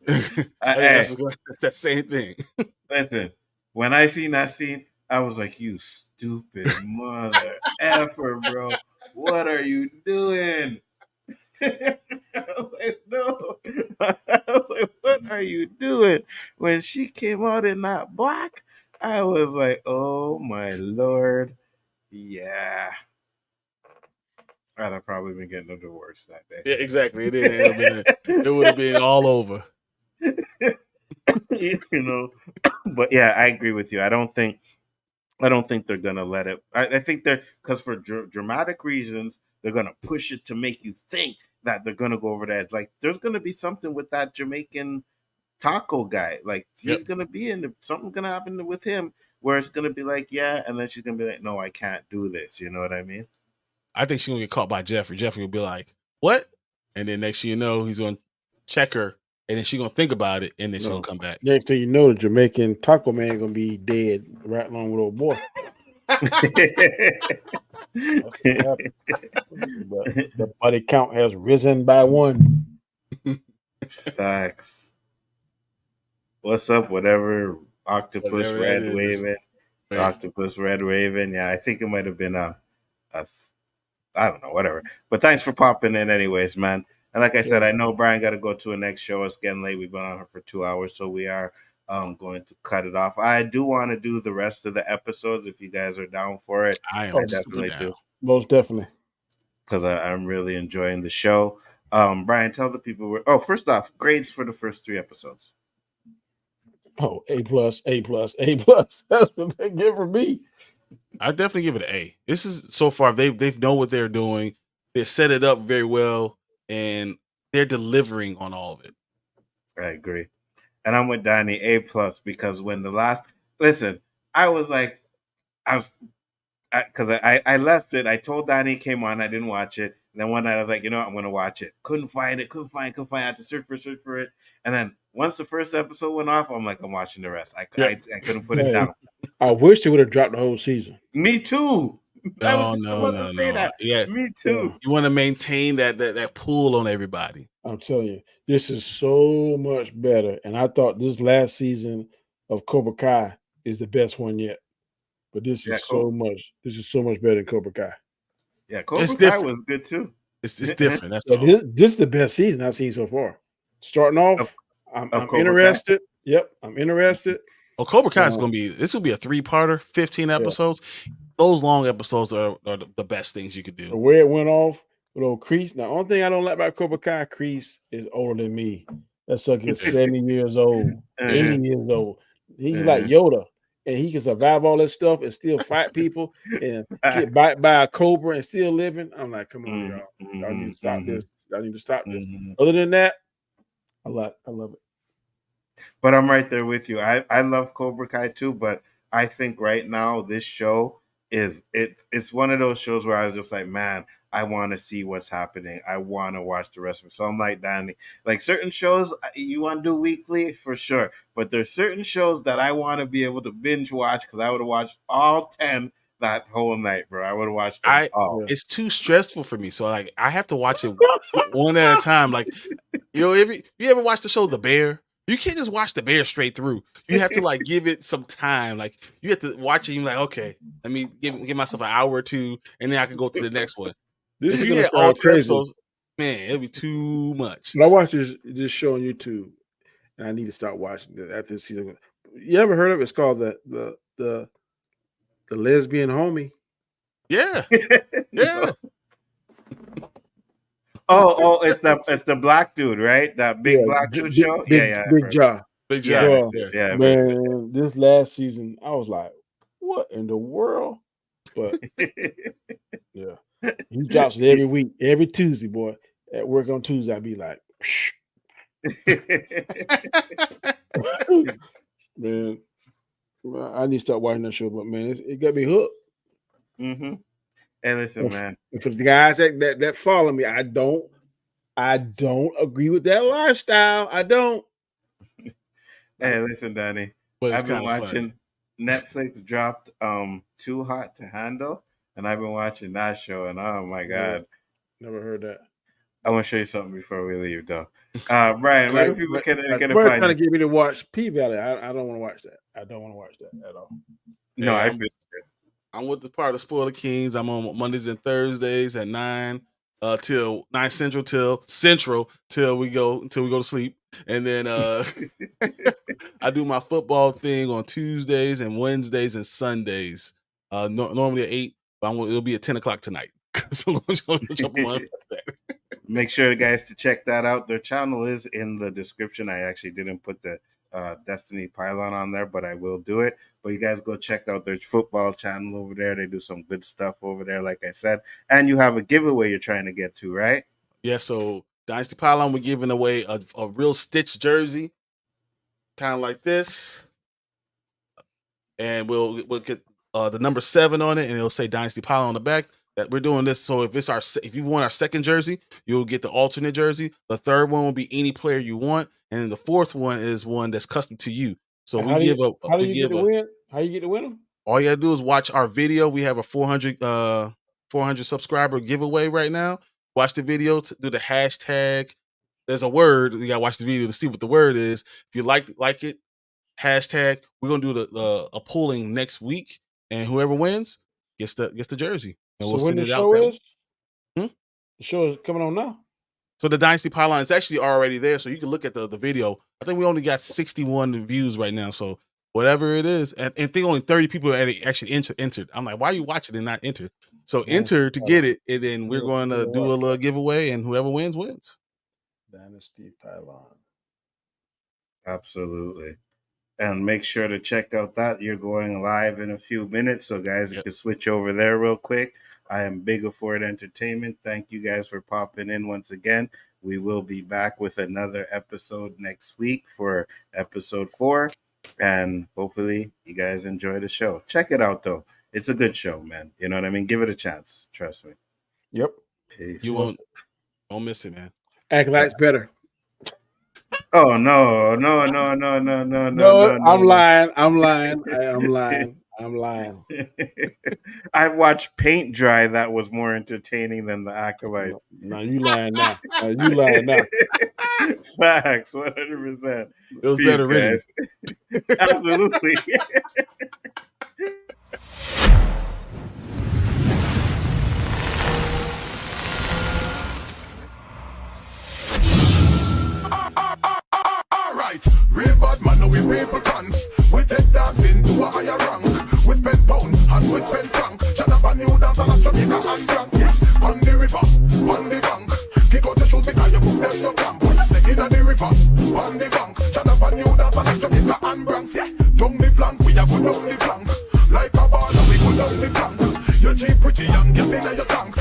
That's that same thing. Listen, when I seen that scene, I was like, "You stupid mother effer, bro! What are you doing?" I was like, "No!" I was like, "What are you doing?" When she came out in that black, I was like, "Oh my Lord, yeah." I'd have probably been getting a divorce that day. Yeah, exactly. It would have been all over. You know, but yeah, I agree with you. I don't think they're gonna let it. I think they're, because for dramatic reasons, they're gonna push it to make you think that they're gonna go over the edge. Like, there's gonna be something with that Jamaican taco guy. Like, he's gonna be something's gonna happen with him where it's gonna be like, yeah, and then she's gonna be like, no, I can't do this. You know what I mean? I think she's gonna get caught by Geoffrey. Geoffrey will be like, "What?" And then next thing you know, he's gonna check her, and then she's gonna think about it, and then she's gonna come back. Next thing you know, the Jamaican taco man gonna be dead right along with old boy. But the body count has risen by 1. Facts. What's up? Whatever Octopus Red Raven. Octopus Red Raven. Yeah, I think it might have been a I don't know, whatever. But thanks for popping in anyways, man. And like I said, I know Brian got to go to a next show. It's getting late. We've been on here for 2 hours, so we are going to cut it off. I do want to do the rest of the episodes if you guys are down for it. I definitely do. Most definitely. Because I'm really enjoying the show. Brian, tell the people first off, grades for the first 3 episodes. Oh, A+, A+, A+. That's what they give for me. I definitely give it an A. This is, so far, they've know what they're doing. They set it up very well, and they're delivering on all of it. I agree. And I'm with Danny, A+, because when the last, listen, I was like, because I left it. I told Danny it came on. I didn't watch it. And then one night I was like, you know what? I'm going to watch it. Couldn't find it. I had to search for it. And then once the first episode went off, I'm like, I'm watching the rest. I couldn't put it down. I wish they would have dropped the whole season. Me too. No. Yeah, me too. You want to maintain that pool on everybody. I'm telling you, this is so much better. And I thought this last season of Cobra Kai is the best one yet. But this is so much better than Cobra Kai. Yeah, Cobra Kai was good too. It's different. That's all. This is the best season I've seen so far. Starting off, I'm interested. Kai. Yep, I'm interested. Oh, Cobra Kai is this will be a 3-parter, 15 episodes. Those long episodes are the best things you could do. The way it went off with old Kreese. Now, the only thing I don't like about Cobra Kai, Kreese is older than me. That sucker is 70 years old, 80 years old. He's like Yoda, and he can survive all this stuff and still fight people and get bite by a cobra and still living. I'm like, come on, y'all. Y'all need to stop this. Y'all need to stop this. Other than that, I love it. But I'm right there with you. I love Cobra Kai too, but I think right now this show it's one of those shows where I was just like, man, I want to see what's happening. I want to watch the rest of it. So I'm like, Danny, like certain shows you want to do weekly for sure, but there's certain shows that I want to be able to binge watch because I would have watched all 10 that whole night, bro. I would have watched them all. It's too stressful for me, so like I have to watch it one at a time. Like, you know, if you ever watch the show The Bear, you can't just watch The Bear straight through. You have to like give it some time. Like you have to watch it. You're like, okay, let me give myself an hour or two, and then I can go to the next one. This if you get all 10 episodes, man, it'll be too much. But I watched this show on YouTube, and I need to start watching it after this season. You ever heard of it? It's called the Lesbian Homie. Yeah, yeah. Oh, it's the black dude, right? That big black dude show. Big Jaw. Big Yeah, Giants. Bro, Yeah. man, this last season, I was like, what in the world? But yeah, he drops it every week, every Tuesday, boy. At work on Tuesday, I'd be like, man, I need to start watching that show, but man, it got me hooked. Mm-hmm. Hey, listen, man. And for the guys that follow me, I don't agree with that lifestyle. I don't. Hey, listen, Danny. But it's I've been kind of watching. Netflix dropped Too Hot to Handle, and I've been watching that show, and oh my god, Never heard that. I want to show you something before we leave, though. Brian, where do people can We're find trying to you? get me to watch P Valley. I don't want to watch that. I don't want to watch that at all. No, Hey, I I'm- feel I'm with the part of Spoiler Kings. I'm on Mondays and Thursdays at 9 till 9 Central till we go to sleep. And then I do my football thing on Tuesdays and Wednesdays and Sundays. Normally at 8, but it'll be at 10 o'clock tonight. So I'm gonna jump on that. Make sure, guys, to check that out. Their channel is in the description. I actually didn't put the Destiny Pylon on there, but I will do it. But you guys go check out their football channel over there. They do some good stuff over there, like I said. And you have a giveaway you're trying to get to, right? Yeah, so Dynasty Pylon, we're giving away a real Stitch jersey, kind of like this. And we'll get the number 7 on it, and it'll say Dynasty Pylon on the back. That we're doing this, so if you want our second jersey, you'll get the alternate jersey. The third one will be any player you want, and then the fourth one is one that's custom to you. So How do you get to win? How you get to win them? All you gotta do is watch our video. We have a 400 subscriber giveaway right now. Watch the video, do the hashtag. There's a word. You gotta watch the video to see what the word is. If you like it, hashtag. We're gonna do a polling next week, and whoever wins gets the jersey. And we'll send it out. The show is coming on now. So the Dynasty Pylon is actually already there, so you can look at the video. I think we only got 61 views right now, so whatever it is, and I think only 30 people actually entered. I'm like, why are you watching and not enter? So enter to get it, and then we're going to do a little giveaway, and whoever wins wins. Dynasty Pylon. Absolutely. And make sure to check out that. You're going live in a few minutes. So, guys, you can switch over there real quick. I am Big Afford Entertainment. Thank you guys for popping in once again. We will be back with another episode next week for episode 4. And hopefully you guys enjoy the show. Check it out, though. It's a good show, man. You know what I mean? Give it a chance. Trust me. Yep. Peace. You won't miss it, man. Act like it's better. Oh, no. I'm lying. I'm lying. I've watched paint dry that was more entertaining than the Acolytes. No, you lying now. You lying now. Facts, 100%. It was better written. Absolutely. Alright, real bad man, now we people dance. We take that into a higher rank. We spend pound and we spend franc. Janaba new dance and a Jamaica and drunk. Yes, on the river, on the bank. Kick out the shoes because you put them no camp. We stay in the river, on the bank. Janaba new dance and a Jamaica and Bronx. Yeah, down the flank, we a go down the flank. Like a baller, we go down the flank. You're cheap, pretty young, get in your tank.